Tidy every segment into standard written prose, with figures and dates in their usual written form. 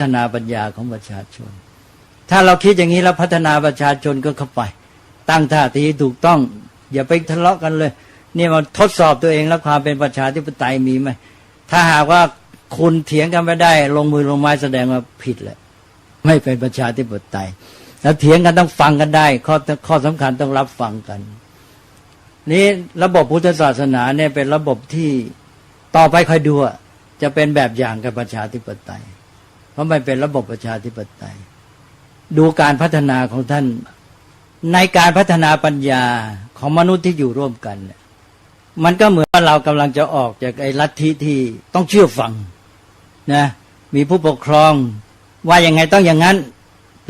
ฒนาปัญญาของประชาชนถ้าเราคิดอย่างนี้แล้วพัฒนาประชาชนก็เข้าไปตั้งท่าทีถูกต้องอย่าไปทะเลาะกันเลยนี่มาทดสอบตัวเองแล้วความเป็นประชาธิปไตยมีไหมถ้าหากว่าคุณเถียงกันไม่ได้ลงมือลงไม้แสดงว่าผิดแหละไม่เป็นประชาธิปไตยแล้วเถียงกันต้องฟังกันได้ข้อสำคัญต้องรับฟังกันนี่ระบบพุทธศาสนาเนี่ยเป็นระบบที่ต่อไปคอยดูจะเป็นแบบอย่างกับประชาธิปไตยเพราะมันเป็นระบบประชาธิปไตยดูการพัฒนาของท่านในการพัฒนาปัญญาของมนุษย์ที่อยู่ร่วมกันมันก็เหมือนว่าเรากำลังจะออกจากไอ้ลัทธิที่ต้องเชื่อฟังนะมีผู้ปกครองว่ายังไงต้องอย่างนั้น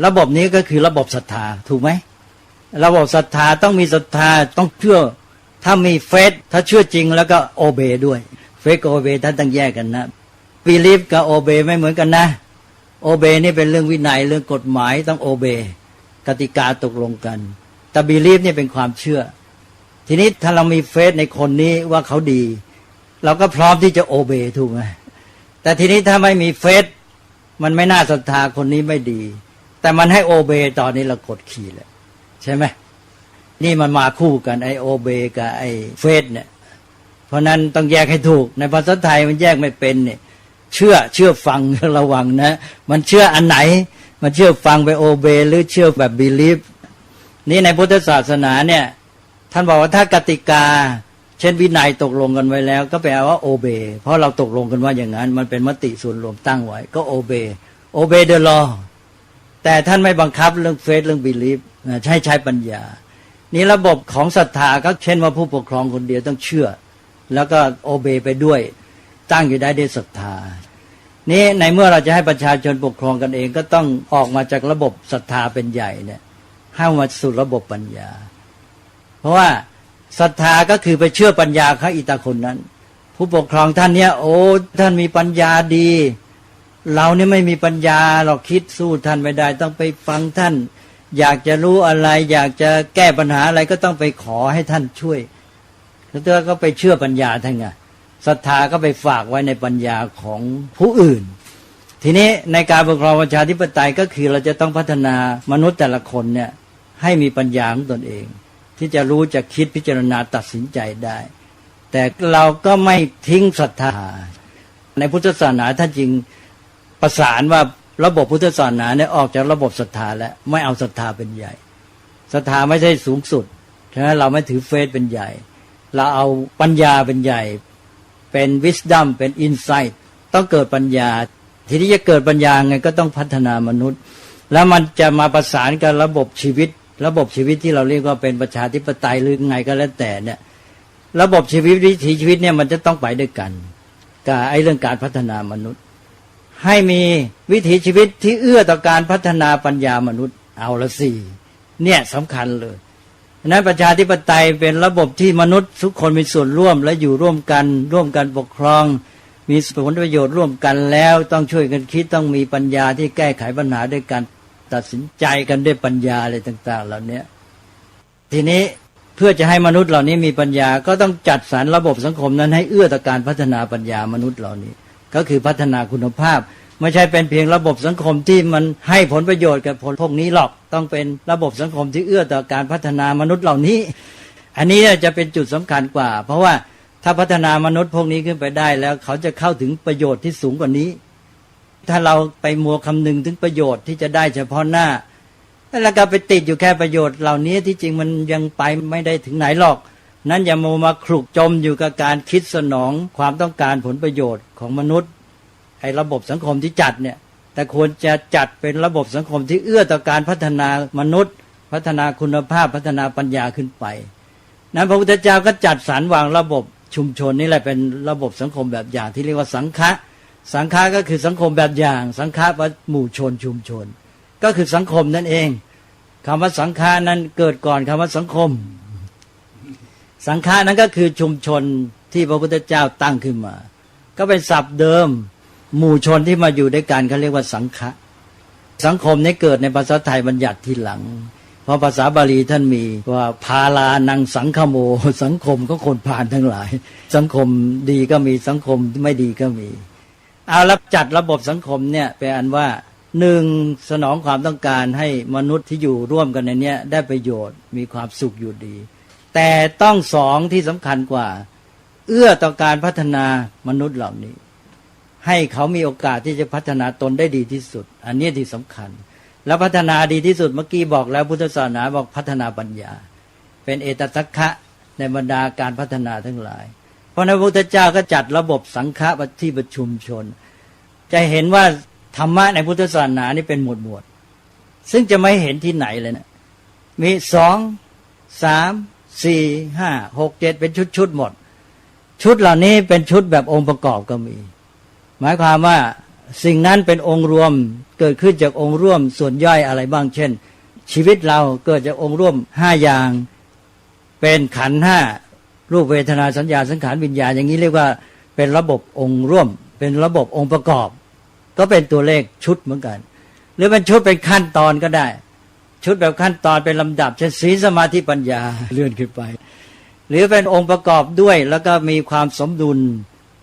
ระบบนี้ก็คือระบบศรัทธาถูกไหมระบบศรัทธาต้องมีศรัทธาต้องเชื่อถ้ามีเฟซถ้าเชื่อจริงแล้วก็โอเบด้วยเฟซกับโอเบท่านต้องแยกกันนะบีลีฟกับโอเบไม่เหมือนกันนะโอเบนี่เป็นเรื่องวินัยเรื่องกฎหมายต้องโอเบกติกาตกลงกันแต่บีลีฟนี่เป็นความเชื่อทีนี้ถ้าเรามีเฟซในคนนี้ว่าเขาดีเราก็พร้อมที่จะโอเบถูกไหมแต่ทีนี้ถ้าไม่มีเฟซมันไม่น่าศรัทธาคนนี้ไม่ดีแต่มันให้โอเบตอนนี้เรากดขี่เลยใช่ไหมนี่มันมาคู่กันไอโอเบกับไอเฟซเนี่ยเพราะนั้นต้องแยกให้ถูกในภาษาไทยมันแยกไม่เป็นเนี่ยเชื่อฟังระวังนะมันเชื่ออันไหนมันเชื่อฟังไปโอเบหรือเชื่อแบบบิลีฟนี่ในพุทธศาสนาเนี่ยท่านบอกว่าถ้ากติกาเช่นวินัยตกลงกันไว้แล้วก็แปลว่าโอเบเพราะเราตกลงกันว่าอย่างนั้นมันเป็นมติส่วนรวมตั้งไว้ก็โอเบเดอะลอแต่ท่านไม่บังคับเรื่องเฟซเรื่องบิลีฟใช้ปัญญานี่ระบบของศรัทธาก็เช่นว่าผู้ปกครองคนเดียวต้องเชื่อแล้วก็โอเบไปด้วยตั้งอยู่ได้ด้วยศรัทธานี่ในเมื่อเราจะให้ประชาชนปกครองกันเองก็ต้องออกมาจากระบบศรัทธาเป็นใหญ่เนี่ยให้มาสู่ระบบปัญญาเพราะว่าศรัทธาก็คือไปเชื่อปัญญาเขาอีตาคนนั้นผู้ปกครองท่านเนี้ยโอ้ท่านมีปัญญาดีเราเนี่ยไม่มีปัญญาเราคิดสู้ท่านไม่ได้ต้องไปฟังท่านอยากจะรู้อะไรอยากจะแก้ปัญหาอะไรก็ต้องไปขอให้ท่านช่วยแล้วก็ไปเชื่อปัญญาท่านไงศรัทธาก็ไปฝากไว้ในปัญญาของผู้อื่นทีนี้ในการปกครองประชาธิปไตยก็คือเราจะต้องพัฒนามนุษย์แต่ละคนเนี่ยให้มีปัญญาของตนเองที่จะรู้จะคิดพิจารณาตัดสินใจได้แต่เราก็ไม่ทิ้งศรัทธาในพุทธศาสนาท่านจริงประสานว่าระบบพุทธศาสนาเนี่ยออกจากระบบศรัทธาแล้วไม่เอาศรัทธาเป็นใหญ่ศรัทธาไม่ใช่สูงสุดฉะนั้นเราไม่ถือเฟซเป็นใหญ่เราเอาปัญญาเป็นใหญ่เป็น wisdom เป็น insight ต้องเกิดปัญญาทีนี้จะเกิดปัญญาไงก็ต้องพัฒนามนุษย์แล้วมันจะมาประสานกับระบบชีวิตที่เราเรียกว่าเป็นประชาธิปไตยหรือไงก็แล้วแต่เนี่ยระบบชีวิตวิถีชีวิตเนี่ยมันจะต้องไปด้วยกันกับไอ้เรื่องการพัฒนามนุษย์ให้มีวิถีชีวิตที่เอื้อต่อการพัฒนาปัญญามนุษย์เอาละสิเนี่ยสำคัญเลยนั้นประชาธิปไตยเป็นระบบที่มนุษย์ทุกคนมีส่วนร่วมและอยู่ร่วมกันปกครองมีผลประโยชน์ร่วมกันแล้วต้องช่วยกันคิดต้องมีปัญญาที่แก้ไขปัญหาด้วยการตัดสินใจกันด้วยปัญญาอะไรต่างๆเหล่านี้ทีนี้เพื่อจะให้มนุษย์เหล่านี้มีปัญญาก็ต้องจัดสรรระบบสังคมนั้นให้เอื้อต่อการพัฒนาปัญญามนุษย์เหล่านี้ก็คือพัฒนาคุณภาพไม่ใช่เป็นเพียงระบบสังคมที่มันให้ผลประโยชน์กับผลพวกนี้หรอกต้องเป็นระบบสังคมที่เอื้อต่อการพัฒนามนุษย์เหล่านี้อันนี้จะเป็นจุดสำคัญกว่าเพราะว่าถ้าพัฒนามนุษย์พวกนี้ขึ้นไปได้แล้วเขาจะเข้าถึงประโยชน์ที่สูงกว่านี้ถ้าเราไปมัวคำนึงถึงประโยชน์ที่จะได้เฉพาะหน้าแล้วก็ไปติดอยู่แค่ประโยชน์เหล่านี้ที่จริงมันยังไปไม่ได้ถึงไหนหรอกนั้นอย่ามัวมาคลุกจมอยู่กับการคิดสนองความต้องการผลประโยชน์ของมนุษย์ไอ้ระบบสังคมที่จัดเนี่ยแต่ควรจะจัดเป็นระบบสังคมที่เอื้อต่อการพัฒนามนุษย์พัฒนาคุณภาพพัฒนาปัญญาขึ้นไปนั้นพระพุทธเจ้าก็จัดสรรวางระบบชุมชนนี่แหละเป็นระบบสังคมแบบอย่างที่เรียกว่าสังฆะก็คือสังคมแบบอย่างสังฆะว่าหมู่ชนชุมชนก็คือสังคมนั่นเองคำว่าสังฆะนั้นเกิดก่อนคำว่าสังคมสังฆะนั้นก็คือชุมชนที่พระพุทธเจ้าตั้งขึ้นมาก็เป็นศัพท์เดิมหมู่ชนที่มาอยู่ด้วยกันเขาเรียกว่าสังฆะสังคมนี้เกิดในภาษาไทยบัญญัติทีหลังเพราะภาษาบาลีท่านมีว่าพาลานังสังคโมสังคมของคนผ่านทั้งหลายสังคมดีก็มีสังคมไม่ดีก็มี เอาแล้วจัดระบบสังคมเนี่ยเป็นอันว่าหนึ่งสนองความต้องการให้มนุษย์ที่อยู่ร่วมกันในเนี้ยได้ประโยชน์มีความสุขอยู่ดีแต่ต้องสองที่สำคัญกว่าเอื้อต่อการพัฒนามนุษย์เหล่านี้ให้เขามีโอกาสที่จะพัฒนาตนได้ดีที่สุดอันนี้ที่สำคัญแล้วพัฒนาดีที่สุดเมื่อกี้บอกแล้วพุทธศาสนาบอกพัฒนาปัญญาเป็นเอตทัคคะในบรรดาการพัฒนาทั้งหลายเพราะในพระพุทธเจ้าก็จัดระบบสังฆะที่ประชุมชนจะเห็นว่าธรรมะในพุทธศาสนานี่เป็นหมวดซึ่งจะไม่เห็นที่ไหนเลยนะมี2 3 4 5 6 7เป็นชุดหมดชุดเหล่านี้เป็นชุดแบบองค์ประกอบก็มีหมายความว่าสิ่งนั้นเป็นองค์รวมเกิดขึ้นจากองค์ร่วมส่วนย่อยอะไรบ้างเช่นชีวิตเราเกิดจากองค์ร่วม5อย่างเป็นขันธ์5รูปเวทนาสัญญาสังขารวิญญาณอย่างนี้เรียกว่าเป็นระบบองค์ร่วมเป็นระบบองค์ประกอบก็เป็นตัวเลขชุดเหมือนกันหรือเป็นชุดเป็นขั้นตอนก็ได้ชุดแบบขั้นตอนเป็นลำดับเช่นศีลสมาธิปัญญาเลื่อนขึ้นไปหรือเป็นองค์ประกอบด้วยแล้วก็มีความสมดุล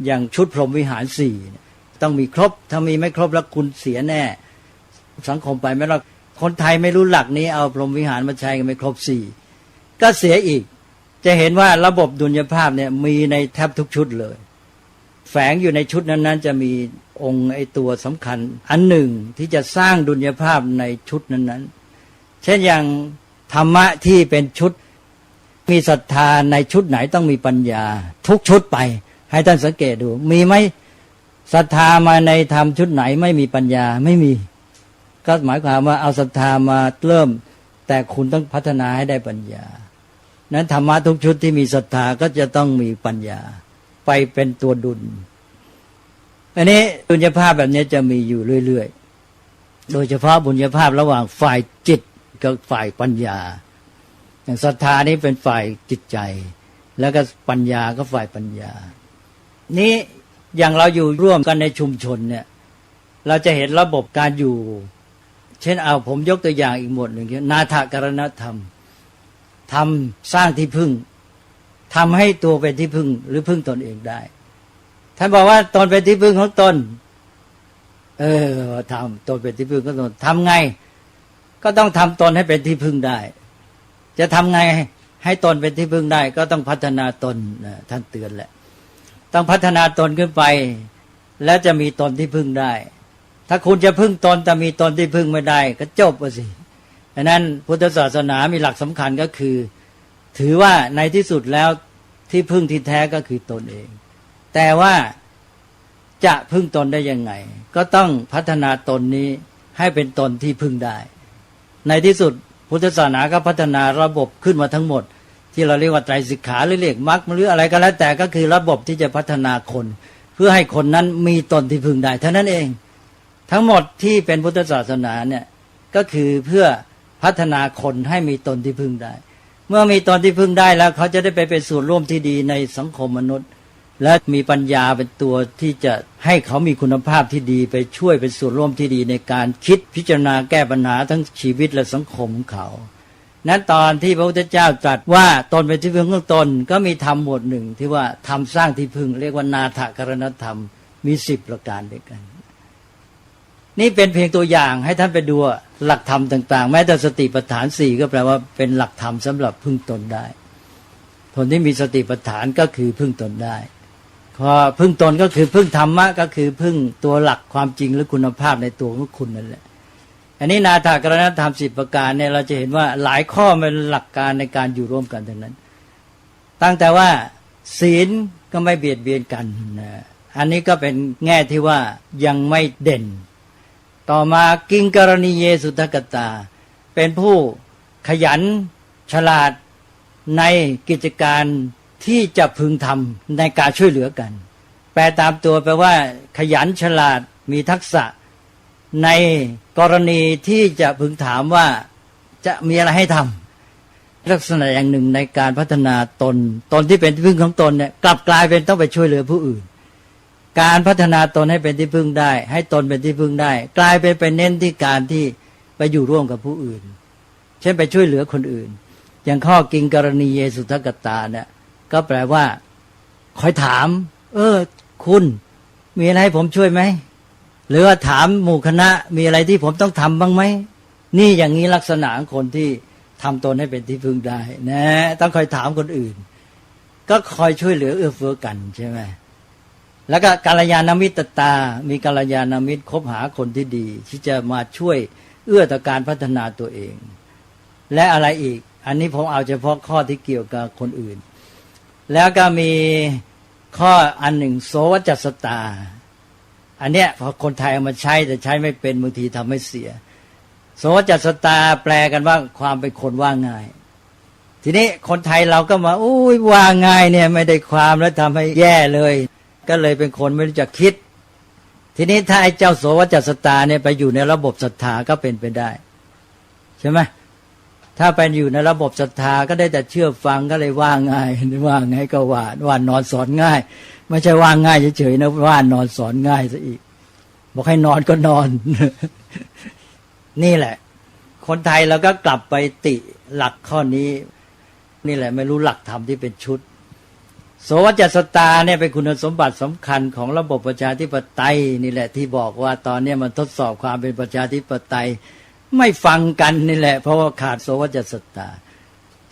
อย่างชุดพรหมวิหาร4ต้องมีครบถ้ามีไม่ครบแล้วคุณเสียแน่สังคมไปไม่รอดคนไทยไม่รู้หลักนี้เอาพรหมวิหารมาใช้กันไม่ครบ4ก็เสียอีกจะเห็นว่าระบบดุลยภาพเนี่ยมีในแทบทุกชุดเลยแฝงอยู่ในชุดนั้นๆจะมีองค์ไอตัวสำคัญอันหนึ่งที่จะสร้างดุลยภาพในชุดนั้นๆเช่นอย่างธรรมะที่เป็นชุดมีศรัทธาในชุดไหนต้องมีปัญญาทุกชุดไปให้ท่านสังเกตดูมีไหมศรัทธามาในธรรมชุดไหนไม่มีปัญญาไม่มีก็หมายความว่าเอาศรัทธามาเริ่มแต่คุณต้องพัฒนาให้ได้ปัญญานั้นธรรมะทุกชุดที่มีศรัทธาก็จะต้องมีปัญญาไปเป็นตัวดุลอันนี้บุญญาภาพแบบนี้จะมีอยู่เรื่อยๆโดยเฉพาะบุญญาภาพระหว่างฝ่ายจิตกับฝ่ายปัญญาอย่างศรัทธานี้เป็นฝ่ายจิตใจแล้วก็ปัญญาก็ฝ่ายปัญญานี้อย่างเราอยู่ร่วมกันในชุมชนเนี่ยเราจะเห็นระบบการอยู่เช่นเอาผมยกตัวอย่างอีกหมวดหนึ่งคือนาถกรณธรรมทำสร้างที่พึ่งทำให้ตัวเป็นที่พึ่งหรือพึ่งตนเองได้ท่านบอกว่าตนเป็นที่พึ่งของตนทำตนเป็นที่พึ่งของตนทำไงก็ต้องทำตนให้เป็นที่พึ่งได้จะทำไงให้ตนเป็นที่พึ่งได้ก็ต้องพัฒนาตนท่านเตือนแหละต้องพัฒนาตนขึ้นไปแล้วจะมีตนที่พึ่งได้ถ้าคุณจะพึ่งตนแต่มีตนที่พึ่งไม่ได้ก็จบไปสิดังนั้นพุทธศาสนามีหลักสำคัญก็คือถือว่าในที่สุดแล้วที่พึ่งที่แท้ก็คือตนเองแต่ว่าจะพึ่งตนได้ยังไงก็ต้องพัฒนาตนนี้ให้เป็นตนที่พึ่งได้ในที่สุดพุทธศาสนาก็พัฒนาระบบขึ้นมาทั้งหมดที่เราเรียกว่าไตรสิกขาหรือเรียกมรรคหรืออะไรก็แล้วแต่ก็คือระบบที่จะพัฒนาคนเพื่อให้คนนั้นมีตนที่พึ่งได้เท่านั้นเองทั้งหมดที่เป็นพุทธศาสนาเนี่ยก็คือเพื่อพัฒนาคนให้มีตนที่พึ่งได้เมื่อมีตนที่พึ่งได้แล้วเขาจะได้ไปเป็นส่วนร่วมที่ดีในสังคมมนุษย์และมีปัญญาเป็นตัวที่จะให้เขามีคุณภาพที่ดีไปช่วยเป็นส่วนร่วมที่ดีในการคิดพิจารณาแก้ปัญหาทั้งชีวิตและสังคมของเขานั้นตอนที่พระพุทธเจ้าตรัสว่าตนเป็นที่พึ่งของตนก็มีธรรมหมวดหนึ่งที่ว่าธรรมสร้างที่พึ่งเรียกว่านาถกรณธรรมมี10ประการด้วยกันนี่เป็นเพียงตัวอย่างให้ท่านไปดูหลักธรรมต่างๆแม้แต่สติปัฏฐาน4ก็แปลว่าเป็นหลักธรรมสำหรับพึ่งตนได้คนที่มีสติปัฏฐานก็คือพึ่งตนได้พอพึ่งตนก็คือพึ่งธรรมะก็คือพึ่งตัวหลักความจริงหรือคุณภาพในตัวของคุณนั่นแหละอันนี้นาถกรณธรรม10ประการเนี่ยเราจะเห็นว่าหลายข้อเป็นหลักการในการอยู่ร่วมกันทั้งนั้นตั้งแต่ว่าศีลก็ไม่เบียดเบียนกันนะอันนี้ก็เป็นแง่ที่ว่ายังไม่เด่นต่อมากิงกรณีเยสุทกตาเป็นผู้ขยันฉลาดในกิจการที่จะพึงทำในการช่วยเหลือกันแปลตามตัวแปลว่าขยันฉลาดมีทักษะในกรณีที่จะพึงถามว่าจะมีอะไรให้ทำลักษณะอย่างหนึ่งในการพัฒนาตนที่เป็นที่พึ่งของตนเนี่ยกลับกลายเป็นต้องไปช่วยเหลือผู้อื่นการพัฒนาตนให้เป็นที่พึ่งได้ให้ตนเป็นที่พึ่งได้กลายเป็นไปเน้นที่การที่ไปอยู่ร่วมกับผู้อื่นเช่นไปช่วยเหลือคนอื่นอย่างข้อกิงกรณีเยสุทกตาเนี่ยก็แปลว่าคอยถามคุณ มีอะไรให้ผมช่วยไหมหรือว่าถามหมู่คณะมีอะไรที่ผมต้องทำบ้างไหมนี่อย่างนี้ลักษณะของคนที่ทำตนให้เป็นที่พึ่งได้นะต้องคอยถามคนอื่นก็คอยช่วยเหลือเอื้อเฟื้อกันใช่ไหมแล้วก็กัลยาณมิตรตามีกัลยาณมิตรคบหาคนที่ดีที่จะมาช่วยเอื้อต่อการพัฒนาตัวเองและอะไรอีกอันนี้ผมเอาเฉพาะข้อที่เกี่ยวกับคนอื่นแล้วก็มีข้ออันหนึ่งโสวจัสตาอันเนี้ยพอคนไทยเอามาใช้แต่ใช้ไม่เป็นบางทีทำให้เสียโสวจัสตาแปลกันว่าความเป็นคนว่าง่ายทีนี้คนไทยเราก็มาอุ้ยว่าง่ายเนี่ยไม่ได้ความแล้วทำให้แย่เลยก็เลยเป็นคนไม่รู้จักคิดทีนี้ถ้าไอ้เจ้าโสวจัสตาเนี่ยไปอยู่ในระบบศรัทธาก็เป็นไปได้ใช่ไหมถ้าไปอยู่ในระบบศรัทธาก็ได้แต่เชื่อฟังก็เลยว่าง่ายว่าไงก็ว่านอนสอนง่ายไม่ใช่ว่าง่ายเฉยๆนะว่านอนสอนง่ายซะอีกบอกให้นอนก็นอน นี่แหละคนไทยเราก็กลับไปติหลักข้อนี้นี่แหละไม่รู้หลักธรรมที่เป็นชุดโสวจัสตาเนี่ยเป็นคุณสมบัติสำคัญของระบบประชาธิปไตยนี่แหละที่บอกว่าตอนนี้มันทดสอบความเป็นประชาธิปไตยไม่ฟังกันนี่แหละเพราะว่าขาดโสวจัสตา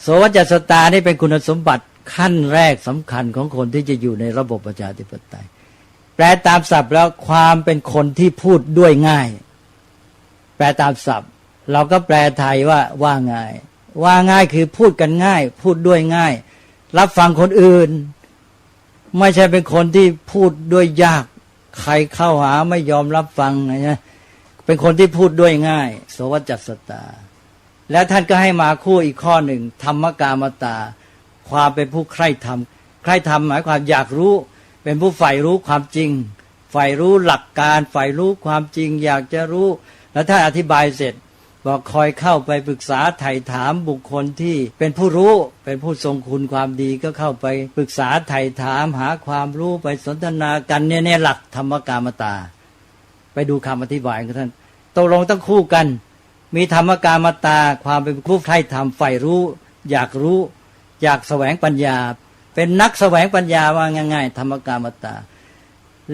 โสวจัสตานี่เป็นคุณสมบัติขั้นแรกสำคัญของคนที่จะอยู่ในระบบประชาธิปไตยแปลตามศัพท์แล้วความเป็นคนที่พูดด้วยง่ายแปลตามศัพท์เราก็แปลไทยว่าง่ายว่าง่ายคือพูดกันง่ายพูดด้วยง่ายรับฟังคนอื่นไม่ใช่เป็นคนที่พูดด้วยยากใครเข้าหาไม่ยอมรับฟังนะเป็นคนที่พูดด้วยง่ายโสวจัสตาแล้วท่านก็ให้มาคู่อีกข้อหนึ่งธรรมกามตาความเป็นผู้ใคร่ธรรมใคร่ธรรมหมายความอยากรู้เป็นผู้ใฝ่รู้ความจริงใฝ่รู้หลักการใฝ่รู้ความจริงอยากจะรู้แล้วท่านอธิบายเสร็จบอกคอยเข้าไปปรึกษาไถ่ถามบุคคลที่เป็นผู้รู้เป็นผู้ทรงคุณความดีก็เข้าไปปรึกษาไถ่ถามหาความรู้ไปสนทนากันเนี่ยหลักธรรมกามตาไปดูคำอธิบายของท่านตกลงต้องคู่กันมีธรรมกามตาความเป็นผู้ใคร่ธรรมใฝ่รู้อยากรู้อยากแสวงปัญญาเป็นนักแสวงปัญญาว่าง่ายๆธรรมกามตา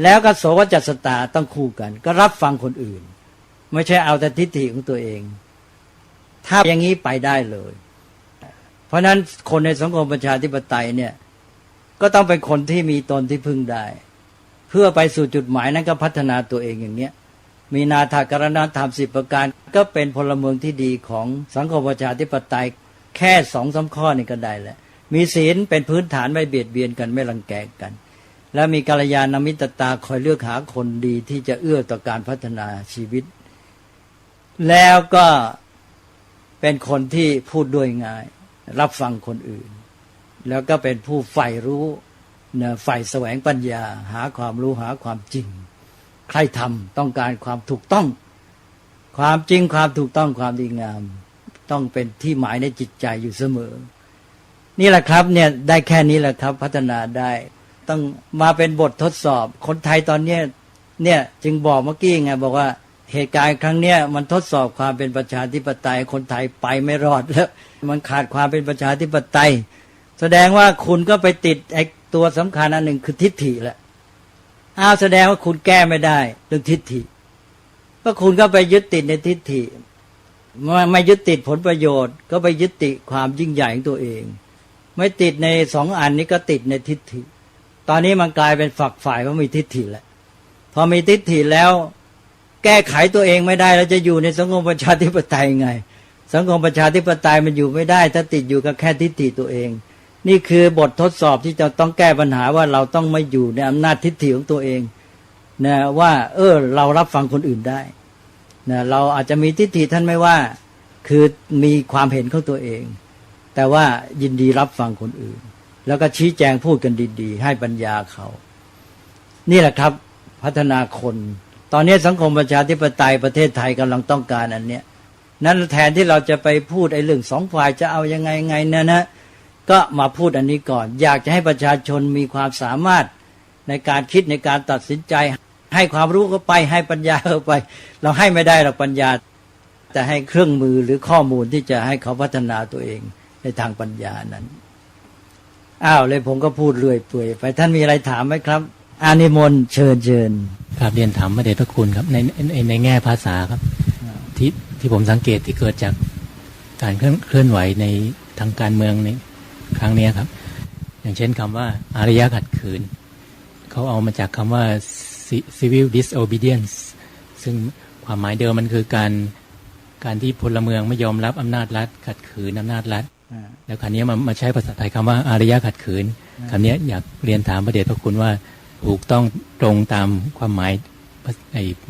แล้วก็โสวจัสตาต้องคู่กันก็รับฟังคนอื่นไม่ใช่เอาแต่ทิฏฐิของตัวเองถ้าอย่างนี้ไปได้เลยเพราะนั้นคนในสังคมประชาธิปไตยเนี่ยก็ต้องเป็นคนที่มีตนที่พึ่งได้เพื่อไปสู่จุดหมายนั้นก็พัฒนาตัวเองอย่างเนี้ยมีนาถกรณธรรม10ประการก็เป็นพลเมืองที่ดีของสังคมประชาธิปไตยแค่2-3ข้อนี่ก็ได้แหละมีศีลเป็นพื้นฐานไม่เบียดเบียนกันไม่รังแกกันและมีกัลยาณมิตรตาคอยเลือกหาคนดีที่จะเอื้อต่อการพัฒนาชีวิตแล้วก็เป็นคนที่พูดด้วยง่ายรับฟังคนอื่นแล้วก็เป็นผู้ใฝ่รู้ใฝ่แสวงปัญญาหาความรู้หาความจริงใครทำต้องการความถูกต้องความจริงความถูกต้องความดีงามต้องเป็นที่หมายในจิตใจอยู่เสมอนี่แหละครับเนี่ยได้แค่นี้แหละครับพัฒนาได้ต้องมาเป็นบททดสอบคนไทยตอนนี้เนี่ยจึงบอกเมื่อกี้ไงบอกว่าเหตุการณ์ครั้งเนี้ยมันทดสอบความเป็นประชาธิปไตยคนไทยไปไม่รอดแล้วมันขาดความเป็นประชาธิปไตยแสดงว่าคุณก็ไปติดไอ้ตัวสำคัญอันหนึ่งคือทิฏฐิแหละแสดงว่าคุณแก้ไม่ได้เรื่องทิฏฐิก็คุณก็ไปยึดติดในทิฏฐิไม่ยึดติดผลประโยชน์ก็ไปยึดติดความยิ่งใหญ่ของตัวเองไม่ติดใน2อันนี้ก็ติดในทิฏฐิตอนนี้มันกลายเป็นฝักฝ่ายว่ามีทิฏฐิแล้วพอมีทิฏฐิแล้วแก้ไขตัวเองไม่ได้แล้วจะอยู่ในสังคมประชาธิปไตยไงสังคมประชาธิปไตยมันอยู่ไม่ได้ถ้าติดอยู่กับแค่ทิฏฐิตัวเองนี่คือบททดสอบที่จะต้องแก้ปัญหาว่าเราต้องไม่อยู่ในอำนาจทิฏฐิของตัวเองนะว่าเรารับฟังคนอื่นได้นะเราอาจจะมีทิฏฐิท่านไม่ว่าคือมีความเห็นของตัวเองแต่ว่ายินดีรับฟังคนอื่นแล้วก็ชี้แจงพูดกันดีๆให้ปัญญาเขานี่แหละครับพัฒนาคนตอนนี้สังคมประชาธิปไตยประเทศไทยกำลังต้องการอันเนี้ยนั้นแทนที่เราจะไปพูดไอ้เรื่อง2ฝ่ายจะเอายังไงนะก็มาพูดอันนี้ก่อนอยากจะให้ประชาชนมีความสามารถในการคิดในการตัดสินใจให้ความรู้เข้าไปให้ปัญญาเข้าไปเราให้ไม่ได้หรอกปัญญาแต่ให้เครื่องมือหรือข้อมูลที่จะให้เขาพัฒนาตัวเองในทางปัญญานั้นเลยผมก็พูดเรื่อยเปื่อยไปท่านมีอะไรถามไหมครับ นิมนต์เชิญครับเรียนถามพระเดชพระคุณครับในแง่ภาษาครับที่ผมสังเกตที่เกิดจากการเคลื่อนไหวในทางการเมืองในครั้งนี้ครับอย่างเช่นคำว่าอารยะขัดขืนเขาเอามาจากคำว่า civil disobedience ซึ่งความหมายเดิมมันคือการที่พลเมืองไม่ยอมรับอำนาจรัฐขัดขืนอำนาจรัฐแล้วคราวนี้มาใช้ภาษาไทยคำว่าอารยะขัดขืนคำนี้อยากเรียนถามพระเดชพระคุณว่าถูกต้องตรงตามความหมาย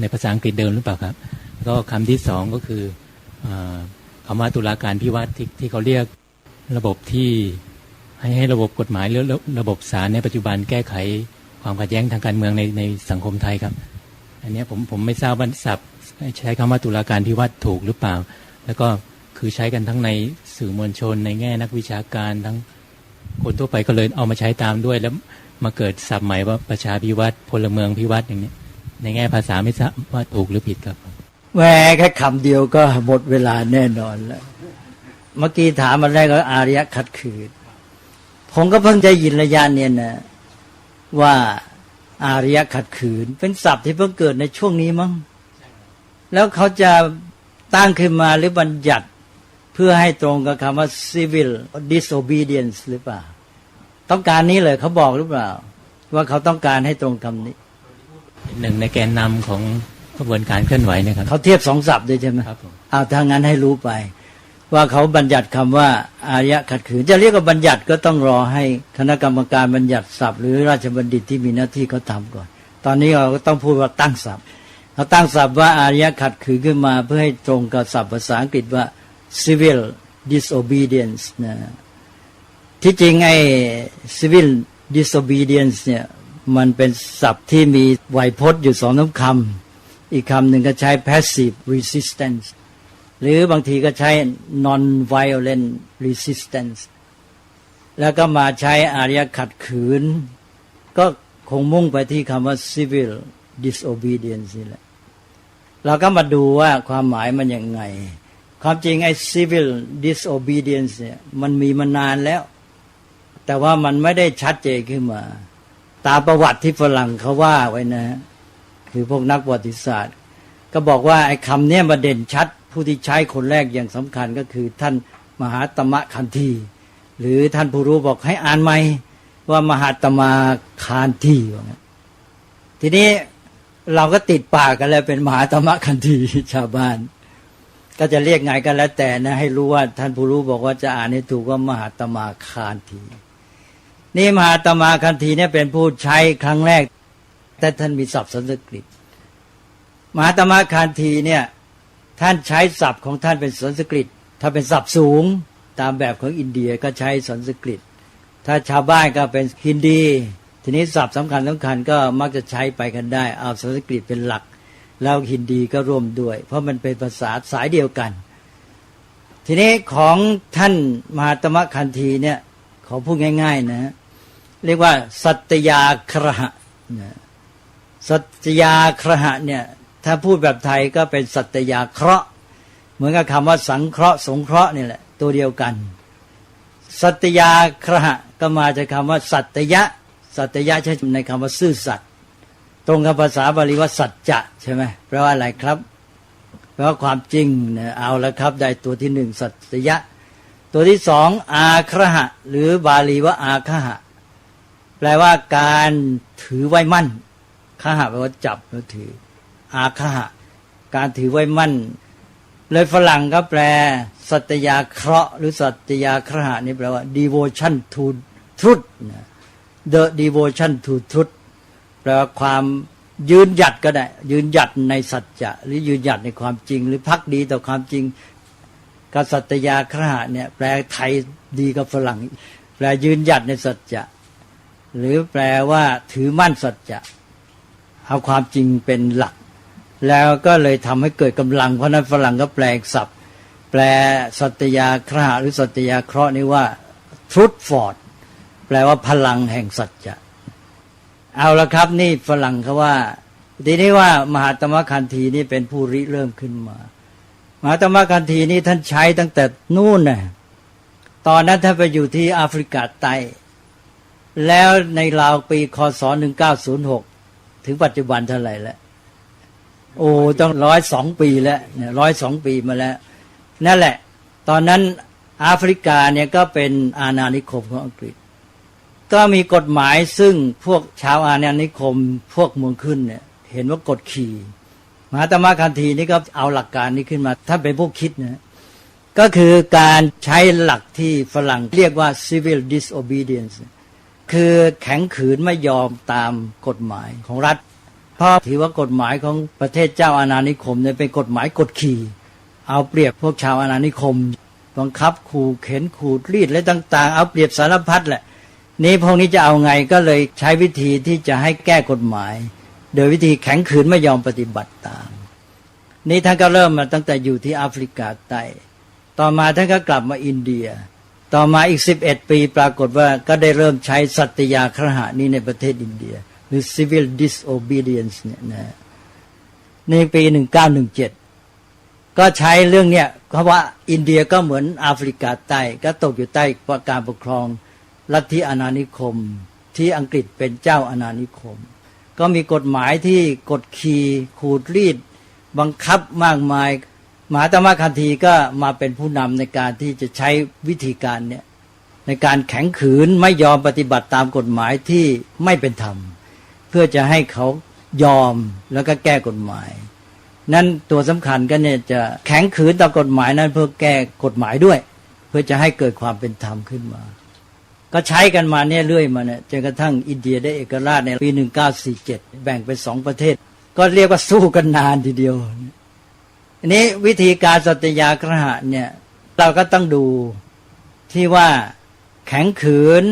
ในภาษาอังกฤษเดิมหรือเปล่าครับแล้วก็คำที่สองก็คือคำว่าตุลาการพิวัตรที่เขาเรียกระบบที่ให้ระบบกฎหมายหรือระบบศาลในปัจจุบันแก้ไขความขัดแย้งทางการเมืองในสังคมไทยครับอันนี้ผมไม่ทราบว่าศัพท์ใช้คำว่าตุลาการพิวัตรถูกหรือเปล่าแล้วก็คือใช้กันทั้งในสื่อมวลชนในแง่นักวิชาการทั้งคนทั่วไปก็เลยเอามาใช้ตามด้วยแล้วมาเกิดศัพท์ใหม่ว่าประชาพิวัตรพลเมืองพิวัตรอย่างนี้ในแง่ภาษาไม่ทราบว่าถูกหรือผิดครับแหวแค่คำเดียวก็หมดเวลาแน่นอนแล้วเมื่อกี้ถามมาแรกก็อารยะขัดขืนผมก็เพิ่งจะยินระยะเนี่ยนะว่าอารยะขัดขืนเป็นศัพท์ที่เพิ่งเกิดในช่วงนี้มั้งแล้วเขาจะตั้งขึ้นมาหรือบัญญัติเพื่อให้ตรงกับคำว่า civil disobedience หรือเปล่าต้องการนี้เลยเขาบอกหรือเปล่าว่าเขาต้องการให้ตรงคำนี้หนึ่งในแกนนำของกระบวนการเคลื่อนไหวนะครับเขาเทียบสองศัพท์ด้วยใช่ไหมครับผมถ้างั้นให้รู้ไปว่าเขาบัญญัติคำว่าอารยะขัดขืนจะเรียกว่าบัญญัติก็ต้องรอให้คณะกรรมการบัญญัติศัพท์หรือราชบัณฑิตที่มีหน้าที่เขาทำก่อนตอนนี้เราก็ต้องพูดว่าตั้งศัพท์เขาตั้งศัพท์ว่าอารยะขัดขืนขึ้นมาเพื่อให้ตรงกับศัพท์ภาษาอังกฤษว่า civil disobedience นะที่จริงไอ้ civil disobedience เนี่ยมันเป็นศัพท์ที่มีไวยพจน์อยู่สองน้ำคำอีกคำหนึ่งก็ใช้ passive resistance หรือบางทีก็ใช้ non violent resistance แล้วก็มาใช้อารยะขัดขืนก็คงมุ่งไปที่คำว่า civil disobedience นี่แหละเราก็มาดูว่าความหมายมันยังไงความจริงไอ้ civil disobedience เนี่ยมันมีมานานแล้วแต่ว่ามันไม่ได้ชัดเจนขึ้นมาตามประวัติที่ฝรั่งเขาว่าไว้นะคือพวกนักประวัติศาสตร์ก็บอกว่าไอ้คำนี้มาเด่นชัดผู้ที่ใช้คนแรกอย่างสำคัญก็คือท่านมหาตมะคันธีหรือท่านผู้รู้บอกให้อ่านใหม่ว่ามหาตมะคันธีว่างั้นทีนี้เราก็ติดปากกันแล้วเป็นมหาตมะคันธีชาวบ้านก็จะเรียกไงกันแล้วแต่นะให้รู้ว่าท่านผู้รู้บอกว่าจะอ่านให้ถูกว่ามหาตมะคันธีนี่มหาตมะคันธีเนี่ยเป็นผู้ใช้ครั้งแรกแต่ท่านมีศัพท์สันสกฤตมหาตมะคันธีเนี่ยท่านใช้ศัพท์ของท่านเป็นสันสกฤตถ้าเป็นศัพท์สูงตามแบบของอินเดียก็ใช้สันสกฤตถ้าชาวบ้านก็เป็นฮินดีทีนี้ศัพท์สำคัญก็มักจะใช้ไปกันได้เอาสันสกฤตเป็นหลักแล้วฮินดีก็ร่วมด้วยเพราะมันเป็นภาษาสายเดียวกันทีนี้ของท่านมหาตมะคันธีเนี่ยขอพูดง่ายๆนะเรียกว่าสัตยาครหะสัตยาครหะเนี่ยถ้าพูดแบบไทยก็เป็นสัตยาเคราะห์เหมือนกับคำว่าสังเคราะห์สงเคราะห์นี่แหละตัวเดียวกันสัตยาครหะก็มาจากคำว่าสัตยะสัตยะใช้ในคำว่าซื่อสัตย์ตรงกับภาษาบาลีว่าสัจจะใช่ไหมแปลว่าอะไรครับแปลว่าความจริงเนี่ยเอาแล้วครับได้ตัวที่หนึ่งสัตยะตัวที่สองอาครหะหรือบาลีว่าอาคหะแปลว่าการถือไว้มั่นคหะแปลว่าจับหรือถืออาคหะการถือไว้มั่นเลยฝรั่งก็แปลสัตยาเคราะห์หรือสัตยาครหะนี่แปลว่า devotion to truth the devotion to truth แปลว่าความยืนหยัดก็ได้ยืนหยัดในสัจจะหรือยืนหยัดในความจริงหรือภักดีต่อความจริงกสัตยาครหะเนี่ยแปลไทยดีกับฝรั่งแปลยืนหยัดในสัจจะหรือแปลว่าถือมั่นสัจจะเอาความจริงเป็นหลักแล้วก็เลยทำให้เกิดกำลังเพราะนั้นฝรั่งก็แปลศัพท์แปลสัตยาครหะหรือสัตยาเคราะห์นี่ว่า truth force แปลว่าพลังแห่งสัจจะเอาละครับนี่ฝรั่งเขาว่าทีนี้ว่ามหาตมะคันธีนี่เป็นผู้ริเริ่มขึ้นมามหาตมะคันธีนี่ท่านใช้ตั้งแต่นู่นน่ะตอนนั้นท่านไปอยู่ที่แอฟริกาใต้ แล้วในราวปีคศ1906ถึงปัจจุบันเท่าไหร่แล้วโอ้ต้อง102 ปีแล้วเนี่ย102 ปีมาแล้วนั่นแหละตอนนั้นแอฟริกาเนี่ยก็เป็นอาณานิคมของอังกฤษก็มีกฎหมายซึ่งพวกชาวอาณานิคมพวกเมืองขึ้นเนี่ยเห็นว่ากฎขี่มหาตมะคันธีนี่ก็เอาหลักการนี้ขึ้นมาท่านเป็นผู้คิดนะก็คือการใช้หลักที่ฝรั่งเรียกว่า civil disobedience คือแข็งขืนไม่ยอมตามกฎหมายของรัฐเพราะถือว่ากฎหมายของประเทศเจ้าอาณานิคมเนี่ยเป็นกฎหมายกดขี่เอาเปรียบพวกชาวอาณานิคมบังคับขู่เข็นขูดรีดและต่างๆเอาเปรียบสารพัดแหละนี่พวกนี้จะเอาไงก็เลยใช้วิธีที่จะให้แก้กฎหมายโดยวิธีแข็งขืนไม่ยอมปฏิบัติตามนี่ท่านก็เริ่มมาตั้งแต่อยู่ที่แอฟริกาใต้ต่อมาท่านก็กลับมาอินเดียต่อมาอีก11 ปีปรากฏว่าก็ได้เริ่มใช้สัตยาครหะนี้ในประเทศอินเดียหรือ civil disobedience เนี่ยนะในปี 1917ก็ใช้เรื่องเนี้ยเพราะว่าอินเดียก็เหมือนแอฟริกาใต้ก็ตกอยู่ใต้การปกครองลัทธิอาณานิคมที่อังกฤษเป็นเจ้าอาณานิคมก็มีกฎหมายที่กดขี่ขูดรีดบังคับมากมายมหาตมะคันธีก็มาเป็นผู้นำในการที่จะใช้วิธีการเนี่ยในการแข็งขืนไม่ยอมปฏิบัติตามกฎหมายที่ไม่เป็นธรรมเพื่อจะให้เขายอมแล้วก็แก้กฎหมายนั่นตัวสำคัญก็เนี่ยจะแข็งขืนต่อกฎหมายนั้นเพื่อแก้กฎหมายด้วยเพื่อจะให้เกิดความเป็นธรรมขึ้นมาก็ใช้กันมาเนี่ยเรื่อยมาเนี่ยจนกระทั่งอินเดียได้เอกราชในปี1947แบ่งเป็น2 ประเทศก็เรียกว่าสู้กันนานทีเดียวอันนี้วิธีการสัตยาครหะเนี่ยเราก็ต้องดูที่ว่าแข็งขืน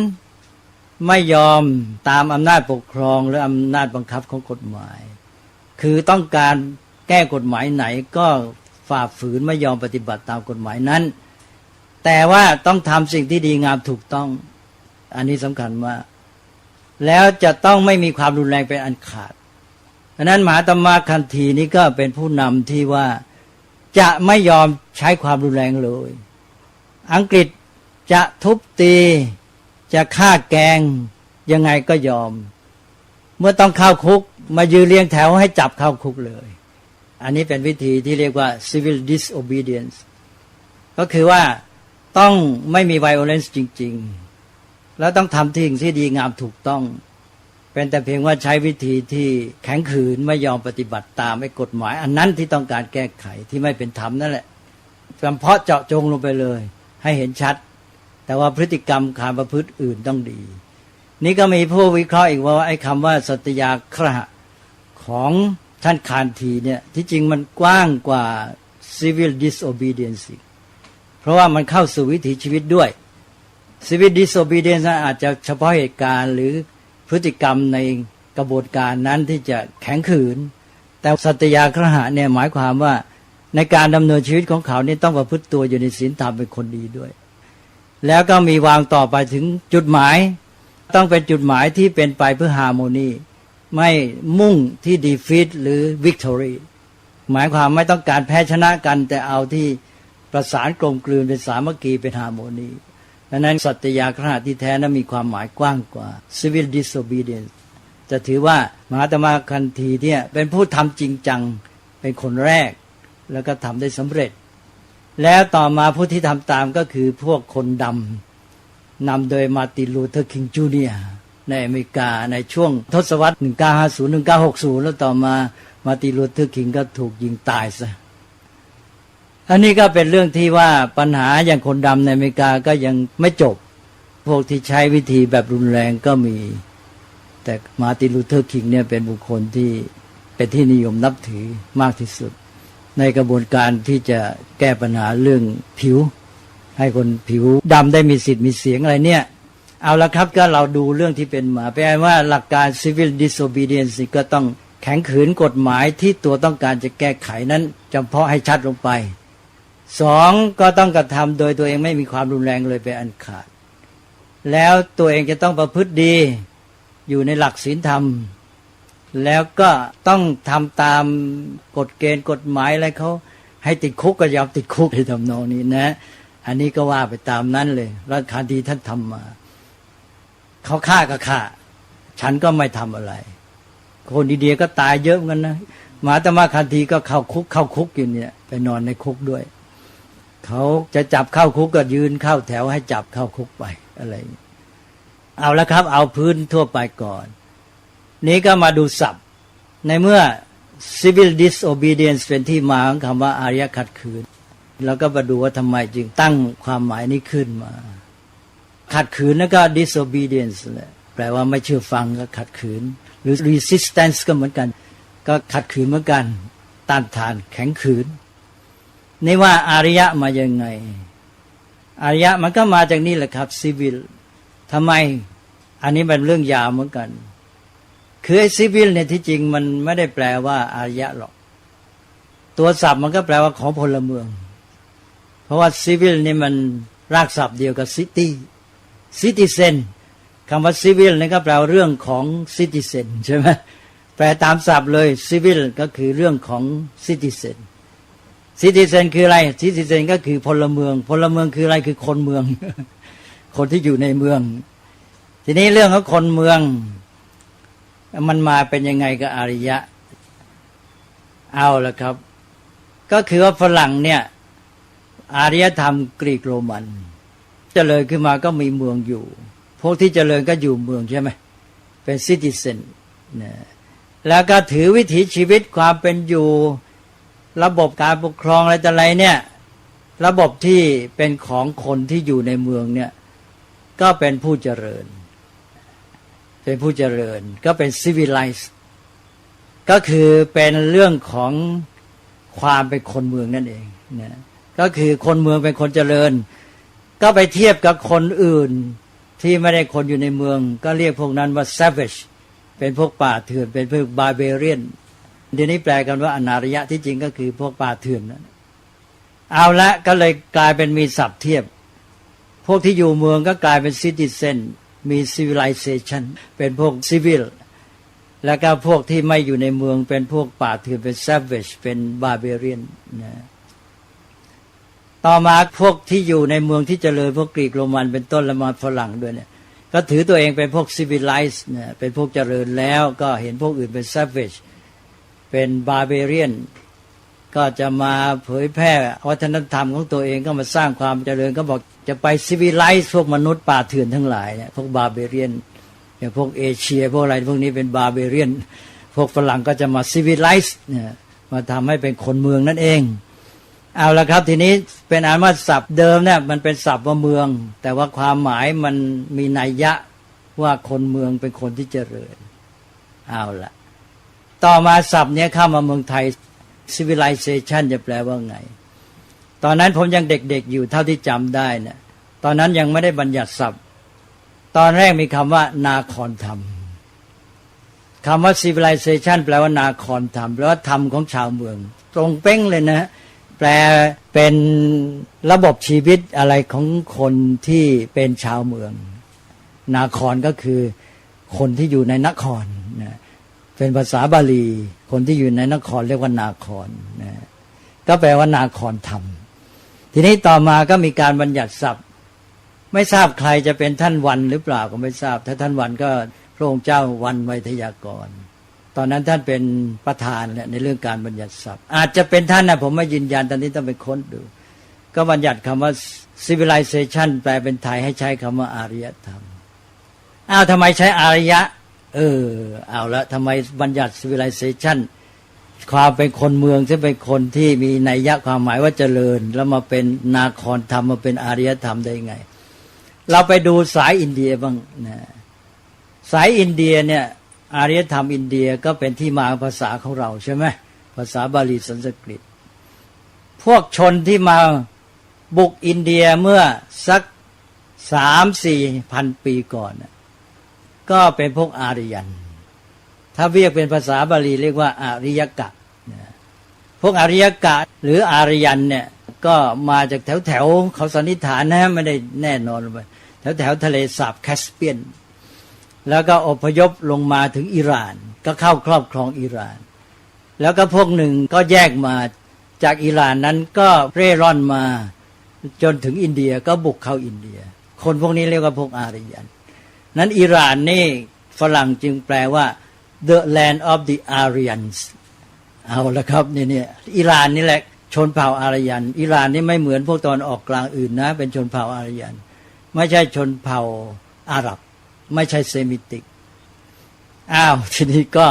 ไม่ยอมตามอำนาจปกครองหรืออำนาจบังคับของกฎหมายคือต้องการแก้กฎหมายไหนก็ฝ่าฝืนไม่ยอมปฏิบัติตามกฎหมายนั้นแต่ว่าต้องทำสิ่งที่ดีงามถูกต้องอันนี้สำคัญมากแล้วจะต้องไม่มีความรุนแรงเป็นอันขาดดังนั้นมหาตมะคันธีนี้ก็เป็นผู้นำที่ว่าจะไม่ยอมใช้ความรุนแรงเลยอังกฤษจะทุบตีจะฆ่าแกงยังไงก็ยอมเมื่อต้องเข้าคุกมายืนเรียงแถวให้จับเข้าคุกเลยอันนี้เป็นวิธีที่เรียกว่า civil disobedience ก็คือว่าต้องไม่มี violence จริงๆแล้วต้องทำสิ่งที่ดีงามถูกต้องเป็นแต่เพียงว่าใช้วิธีที่แข็งขืนไม่ยอมปฏิบัติตามไอ้กฎหมายอันนั้นที่ต้องการแก้ไขที่ไม่เป็นธรรมนั่นแหละเฉพาะเจาะจงลงไปเลยให้เห็นชัดแต่ว่าพฤติกรรมการประพฤติอื่นต้องดีนี่ก็มีผู้วิเคราะห์อีกว่าไอ้คำว่าสัตยาครหะของท่านคานธีเนี่ยที่จริงมันกว้างกว่า civil disobedience เพราะว่ามันเข้าสู่วิถีชีวิตด้วย civil disobedience อาจจะเฉพาะเหตุการณ์หรือพฤติกรรมในกระบวนการนั้นที่จะแข็งขืนแต่สัตยาครหะเนี่ยหมายความว่าในการดำเนินชีวิตของเขานี่ต้องประพฤติตัวอยู่ในศีลธรรมเป็นคนดีด้วยแล้วก็มีวางต่อไปถึงจุดหมายต้องเป็นจุดหมายที่เป็นไปเพื่อฮาร์โมนีไม่มุ่งที่ดีฟีตหรือวิกตอรี่หมายความไม่ต้องการแพ้ชนะกันแต่เอาที่ประสานกลมกลืนเป็นสามัคคีเป็นฮาร์โมนีดังนั้นสัตยาครหะที่แท้นั้นมีความหมายกว้างกว่า civil disobedience จะถือว่ามหาตมะคันธีเนี่ยเป็นผู้ทำจริงจังเป็นคนแรกแล้วก็ทำได้สำเร็จแล้วต่อมาผู้ที่ทำตามก็คือพวกคนดำนำโดยมาร์ติน ลูเทอร์ คิง จูเนียร์ในอเมริกาในช่วงทศวรรษ 1950-1960 แล้วต่อมามาร์ติน ลูเทอร์ คิงก็ถูกยิงตายซะอันนี้ก็เป็นเรื่องที่ว่าปัญหาอย่างคนดำในอเมริกาก็ยังไม่จบพวกที่ใช้วิธีแบบรุนแรงก็มีแต่มาร์ติน ลูเทอร์ คิงเนี่ยเป็นบุคคลที่เป็นที่นิยมนับถือมากที่สุดในกระบวนการที่จะแก้ปัญหาเรื่องผิวให้คนผิวดำได้มีสิทธิ์มีเสียงอะไรเนี่ยเอาละครับก็เราดูเรื่องที่เป็นมาแปลว่าหลักการ civil disobedience ก็ต้องแข็งขืนกฎหมายที่ตัวต้องการจะแก้ไขนั้นจำเพาะให้ชัดลงไป2ก็ต้องกระทำโดยตัวเองไม่มีความรุนแรงเลยเป็นอันขาดแล้วตัวเองจะต้องประพฤติดีอยู่ในหลักศีลธรรมแล้วก็ต้องทำตามกฎเกณฑ์กฎหมายอะไรเขาให้ติดคุกก็ยอมติดคุกในทำนองนี้นะอันนี้ก็ว่าไปตามนั้นเลยรัชกาลที่ท่านทำมา เขาฆ่าก็ฆ่าฉันก็ไม่ทำอะไรคนอินเดียก็ตายเยอะเหมือนกันนะมหาตมะคันธีก็เข้าคุกอยู่เนี่ยไปนอนในคุกด้วยเขาจะจับเข้าคุกก็ยืนเข้าแถวให้จับเข้าคุกไปอะไรเอาละครับเอาพื้นทั่วไปก่อนนี้ก็มาดูศัพท์ในเมื่อ civil disobedience เป็นที่มาของคำว่าอารยขัดขืนแล้วก็มาดูว่าทำไมจึงตั้งความหมายนี้ขึ้นมาขัดขืนแล้วก็ disobedience แหละแปลว่าไม่เชื่อฟังก็ขัดขืนหรือ resistance ก็เหมือนกันก็ขัดขืนเหมือนกันต้านทานแข็งขืนนี่ว่าอารยะมายังไงอารยะมันก็มาจากนี่แหละครับ civil ทำไมอันนี้เป็นเรื่องยาวเหมือนกันคือไอ้ civil เนี่ยที่จริงมันไม่ได้แปลว่าอารยะหรอกตัวศัพท์มันก็แปลว่าของพลเมืองเพราะว่า civil นี่มันรากศัพท์เดียวกับ citizen คำว่า civil นี่ก็แปลว่าเรื่องของ citizen ใช่ไหมแปลตามศัพท์เลย civil ก็คือเรื่องของ citizen citizen คืออะไร citizen ก็คือพลเมืองพลเมืองคืออะไรคือคนเมือง คนที่อยู่ในเมืองทีนี้เรื่องของคนเมืองมันมาเป็นยังไงกับอารยะเอาละครับก็คือว่าฝรั่งเนี่ยอารยธรรมกรีกโรมันเจริญขึ้นมาก็มีเมืองอยู่พวกที่เจริญก็อยู่เมืองใช่ไหมเป็นซิติเซนนะแล้วก็ถือวิถีชีวิตความเป็นอยู่ระบบการปกครองอะไรต่ออะไรเนี่ยระบบที่เป็นของคนที่อยู่ในเมืองเนี่ยก็เป็นผู้เจริญเป็นผู้เจริญก็เป็น civilized ก็คือเป็นเรื่องของความเป็นคนเมืองนั่นเองนะก็คือคนเมืองเป็นคนเจริญก็ไปเทียบกับคนอื่นที่ไม่ได้คนอยู่ในเมืองก็เรียกพวกนั้นว่า savage เป็นพวกป่าเถื่อนเป็นพวก barbarian เดี๋ยวนี้แปลกันว่าอนารยะที่จริงก็คือพวกป่าเถื่อนนะเอาละก็เลยกลายเป็นมีศัพท์เทียบพวกที่อยู่เมืองก็กลายเป็น citizen มี civilization เป็นพวก civil แล้วก็พวกที่ไม่อยู่ในเมืองเป็นพวกป่าเถื่อนเป็น savage เป็น barbarian นะต่อมาพวกที่อยู่ในเมืองที่เจริญพวกกรีกโรมันเป็นต้นและมาฝรั่งด้วยเนี่ยก็ถือตัวเองเป็นพวก civilized เนี่ยเป็นพวกเจริญแล้วก็เห็นพวกอื่นเป็น savage เป็น barbarian ก็จะมาเผยแพร่วัฒนธรรมของตัวเองก็มาสร้างความเจริญก็บอกจะไป civilize พวกมนุษย์ป่าเถื่อนทั้งหลายเนี่ยพวก barbarian อย่างพวกเอเชียพวกอะไรพวกนี้เป็น barbarian พวกฝรั่งก็จะมา civilize เนี่ยมาทำให้เป็นคนเมืองนั่นเองเอาละครับทีนี้เป็นอันว่าศัพท์เดิมเนี่ยมันเป็นศัพท์ว่าเมืองแต่ว่าความหมายมันมีนัยยะว่าคนเมืองเป็นคนที่เจริญเอาละต่อมาศัพท์เนี้ยเข้ามาเมืองไทย civilization จะแปลว่าไงตอนนั้นผมยังเด็กๆอยู่เท่าที่จำได้เนี่ยตอนนั้นยังไม่ได้บัญญัติศัพท์ตอนแรกมีคำว่านาครธรรมคำว่า civilization แปลว่านาครธรรมแปลว่าธรรมของชาวเมืองตรงเป้งเลยนะแปลเป็นระบบชีวิตอะไรของคนที่เป็นชาวเมืองนาครก็คือคนที่อยู่ในนครนะเป็นภาษาบาลีคนที่อยู่ในนครเรียกว่านาครนะก็แปลว่านาครธรรมทีนี้ต่อมาก็มีการบัญญัติศัพท์ไม่ทราบใครจะเป็นท่านวันหรือเปล่าก็ไม่ทราบถ้าท่านวันก็พระองค์เจ้าวันไวทยากรตอนนั้นท่านเป็นประธานในเรื่องการบัญญัติศัพท์อาจจะเป็นท่านนะผมไม่ยืนยันตอนนี้ต้องไปค้นดูก็บัญญัติคำว่า civilization แปลเป็นไทยให้ใช้คำว่าอารยธรรมอ้าวทำไมใช้อารยะเอาละทำไมบัญญัติ civilization ความเป็นคนเมืองที่เป็นคนที่มีนัยยะความหมายว่าเจริญแล้วมาเป็นนาครธรรมมาเป็นอารยธรรมได้ยังไงเราไปดูสายอินเดียบ้างนะสายอินเดียเนี่ยอารยธรรมอินเดียก็เป็นที่มาของภาษาของเราใช่ไหมภาษาบาลีสันสกฤตพวกชนที่มาบุกอินเดียเมื่อสัก 3-4 พันปีก่อนก็เป็นพวกอารยันถ้าเรียกเป็นภาษาบาลีเรียกว่าอาริยกะพวกอาริยกะหรืออารยันเนี่ยก็มาจากแถวเขาสันนิษฐานนะไม่ได้แน่นอนเลยแถวทะเลสาบแคสเปียนแล้วก็อพยพลงมาถึงอิหร่านก็เข้าครอบครองอิหร่านแล้วก็พวกหนึ่งก็แยกมาจากอิหร่านนั้นก็เร่ร่อนมาจนถึงอินเดียก็บุกเข้าอินเดียคนพวกนี้เรียกว่าพวกอารยัน นั้นอิหร่านนี่ฝรั่งจึงแปลว่า the land of the Aryans เอาละครับเนี่ยอิหร่านนี่แหละชนเผ่าอารยันอิหร่านนี่ไม่เหมือนพวกตอนออกกลางอื่นนะเป็นชนเผ่าอารยันไม่ใช่ชนเผ่าอาหรับไม่ใช่เซมิติกทีนี้ก็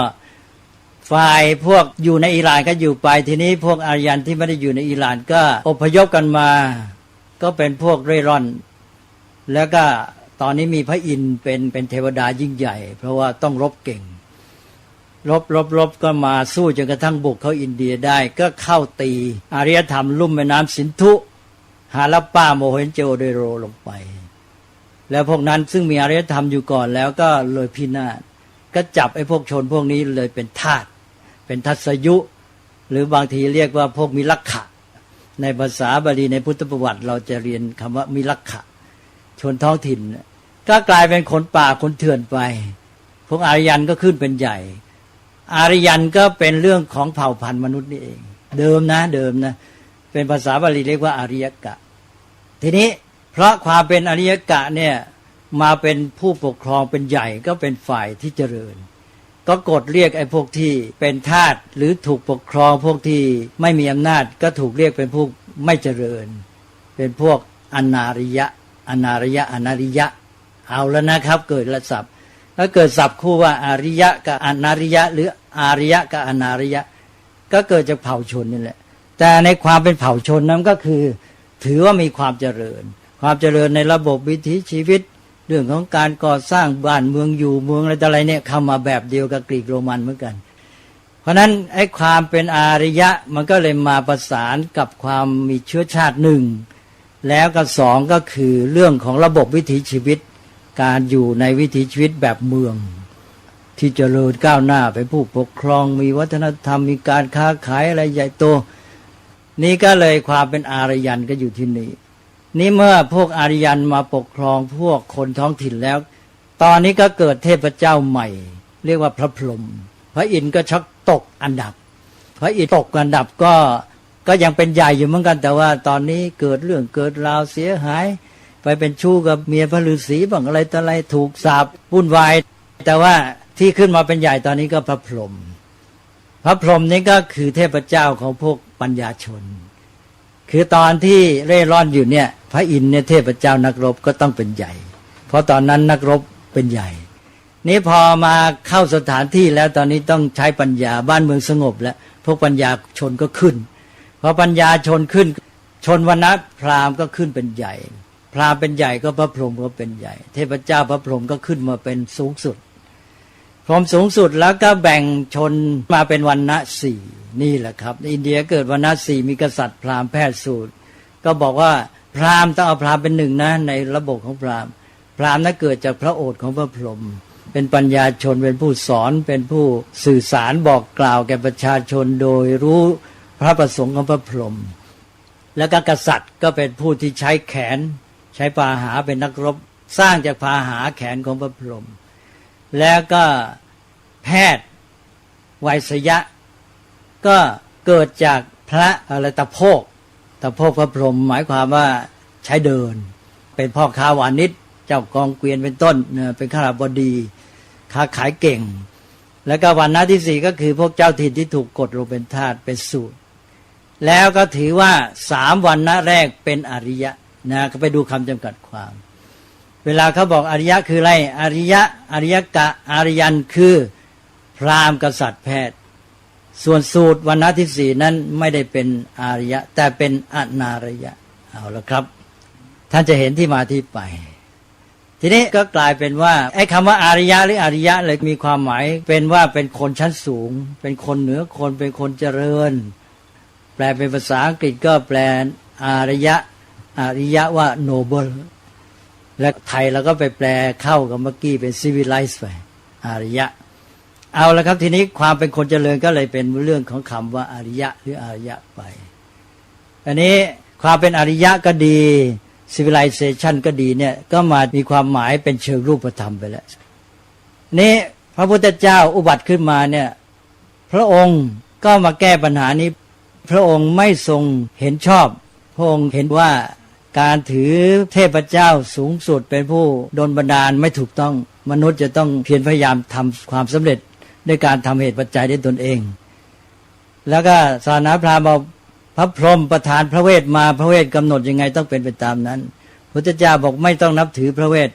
ฝ่ายพวกอยู่ในอิหร่านก็อยู่ไปทีนี้พวกอารยันที่ไม่ได้อยู่ในอิหร่านก็อพยพกันมาก็เป็นพวกเร่ร่อนแล้วก็ตอนนี้มีพระอินทร์เป็นเทวดายิ่งใหญ่เพราะว่าต้องรบเก่งรบก็มาสู้จนกระทั่งบุกเข้าอินเดียได้ก็เข้าตีอารยธรรมลุ่มแม่น้ำสินธุฮาลัปปาโมเฮนโจโดโรลงไปแล้วพวกนั้นซึ่งมีอารยธรรมอยู่ก่อนแล้วก็เลยพินาศก็จับไอ้พวกชนพวกนี้เลยเป็นทาสเป็นทัศยุหรือบางทีเรียกว่าพวกมิลักขะในภาษาบาลีในพุทธประวัติเราจะเรียนคำว่ามิลักขะชนท้องถิ่นก็กลายเป็นคนป่าคนเถื่อนไปพวกอารยันก็ขึ้นเป็นใหญ่อารยันก็เป็นเรื่องของเผ่าพันธุ์มนุษย์นี่เองเดิมนะเป็นภาษาบาลีเรียกว่าอาริยกะทีนี้เพราะความเป็นอาริยกะเนี่ยมาเป็นผู้ปกครองเป็นใหญ่ก็เป็นฝ่ายที่เจริญก็กดเรียกไอ้พวกที่เป็นทาสหรือถูกปกครองพวกที่ไม่มีอำนาจก็ถูกเรียกเป็นพวกไม่เจริญเป็นพวกอนาริยะเอาแล้วนะครับเกิดละศัพท์แล้วเกิดศัพท์คู่ว่าอาริยะกับอนาริยะหรืออาริยะกับอนาริยะก็เกิดจากเผ่าชนนี่แหละแต่ในความเป็นเผ่าชนนั้นก็คือถือว่ามีความเจริญในระบบวิถีชีวิตเรื่องของการก่อสร้างบ้านเมืองอยู่เมืองอะไรเนี่ยเข้ามาแบบเดียวกับกรีกโรมันเหมือนกันเพราะนั้นไอ้ความเป็นอาริยะมันก็เลยมาประสานกับความมีเชื้อชาติหนึ่งแล้วก็สองก็คือเรื่องของระบบวิถีชีวิตการอยู่ในวิถีชีวิตแบบเมืองที่เจริญก้าวหน้าเป็นผู้ปกครองมีวัฒนธรรมมีการค้าขายอะไรใหญ่โตนี่ก็เลยความเป็นอารยันก็อยู่ที่นี่นี่เมื่อพวกอารยันมาปกครองพวกคนท้องถิ่นแล้วตอนนี้ก็เกิดเทพเจ้าใหม่เรียกว่าพระพรหมพระอินทร์ก็ชักตกอันดับพระอินทร์ตกอันดับก็ยังเป็นใหญ่อยู่เหมือนกันแต่ว่าตอนนี้เกิดเรื่องเกิดราวเสียหายไปเป็นชู้กับเมียพระฤาษีบ้างอะไรต่ออะไรถูกสาปวุ่นวายแต่ว่าที่ขึ้นมาเป็นใหญ่ตอนนี้ก็พระพรหมนี่ก็คือเทพเจ้าของพวกปัญญาชนคือตอนที่เร่ร่อนอยู่เนี่ยพระอินทร์เนี่ยเทพเจ้านักรบก็ต้องเป็นใหญ่เพราะตอนนั้นนักรบเป็นใหญ่นี้พอมาเข้าสถานที่แล้วตอนนี้ต้องใช้ปัญญาบ้านเมืองสงบแล้วพวกปัญญาชนก็ขึ้นพอปัญญาชนขึ้นชนวรรณะพราหมณ์ก็ขึ้นเป็นใหญ่พราหมณ์เป็นใหญ่ก็พระพรหมก็เป็นใหญ่เทพเจ้าพระพรหมก็ขึ้นมาเป็นสูงสุดพรหมสูงสุดแล้วก็แบ่งชนมาเป็นวรรณะสี่นี่แหละครับอินเดียเกิดวรรณะสี่มีกษัตริย์พราหมณ์แพทย์สูตรก็บอกว่าพราหมณ์ต้องเอาพราหมณ์เป็นหนึ่งนะในระบบของพราหมณ์นั้นเกิดจากพระโอษฐ์ของพระพรหมเป็นปัญญาชนเป็นผู้สอนเป็นผู้สื่อสารบอกกล่าวแก่ประชาชนโดยรู้พระประสงค์ของพระพรหมแล้วก็กษัตริย์ก็เป็นผู้ที่ใช้แขนใช้พาหาเป็นนักรบสร้างจากพาหาแขนของพระพรหมแล้วก็แพทย์ไวยสยะก็เกิดจากพระตะโพกพระพรหมหมายความว่าใช้เดินเป็นพ่อค้าวานิชเจ้ากองเกวียนเป็นต้นเป็นข้าราชบดีค้าขายเก่งแล้วก็วรรณะที่สี่ก็คือพวกเจ้าถิ่นที่ถูกกดลงเป็นทาสเป็นสูตรแล้วก็ถือว่าสามวรรณะแรกเป็นอริยะก็ไปดูคำจำกัดความเวลาเขาบอกอริยะคืออะไรอริยะอริยกะอริยันคือพราหมณ์กษัตริย์แพทย์ส่วนสูตรวรรณะที่สี่นั้นไม่ได้เป็นอริยะแต่เป็นอนาริยะเอาละครับท่านจะเห็นที่มาที่ไปทีนี้ก็กลายเป็นว่าไอ้คำว่าอาริยะหรืออริยะเลยมีความหมายเป็นว่าเป็นคนชั้นสูงเป็นคนเหนือคนเป็นคนเจริญแปลเป็นภาษาอังกฤษก็แปลอริยะว่า noble และไทยเราก็ไปแปลเข้ากับเมื่อกี้เป็น civilized ไปอริยะเอาละครับทีนี้ความเป็นคนเจริญก็เลยเป็นเรื่องของคำว่าอริยะหรืออริยะไปอันนี้ความเป็นอริยะก็ดี civilization ก็ดีเนี่ยก็มามีความหมายเป็นเชิงรูปธรรมไปแล้วนี่พระพุทธเจ้าอุบัติขึ้นมาเนี่ยพระองค์ก็มาแก้ปัญหานี้พระองค์ไม่ทรงเห็นชอบพระองค์เห็นว่า การถือเทพเจ้าสูงสุดเป็นผู้ดลบันดาลไม่ถูกต้องมนุษย์จะต้องเพียรพยายามทำความสำเร็จด้วยการทำเหตุปัจจัยด้วยตนเองแล้วก็ศาสนาพราหมณ์บอกพระพรหมประทานพระเวทมาพระเวทกำหนดยังไงต้องเป็นไปตามนั้นพุทธเจ้าบอกไม่ต้องนับถือพระเวท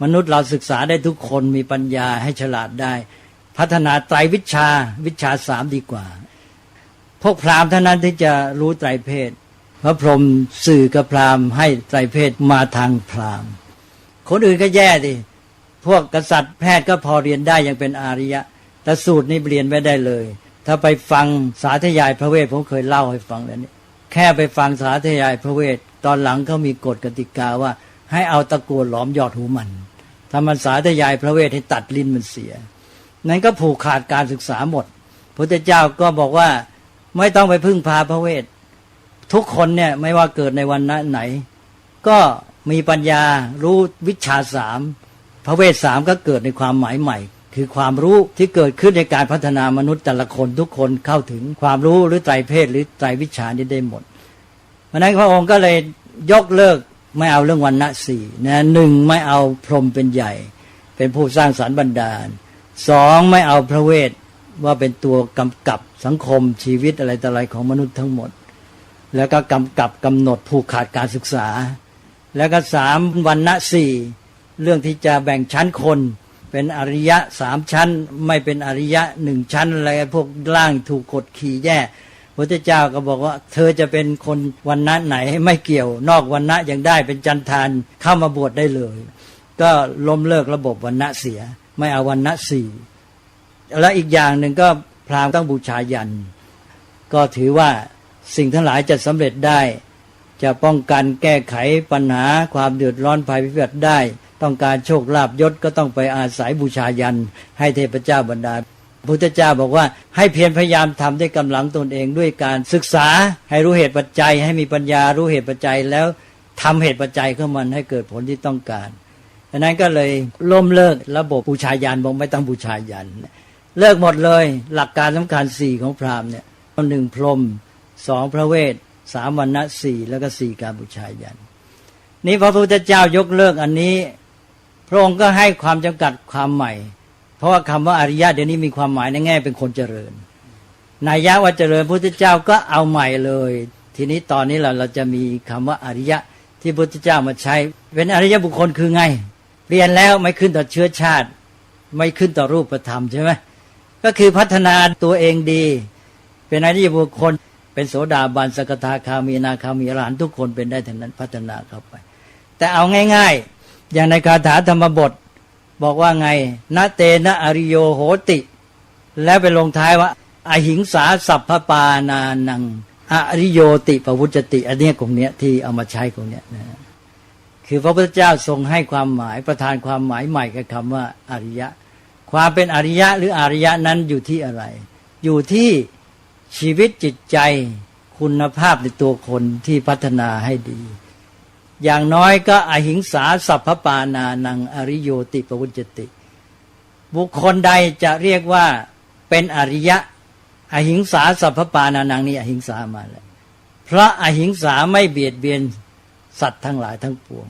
มนุษย์เราศึกษาได้ทุกคนมีปัญญาให้ฉลาดได้พัฒนาไตรวิชาสามดีกว่าพวกพราหมณ์เท่านั้นที่จะรู้ไตรเพศพระพรหมสื่อกับพราหมณ์ให้ไตรเพศมาทางพราหมณ์คนอื่นก็แย่ดิพวกกษัตริย์แพทย์ก็พอเรียนได้ยังเป็นอาริยะแต่สูตรนี้เรียนไม่ได้เลยถ้าไปฟังสาธยายพระเวทผมเคยเล่าให้ฟังแล้วนี่แค่ไปฟังสาธยายพระเวทตอนหลังเขามีกฎกติกาว่าให้เอาตะกั่วหลอมยอดหูมันถ้ามันสาธยายพระเวทให้ตัดลิ้นมันเสียนั้นก็ผูกขาดการศึกษาหมดพระเจ้าก็บอกว่าไม่ต้องไปพึ่งพาพระเวททุกคนเนี่ยไม่ว่าเกิดในวันไหนก็มีปัญญารู้วิชาสามพระเวทสามก็เกิดในความหมายใหม่คือความรู้ที่เกิดขึ้นในการพัฒนามนุษย์แต่ละคนทุกคนเข้าถึงความรู้หรือไตรเพศหรือไตรวิชานี้ได้หมดเพราะนั้นพระองค์ก็เลยยกเลิกไม่เอาเรื่องวรรณะสี่นะหนึ่งไม่เอาพรหมเป็นใหญ่เป็นผู้สร้างสรรค์บันดาลสองไม่เอาพระเวทว่าเป็นตัวกำกับสังคมชีวิตอะไรต่ออะไรของมนุษย์ทั้งหมดแล้วก็กำกับกำหนดผูกขาดการศึกษาแล้วก็สามวรรณะสี่เรื่องที่จะแบ่งชั้นคนเป็นอริยะสามชั้นไม่เป็นอริยะหนึ่งชั้นอะไรพวกล่างถูกกดขี่แย่พระเจ้าก็บอกว่าเธอจะเป็นคนวรรณะไหนไม่เกี่ยวนอกวรรณะยังได้เป็นจันทานเข้ามาบวชได้เลยก็ล้มเลิกระบบวรรณะเสียไม่เอาวรรณะสี่และอีกอย่างหนึ่งก็พราหมณ์ต้องบูชายันก็ถือว่าสิ่งทั้งหลายจะสำเร็จได้จะป้องกันแก้ไขปัญหาความเดือดร้อนภัยพิบัติได้ต้องการโชคลาภยศก็ต้องไปอาศัยบูชายันให้เทพเจ้าบันดาลพระพุทธเจ้าบอกว่าให้เพียรพยายามทำด้วยกำลังตนเองด้วยการศึกษาให้รู้เหตุปัจจัยให้มีปัญญารู้เหตุปัจจัยแล้วทำเหตุปัจจัยของมันให้เกิดผลที่ต้องการดังนั้นก็เลยล้มเลิกระบบบูชายันบอกไม่ต้องบูชายันเลิกหมดเลยหลักการสำคัญสี่ของพราหมณ์เนี่ยหนึ่งพรหมสองพระเวทสามวรรณะสี่แล้วก็สี่การบูชายันนี่พระพุทธเจ้ายกเลิกอันนี้พระองค์ก็ให้ความจำกัดความใหม่เพราะว่าคำว่าอริยะเดี๋ยวนี้มีความหมายในแง่เป็นคนเจริญนัยยะว่าเจริญพระพุทธเจ้าก็เอาใหม่เลยทีนี้ตอนนี้เราจะมีคำว่าอริยะที่พระพุทธเจ้ามาใช้เป็นอริยบุคคลคือไงเรียนแล้วไม่ขึ้นต่อเชื้อชาติไม่ขึ้นต่อรูปธรรมใช่ไหมก็คือพัฒนาตัวเองดีเป็นอริยบุคคลเป็นโสดาบันสกทาคามีอนาคามีอรหันต์ทุกคนเป็นได้ทั้งนั้นพัฒนาเข้าไปแต่เอาง่ายๆอย่างในคาถาธรรมบทบอกว่าไงนะเตนะอริโยโหติแล้วไปลงท้ายว่าอหิงสาสัพพปานานังอริโยติปวุจติอันนี้ตรงเนี้ยที่เอามาใช้ตรงเนี้ยนะคือพระพุทธเจ้าทรงให้ความหมายประทานความหมายใหม่กับคำว่าอริยะความเป็นอริยะหรืออริยะนั้นอยู่ที่อะไรอยู่ที่ชีวิตจิตใจคุณภาพในตัวคนที่พัฒนาให้ดีอย่างน้อยก็อหิงสาสัพพปานานังอริโยติปวุจติบุคคลใดจะเรียกว่าเป็นอริยะอหิงสาสัพพปานานังนี่อหิงสามาแล้วเพราะอหิงสาไม่เบียดเบียนสัตว์ทั้งหลายทั้งปวง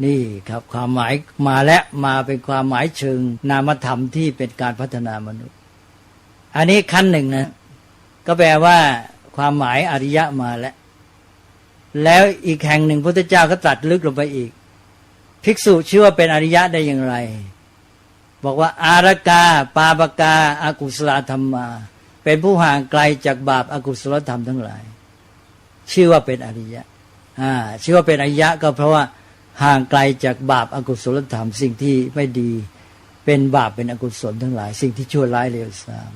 นี่ครับความหมายมาและมาเป็นความหมายเชิงนามธรรมที่เป็นการพัฒนามนุษย์อันนี้ขั้นหนึ่งนะก็แปลว่าความหมายอริยะมาแล้วอีกแห่งหนึ่งพระพุทธเจ้าก็ตรัสลึกลงไปอีกภิกษุชื่อว่าเป็นอริยะได้อย่างไรบอกว่าอารกาปาปกาอากุศลธรรมาเป็นผู้ห่างไกลจากบาปอากุศลธรรมทั้งหลายชื่อว่าเป็นอริยะชื่อว่าเป็นอริยะก็เพราะว่าห่างไกลจากบาปอากุศลธรรมสิ่งที่ไม่ดีเป็นบาปเป็นอกุศลทั้งหลายสิ่งที่ชั่วร้ายเลวทราม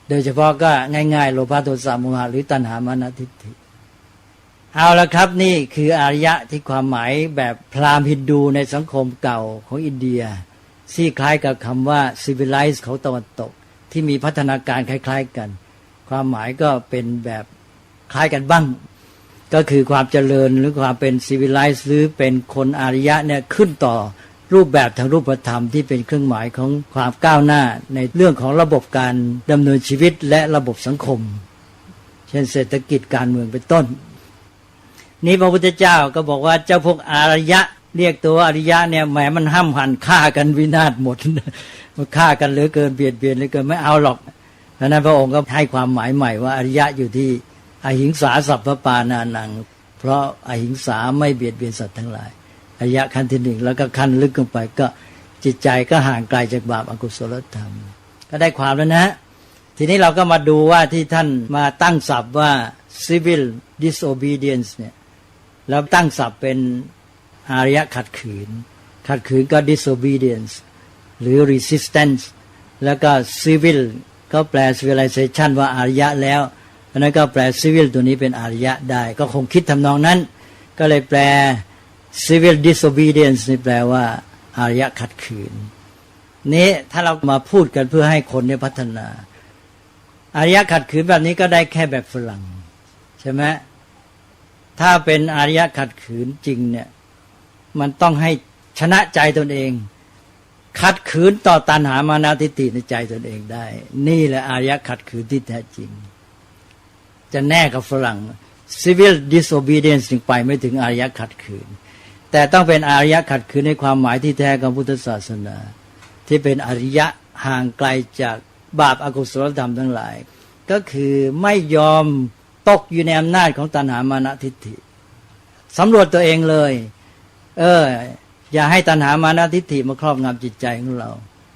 โดยเฉพาะก็ง่ายๆโลภะโทสะโมหะหรือตัณหามานะทิฏฐิเอาละครับนี่คืออริยะที่ความหมายแบบพราหมณ์ฮินดูในสังคมเก่าของอินเดียที่คล้ายกับคำว่า civilized ของตะวันตกที่มีพัฒนาการคล้ายๆกันความหมายก็เป็นแบบคล้ายกันบ้างก็คือความเจริญหรือความเป็น civilized หรือเป็นคนอริยะเนี่ยขึ้นต่อรูปแบบทางรูปธรรมที่เป็นเครื่องหมายของความก้าวหน้าในเรื่องของระบบการดำเนินชีวิตและระบบสังคมเช่นเศรษฐกิจการเมืองเป็นต้น นี่พระพุทธเจ้าก็บอกว่าเจ้าพวกอารยะเรียกตัวอริยะเนี่ยแหมมันห้ำหั่นฆ่ากันวินาศหมดมันฆ่ากันเหลือเกินเบียดเบียนเหลือเกินไม่เอาหรอกเพราะนั้นพระองค์ก็ให้ความหมายใหม่ว่าอริยะอยู่ที่อหิงสาสัพพปานานังเพราะอหิงสาไม่เบียดเบียนสัตว์ทั้งหลายอริยะขั้นที่หนึ่งแล้วก็ขั้นลึกลงไปก็จิตใจก็ห่างไกลจากบาปอกุศลธรรมก็ได้ความแล้วนะทีนี้เราก็มาดูว่าที่ท่านมาตั้งศัพท์ว่า civil disobedience เนี่ยแล้วตั้งศัพท์เป็นอารยะขัดขืนก็ disobedience หรือ resistance แล้วก็ civil ก็แปล civilization ว่าอารยะแล้วเพราะนั้นก็แปล civil ตัวนี้เป็นอารยะได้ก็คงคิดทำนองนั้นก็เลยแปล civil disobedience นี่แปลว่าอารยะขัดขืนนี้ถ้าเรามาพูดกันเพื่อให้คนเนี่ยพัฒนาอารยะขัดขืนแบบนี้ก็ได้แค่แบบฝรั่งใช่ไหมถ้าเป็นอารยะขัดขืนจริงเนี่ยมันต้องให้ชนะใจตนเองขัดขืนต่อตัณหามานะทิฏฐิในใจตนเองได้นี่แหละอารยะขัดขืนที่แท้จริงจะแน่กับฝรั่ง civil disobedience ถึงไปไม่ถึงอารยะขัดขืนแต่ต้องเป็นอารยะขัดขืนในความหมายที่แท้ของพุทธศาสนาที่เป็นอริยะห่างไกลจากบาปอกุศลธรรมทั้งหลายก็คือไม่ยอมตกอยู่ในอำนาจของตัณหามานะทิฏฐิสำรวจตัวเองเลยอย่าให้ตัณหามานะทิฏฐิมาครอบงำจิตใจของเรา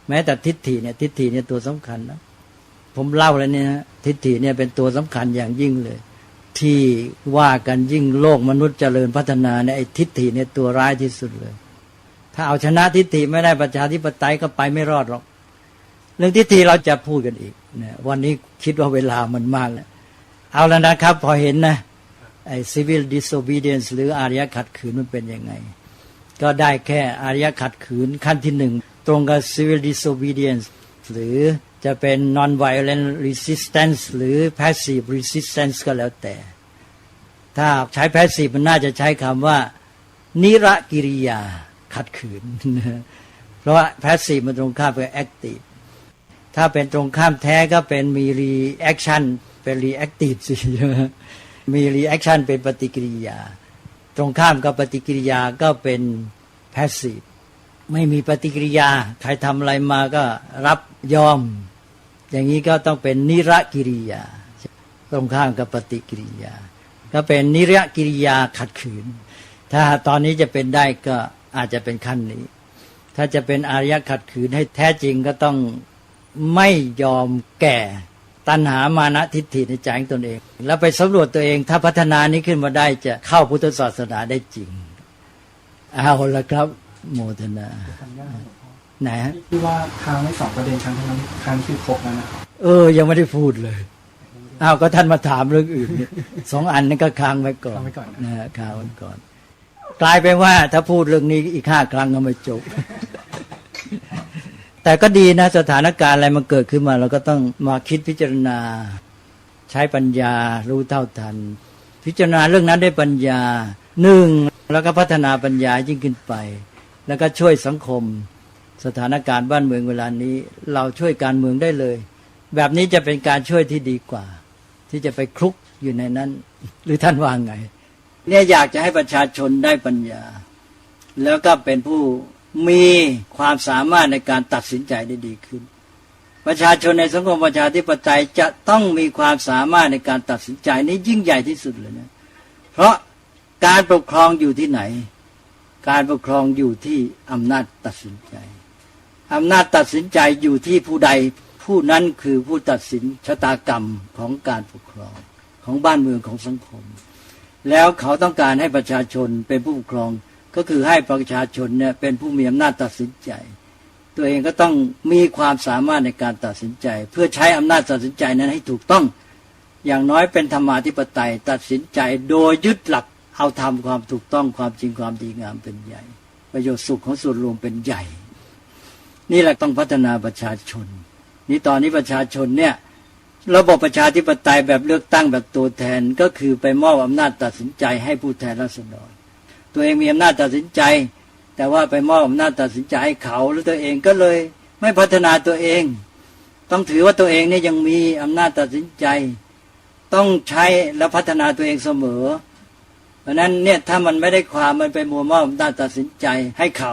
แม้แต่ทิฏฐิเนี่ยตัวสำคัญนะผมเล่าแล้วเนี่ยนะทิฏฐิเนี่ยเป็นตัวสำคัญอย่างยิ่งเลยที่ว่ากันยิ่งโลกมนุษย์เจริญพัฒนาเนี่ยไอ้ทิฏฐิเนี่ยตัวร้ายที่สุดเลยถ้าเอาชนะทิฏฐิไม่ได้ประชาธิปไตยก็ไปไม่รอดหรอกเรื่องทิฏฐิเราจะพูดกันอีกนะวันนี้คิดว่าเวลามันมากแล้วเอาแล้วนะครับพอเห็นนะไอ้ civil disobedience หรืออารยะขัดขืนมันเป็นยังไงก็ได้แค่อารยะขัดขืนขั้นที่หนึ่งตรงกับ civil disobedience หรือจะเป็น non-violent resistance หรือ passive resistance ก็แล้วแต่ถ้าใช้ passive มันน่าจะใช้คำว่านิรกิริยาขัดขืนเพราะว่า passive มันตรงข้ามกับ active ถ้าเป็นตรงข้ามแท้ก็เป็นมี reaction เป็น reactive สิมี reaction เป็นปฏิกิริยาตรงข้ามกับปฏิกิริยาก็เป็น passive ไม่มีปฏิกิริยาใครทำอะไรมาก็รับยอมอย่างนี้ก็ต้องเป็นนิรกิริยาตรงข้ามกับปฏิกิริยาก็เป็นนิรกิริยาขัดขืนถ้าตอนนี้จะเป็นได้ก็อาจจะเป็นขั้นนี้ถ้าจะเป็นอารยะขัดขืนให้แท้จริงก็ต้องไม่ยอมแก่ตัณหามานะทิฏฐิในใจของตนเองแล้วไปสำรวจตัวเองถ้าพัฒนานี้ขึ้นมาได้จะเข้าพุทธศาสนาได้จริงเอาละครับโมทนาไหนฮะที่ว่าค้างไว้2ประเด็นครั้งนั้นครั้งที่ครบแล้วนะครับยังไม่ได้พูดเลยก็ท่านมาถามเรื่องอื่นเนี่ย2 อันนี้ก็ค้างไว้ก่อนนะฮะค้างไว้ก่อนกลายเป็นว่าถ้าพูดเรื่องนี้อีก5 ครั้งก็ไม่จบแต่ก็ดีนะสถานการณ์อะไรมันเกิดขึ้นมาเราก็ต้องมาคิดพิจารณาใช้ปัญญารู้เท่าทันพิจารณาเรื่องนั้นด้วยปัญญา1แล้วก็พัฒนาปัญญายิ่งขึ้นไปแล้วก็ช่วยสังคมสถานการณ์บ้านเมืองเวลานี้เราช่วยการเมืองได้เลยแบบนี้จะเป็นการช่วยที่ดีกว่าที่จะไปคลุกอยู่ในนั้นหรือท่านว่าไงเนี่ยอยากจะให้ประชาชนได้ปัญญาแล้วก็เป็นผู้มีความสามารถในการตัดสินใจได้ดีขึ้นประชาชนในสังคมประชาธิปไตยจะต้องมีความสามารถในการตัดสินใจนี้ยิ่งใหญ่ที่สุดเลยนะเพราะการปกครองอยู่ที่ไหนการปกครองอยู่ที่อำนาจตัดสินใจอำนาจตัดสินใจอยู่ที่ผู้ใดผู้นั้นคือผู้ตัดสินชะตากรรมของการปกครองของบ้านเมืองของสังคมแล้วเขาต้องการให้ประชาชนเป็นผู้ปกครองก็คือให้ประชาชนเนี่ยเป็นผู้มีอำนาจตัดสินใจตัวเองก็ต้องมีความสามารถในการตัดสินใจเพื่อใช้อำนาจตัดสินใจนั้นให้ถูกต้องอย่างน้อยเป็นธรรมาธิปไตยตัดสินใจโดยยึดหลักเอาธรรมความถูกต้องความจริงความดีงามเป็นใหญ่ประโยชน์สุขของส่วนรวมเป็นใหญ่นี่แหละต้องพัฒนาประชาชนนี่ตอนนี้ประชาชนเนี่ยระบบประชาธิปไตยแบบเลือกตั้งแบบตัวแทนก็คือไปมอบอำนาจตัดสินใจให้ผู้แทนราษฎรตัวเองมีอำนาจตัดสินใจแต่ว่าไปมอบอำนาจตัดสินใจให้เขาแล้วตัวเองก็เลยไม่พัฒนาตัวเองต้องถือว่าตัวเองเนี่ยยังมีอำนาจตัดสินใจต้องใช้และพัฒนาตัวเองเสมอ เพราะนั้นเนี่ยถ้ามันไม่ได้ความมันไปมัวมอบอำนาจตัดสินใจให้เขา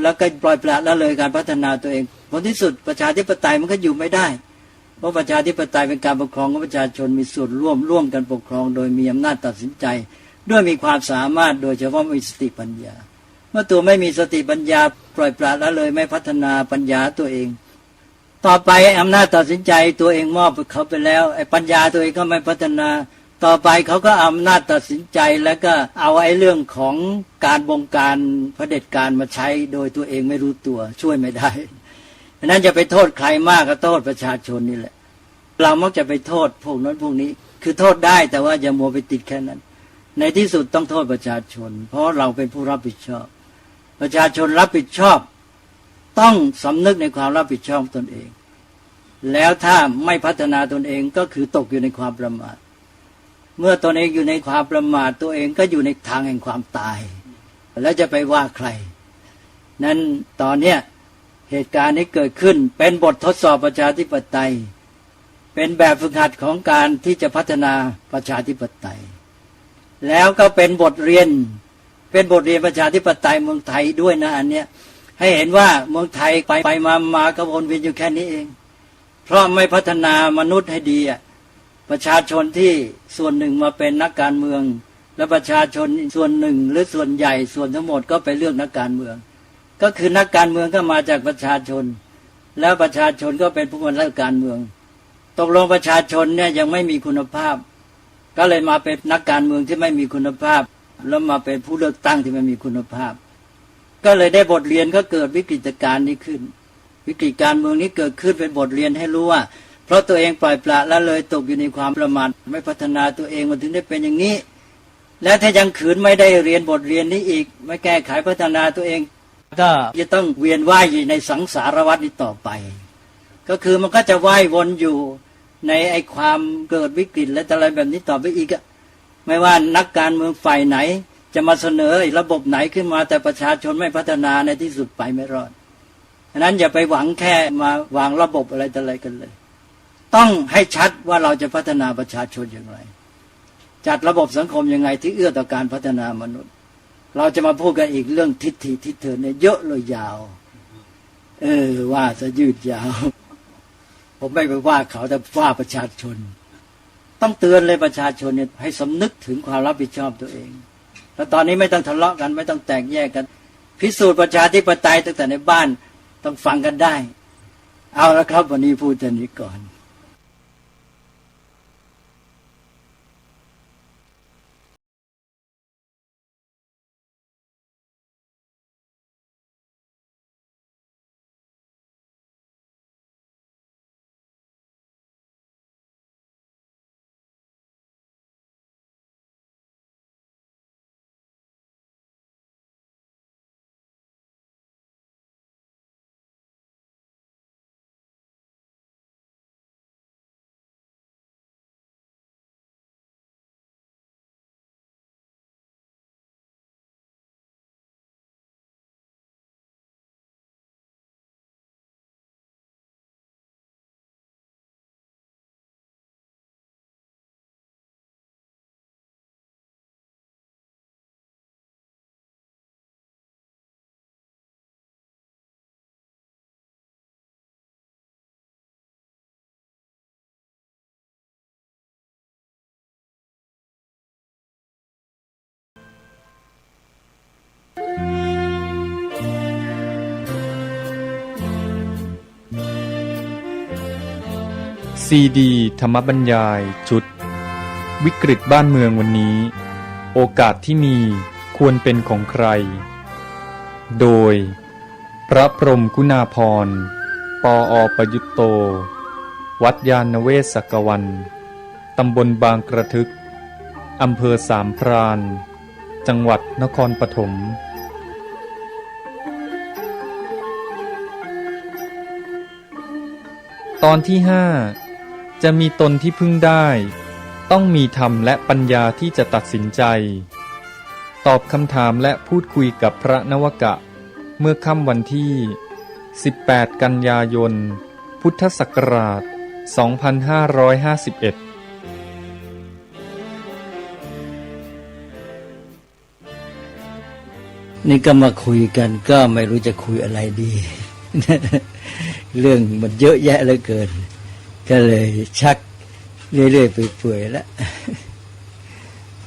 แล้วก็ปล่อยปละละเลยการพัฒนาตัวเองผลที่สุดประชาธิปไตยมันก็อยู่ไม่ได้เพราะประชาธิปไตยเป็นการปกครองของประชาชนมีส่วนร่วมกันปกครองโดยมีอำนาจตัดสินใจด้วยมีความสามารถโดยเฉพาะมีสติปัญญาเมื่อตัวไม่มีสติปัญญาปล่อยปละละเลยไม่พัฒนาปัญญาตัวเองต่อไปอำนาจตัดสินใจตัวเองมอบเขาไปแล้วไอ้ปัญญาตัวเองก็ไม่พัฒนาต่อไปเขาก็อำนาจตัดสินใจแล้วก็เอาไอ้เรื่องของการบงการเผด็จการมาใช้โดยตัวเองไม่รู้ตัวช่วยไม่ได้ฉะนั้นจะไปโทษใครมากก็โทษประชาชนนี่แหละเรามักจะไปโทษพวกนั้นพวกนี้คือโทษได้แต่ว่าอย่ามัวไปติดแค่นั้นในที่สุดต้องโทษประชาชนเพราะเราเป็นผู้รับผิดชอบประชาชนรับผิดชอบต้องสำนึกในความรับผิดชอบตนเองแล้วถ้าไม่พัฒนาตนเองก็คือตกอยู่ในความประมาทเมื่อตนเองอยู่ในความประมาทตัวเองก็อยู่ในทางแห่งความตายแล้วจะไปว่าใครนั้นตอนเนี้ยเหตุการณ์นี้เกิดขึ้นเป็นบททดสอบประชาธิปไตยเป็นแบบฝึกหัดของการที่จะพัฒนาประชาธิปไตยแล้วก็เป็นบทเรียนประชาธิปไตยเมืองไทยด้วยนะอันเนี้ยให้เห็นว่าเมืองไทยไปมาก็วนเวียนอยู่แค่นี้เองเพราะไม่พัฒนามนุษย์ให้ดีประชาชนที่ส่วนหนึ่งมาเป็นนักการเมืองและประชาชนส่วนหนึ่งหรือส่วนใหญ่ส่วนทั้งหมดก็ไปเลือกนักการเมืองก็คือนักการเมืองก็มาจากประชาชนแล้วประชาชนก็เป็นผู้บริหารการเมืองตกลงประชาชนเนี่ยยังไม่มีคุณภาพก็เลยมาเป็นนักการเมืองที่ไม่มีคุณภาพแล้วมาเป็นผู้เลือกตั้งที่ไม่มีคุณภาพก็เลยได้บทเรียนก็เกิดวิกฤตการณ์นี้ขึ้นวิกฤตการเมืองนี้เกิดขึ้นเป็นบทเรียนให้รู้ว่าเพราะตัวเองปล่อยปละละเลยตกอยู่ในความประมาทไม่พัฒนาตัวเองมันถึงได้เป็นอย่างนี้และถ้ายังขืนไม่ได้เรียนบทเรียนนี้อีกไม่แก้ไขพัฒนาตัวเองก็จะต้องเวียนว่ายอยู่ในสังสารวัฏนี้ต่อไปก็คือมันก็จะว่ายวนอยู่ในไอ้ความเกิดวิกฤตและอะไรแบบนี้ต่อไปอีกไม่ว่านักการเมืองฝ่ายไหนจะมาเสนอระบบไหนขึ้นมาแต่ประชาชนไม่พัฒนาในที่สุดไปไม่รอดฉะนั้นอย่าไปหวังแค่มาวางระบบอะไรต่ออะไรกันเลยต้องให้ชัดว่าเราจะพัฒนาประชาชนอย่างไรจัดระบบสังคมยังไงที่เอื้อต่อการพัฒนามนุษย์เราจะมาพูดกันอีกเรื่องทิฏฐิทิฏเถิดเนี่ยเยอะเลยยาวว่าจะยืดยาวผมไม่ไปว่าเขาแต่ว่าประชาชนต้องเตือนเลยประชาชนเนี่ยให้สำนึกถึงความรับผิดชอบตัวเองแล้วตอนนี้ไม่ต้องทะเลาะกันไม่ต้องแตกแยกกันพิสูจน์ประชาธิปไตยตั้งแต่ในบ้านต้องฟังกันได้เอาละครับวันนี้พูดเท่านี้ก่อนซีดีธรรมบรรยายชุดวิกฤตบ้านเมืองวันนี้โอกาสที่มีควรเป็นของใครโดยพระพรหมกุณาภรณ์ปอ.ประยุตโตวัดยานเวศกวันตำบลบางกระทึกอำเภอสามพรานจังหวัดนครปฐมตอนที่5จะมีตนที่พึ่งได้ต้องมีธรรมและปัญญาที่จะตัดสินใจตอบคำถามและพูดคุยกับพระนวกะเมื่อค่ำวันที่18กันยายนพุทธศักราช2551 นี่ก็มาคุยกันก็ไม่รู้จะคุยอะไรดี เรื่องมันเยอะแยะเหลือเกินก็เลยชักเรื่อยๆไปเปื่อยๆแล้ว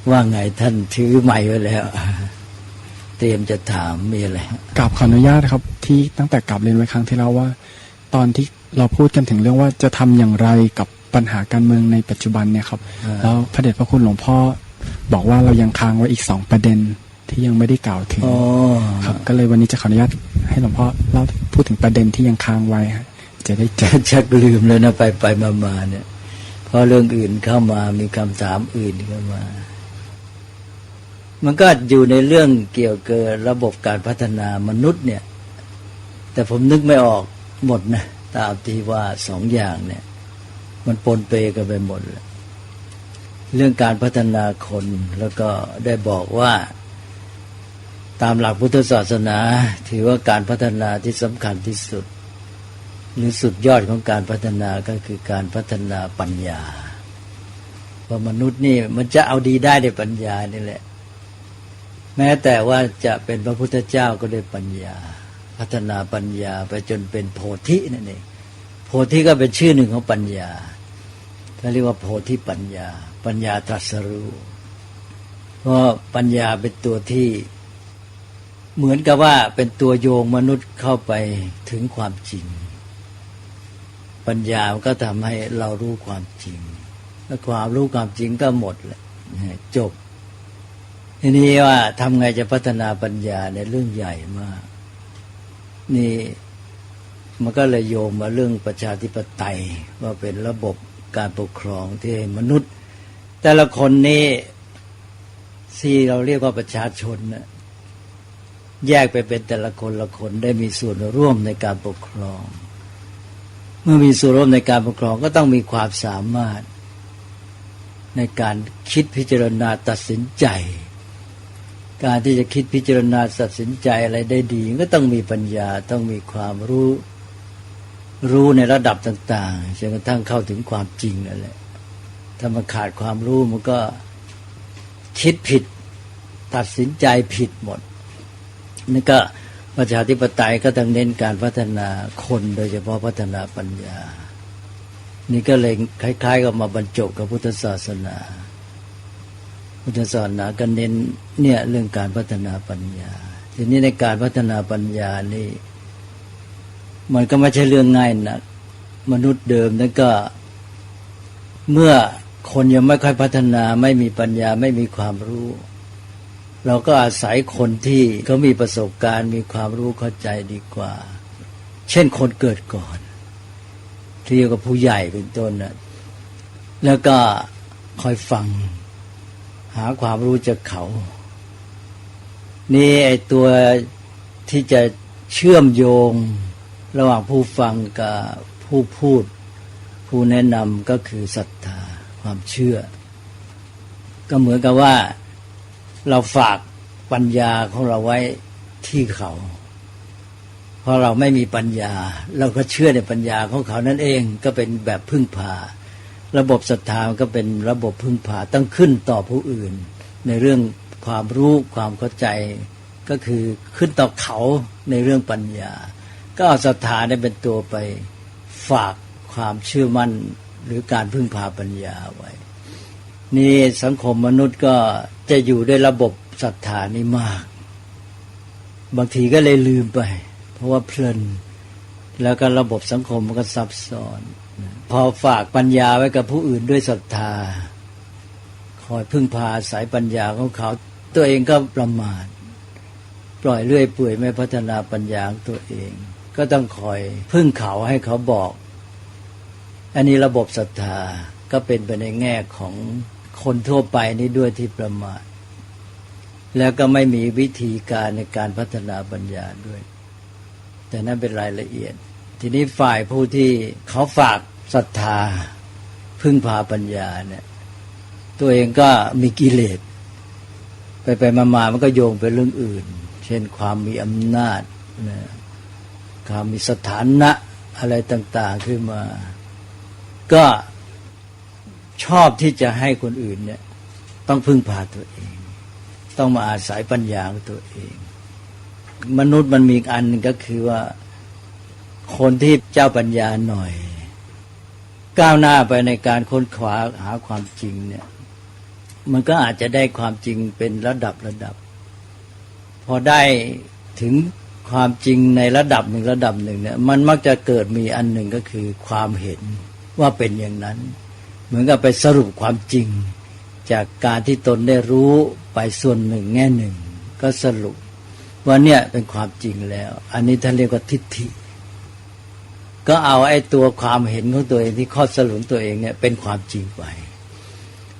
ว่าไงท่านถือไมค์ไว้แล้วเตรียมจะถามมีอะไร กราบขออนุญาตครับที่ตั้งแต่กราบเรียนไว้ครั้งที่แล้วว่า ตอนที่เราพูดกันถึงเรื่องว่าจะทำอย่างไรกับปัญหาการเมืองในปัจจุบันเนี่ยครับแล้วพระเดชพระคุณหลวงพ่อบอกว่าเรายังค้างไว้อีก2 ประเด็นที่ยังไม่ได้กล่าวถึงครับก็เลยวันนี้จะขออนุญาตให้หลวงพ่อเล่าพูดถึงประเด็นที่ยังค้างไว้จะได้ชักลืมเลยนะไปมาเนี่ยเพราะเรื่องอื่นเข้ามามีคำถามอื่นเข้ามามันก็อยู่ในเรื่องเกี่ยวกับระบบการพัฒนามนุษย์เนี่ยแต่ผมนึกไม่ออกหมดนะตามที่ว่า2 อย่างเนี่ยมันปนเปกันไปหมดเลยเรื่องการพัฒนาคนแล้วก็ได้บอกว่าตามหลักพุทธศาสนาถือว่าการพัฒนาที่สำคัญที่สุดหรือสุดยอดของการพัฒนาก็คือการพัฒนาปัญญาเพราะมนุษย์นี่มันจะเอาดีได้ด้วยปัญญานี่แหละแม้แต่ว่าจะเป็นพระพุทธเจ้าก็ด้วยปัญญาพัฒนาปัญญาไปจนเป็นโพธินั่นเองโพธิก็เป็นชื่อหนึ่งของปัญญาเขาเรียกว่าโพธิปัญญาปัญญาตรัสรู้เพราะปัญญาเป็นตัวที่เหมือนกับว่าเป็นตัวโยงมนุษย์เข้าไปถึงความจริงปัญญาก็ทำให้เรารู้ความจริงและความรู้ความจริงก็หมดแหละจบทีนี้ว่าทำไงจะพัฒนาปัญญาในเรื่องใหญ่มากนี่มันก็เลยโยงมาเรื่องประชาธิปไตยว่าเป็นระบบการปกครองที่มนุษย์แต่ละคนนี่ที่เราเรียกว่าประชาชนนะแยกไปเป็นแต่ละคนละคนได้มีส่วนร่วมในการปกครองเมื่อมีส่วนร่วมในการปกครองก็ต้องมีความสามารถในการคิดพิจารณาตัดสินใจการที่จะคิดพิจารณาตัดสินใจอะไรได้ดีก็ต้องมีปัญญาต้องมีความรู้ในระดับต่างๆจนกระทั่งเข้าถึงความจริงนั่นแหละถ้ามันขาดความรู้มันก็คิดผิดตัดสินใจผิดหมดนี่ก็ประชาธิปไตยก็ต้องเน้นการพัฒนาคนโดยเฉพาะพัฒนาปัญญานี่ก็เลยคล้ายๆกับมาบรรจบกับพุทธศาสนาพุทธศาสนาก็เน้นเนี่ยเรื่องการพัฒนาปัญญาทีนี้ในการพัฒนาปัญญานี่มันก็ไม่ใช่เรื่องง่ายนะมนุษย์เดิมนั่นก็เมื่อคนยังไม่ค่อยพัฒนาไม่มีปัญญาไม่มีความรู้เราก็อาศัยคนที่เขามีประสบการณ์มีความรู้เข้าใจดีกว่าเช่นคนเกิดก่อนที่เรียกว่าผู้ใหญ่เป็นต้นนะแล้วก็คอยฟังหาความรู้จากเขานี่ไอ้ตัวที่จะเชื่อมโยงระหว่างผู้ฟังกับผู้พูดผู้แนะนำก็คือศรัทธาความเชื่อก็เหมือนกับว่าเราฝากปัญญาของเราไว้ที่เขาเพราะเราไม่มีปัญญาเราก็เชื่อในปัญญาของเขานั่นเองก็เป็นแบบพึ่งพาระบบศรัทธาก็เป็นระบบพึ่งพาต้องขึ้นต่อผู้อื่นในเรื่องความรู้ความเข้าใจก็คือขึ้นต่อเขาในเรื่องปัญญาก็เอาศรัทธาได้เป็นตัวไปฝากความเชื่อมั่นหรือการพึ่งพาปัญญาไว้นี่สังคมมนุษย์ก็จะอยู่ด้วยระบบศรัทธานี่มากบางทีก็เลยลืมไปเพราะว่าเพลินแล้วก็ระบบสังคมมันก็ซับซ้อนพอฝากปัญญาไว้กับผู้อื่นด้วยศรัทธาคอยพึ่งพาอาศัยปัญญาของเขาตัวเองก็ประมาทปล่อยเรื่อยเปื่อยไม่พัฒนาปัญญาของตัวเองก็ต้องคอยพึ่งเขาให้เขาบอกอันนี้ระบบศรัทธาก็เป็นไปในแง่ของคนทั่วไปนี่ด้วยที่ประมาทแล้วก็ไม่มีวิธีการในการพัฒนาปัญญาด้วยแต่นั่นเป็นรายละเอียดทีนี้ฝ่ายผู้ที่เขาฝากศรัทธาพึ่งพาปัญญาเนี่ยตัวเองก็มีกิเลสไปมามันก็โยงไปเรื่องอื่นเช่นความมีอำนาจความมีสถานะอะไรต่างๆขึ้นมาก็ชอบที่จะให้คนอื่นเนี่ยต้องพึ่งพาตัวเองต้องมาอาศัยปัญญาของตัวเอง มนุษย์มันมีอีกอันหนึ่งก็คือว่าคนที่เจ้าปัญญาหน่อยก้าวหน้าไปในการค้นคว้าหาความจริงเนี่ยมันก็อาจจะได้ความจริงเป็นระดับพอได้ถึงความจริงในระดับหนึ่งเนี่ยมันมักจะเกิดมีอันหนึ่งก็คือความเห็นว่าเป็นอย่างนั้นเหมือนกับไปสรุปความจริงจากการที่ตนได้รู้ไปส่วนหนึ่งแง่หนึ่งก็สรุปว่าเนี่ยเป็นความจริงแล้วอันนี้ท่านเรียกว่าทิฏฐิก็เอาไอ้ตัวความเห็นของตัวเองที่ข้อสรุปตัวเองเนี่ยเป็นความจริงไป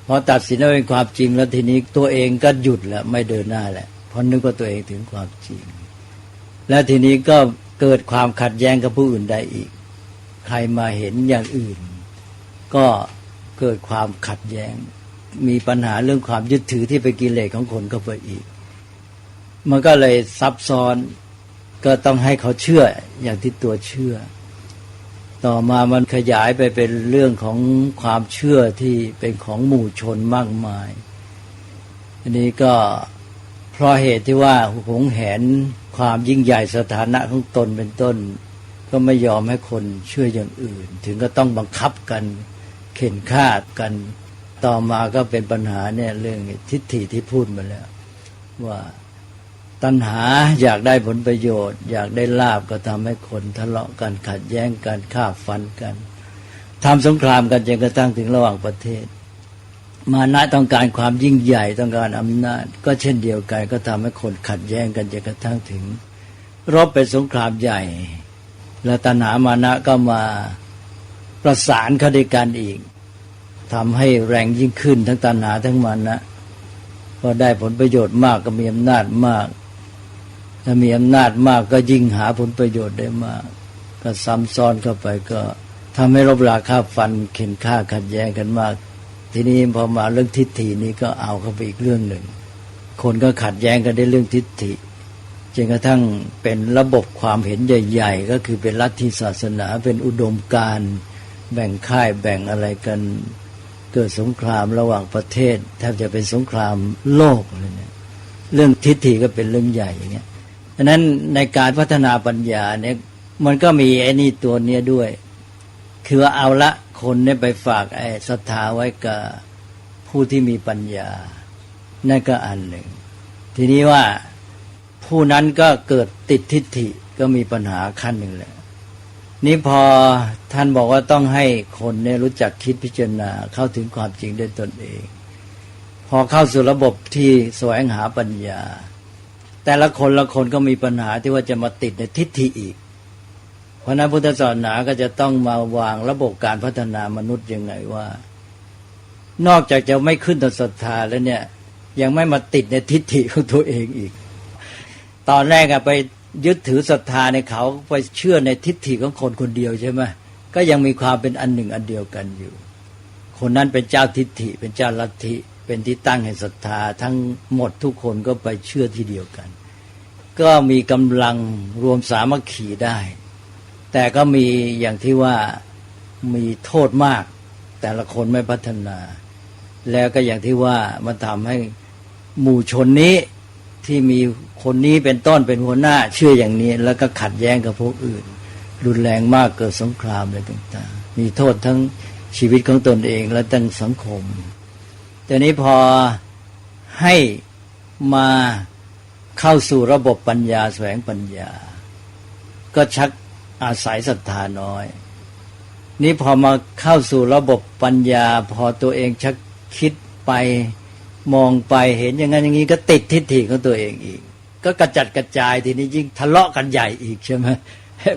พอตัดสินว่าเป็นความจริงแล้วทีนี้ตัวเองก็หยุดแล้วไม่เดินหน้าแล้วเพราะนึกว่าตัวเองถึงความจริงแล้วทีนี้ก็เกิดความขัดแย้งกับผู้อื่นได้อีกใครมาเห็นอย่างอื่นก็เกิดความขัดแย้งมีปัญหาเรื่องความยึดถือที่เป็นกิเลสของคนเข้าไปอีกมันก็เลยซับซ้อนก็ต้องให้เขาเชื่ออย่างที่ตัวเชื่อต่อมามันขยายไปเป็นเรื่องของความเชื่อที่เป็นของหมู่ชนมากมายอันนี้ก็เพราะเหตุที่ว่าหวงแหนความยิ่งใหญ่สถานะของตนเป็นต้นก็ไม่ยอมให้คนเชื่ออย่างอื่นถึงก็ต้องบังคับกันเข็นฆ่ากันต่อมาก็เป็นปัญหาเนี่ยเรื่องทิฏฐิที่พูดมาแล้วว่าตัณหาอยากได้ผลประโยชน์อยากได้ลาภก็ทำให้คนทะเลาะกันขัดแย้งกันฆ่าฟันกันทำสงครามกันจนกระทั่งถึงระหว่างประเทศมานะต้องการความยิ่งใหญ่ต้องการอำนาจก็เช่นเดียวกันก็ทำให้คนขัดแย้งกันจนกระทั่งถึงรบเป็นสงครามใหญ่แล้วตัณหามานะก็มาประสานเข้าด้วยกันอีกทำให้แรงยิ่งขึ้นทั้งตัณหาทั้งมานะพอได้ผลประโยชน์มากก็มีอำนาจมากถ้ามีอำนาจมากก็ยิ่งหาผลประโยชน์ได้มากก็ซ้ำซ้อนเข้าไปก็ทำให้รบราฆ่าฟันเข็นฆ่าขัดแย้งกันมากทีนี้พอมาเรื่องทิฏฐินี้ก็เอาเข้าไปอีกเรื่องหนึ่งคนก็ขัดแย้งกันได้เรื่องทิฏฐิจนกระทั่งเป็นระบบความเห็นใหญ่ๆก็คือเป็นลัทธิศาสนาเป็นอุดมการณ์แบ่งค่ายแบ่งอะไรกันเกิดสงครามระหว่างประเทศแทบจะเป็นสงครามโลกเลยเนี่ยเรื่องทิฏฐิก็เป็นเรื่องใหญ่อย่างเงี้ยฉะนั้นในการพัฒนาปัญญาเนี่ยมันก็มีไอ้นี่ตัวเนี้ยด้วยคือว่าเอาละคนเนี่ยไปฝากไอ้ศรัทธาไว้กับผู้ที่มีปัญญานั่นก็อันหนึ่งทีนี้ว่าผู้นั้นก็เกิดติดทิฏฐิก็มีปัญหาขั้นหนึ่งแหละนี่พอท่านบอกว่าต้องให้คนเนี่ยรู้จักคิดพิจารณาเข้าถึงความจริงด้วยตนเองพอเข้าสู่ระบบที่แสวงหาปัญญาแต่ละคนก็มีปัญหาที่ว่าจะมาติดในทิฏฐิอีกเพราะนั้นพุทธศาสนาก็จะต้องมาวางระบบการพัฒนามนุษย์ยังไงว่านอกจากจะไม่ขึ้นต่อศรัทธาแล้วเนี่ยยังไม่มาติดในทิฏฐิของตัวเองอีกตอนแรกไปยึดถือศรัทธาในเขาไปเชื่อในทิฏฐิของคนคนเดียวใช่ไหมก็ยังมีความเป็นอันหนึ่งอันเดียวกันอยู่คนนั้นเป็นเจ้าทิฏฐิเป็นเจ้าลัทธิเป็นที่ตั้งแห่งศรัทธาทั้งหมดทุกคนก็ไปเชื่อที่เดียวกันก็มีกำลังรวมสามัคคีได้แต่ก็มีอย่างที่ว่ามีโทษมากแต่ละคนไม่พัฒนาแล้วก็อย่างที่ว่ามันทำให้หมู่ชนนี้ที่มีคนนี้เป็นต้นเป็นหัวหน้าเชื่ออย่างนี้แล้วก็ขัดแย้งกับพวกอื่นรุนแรงมากเกิดสงครามอะไรต่างๆมีโทษทั้งชีวิตของตนเองและทั้งสังคมแต่นี้พอให้มาเข้าสู่ระบบปัญญาแสวงปัญญาก็ชักอาศัยศรัทธาน้อยนี่พอมาเข้าสู่ระบบปัญญาพอตัวเองชักคิดไปมองไปเห็นอย่างนั้นอย่างนี้ก็ติดทิฏฐิของตัวเองอีกก็กระจัดกระจายทีนี้ยิ่งทะเลาะกันใหญ่อีกใช่ไหม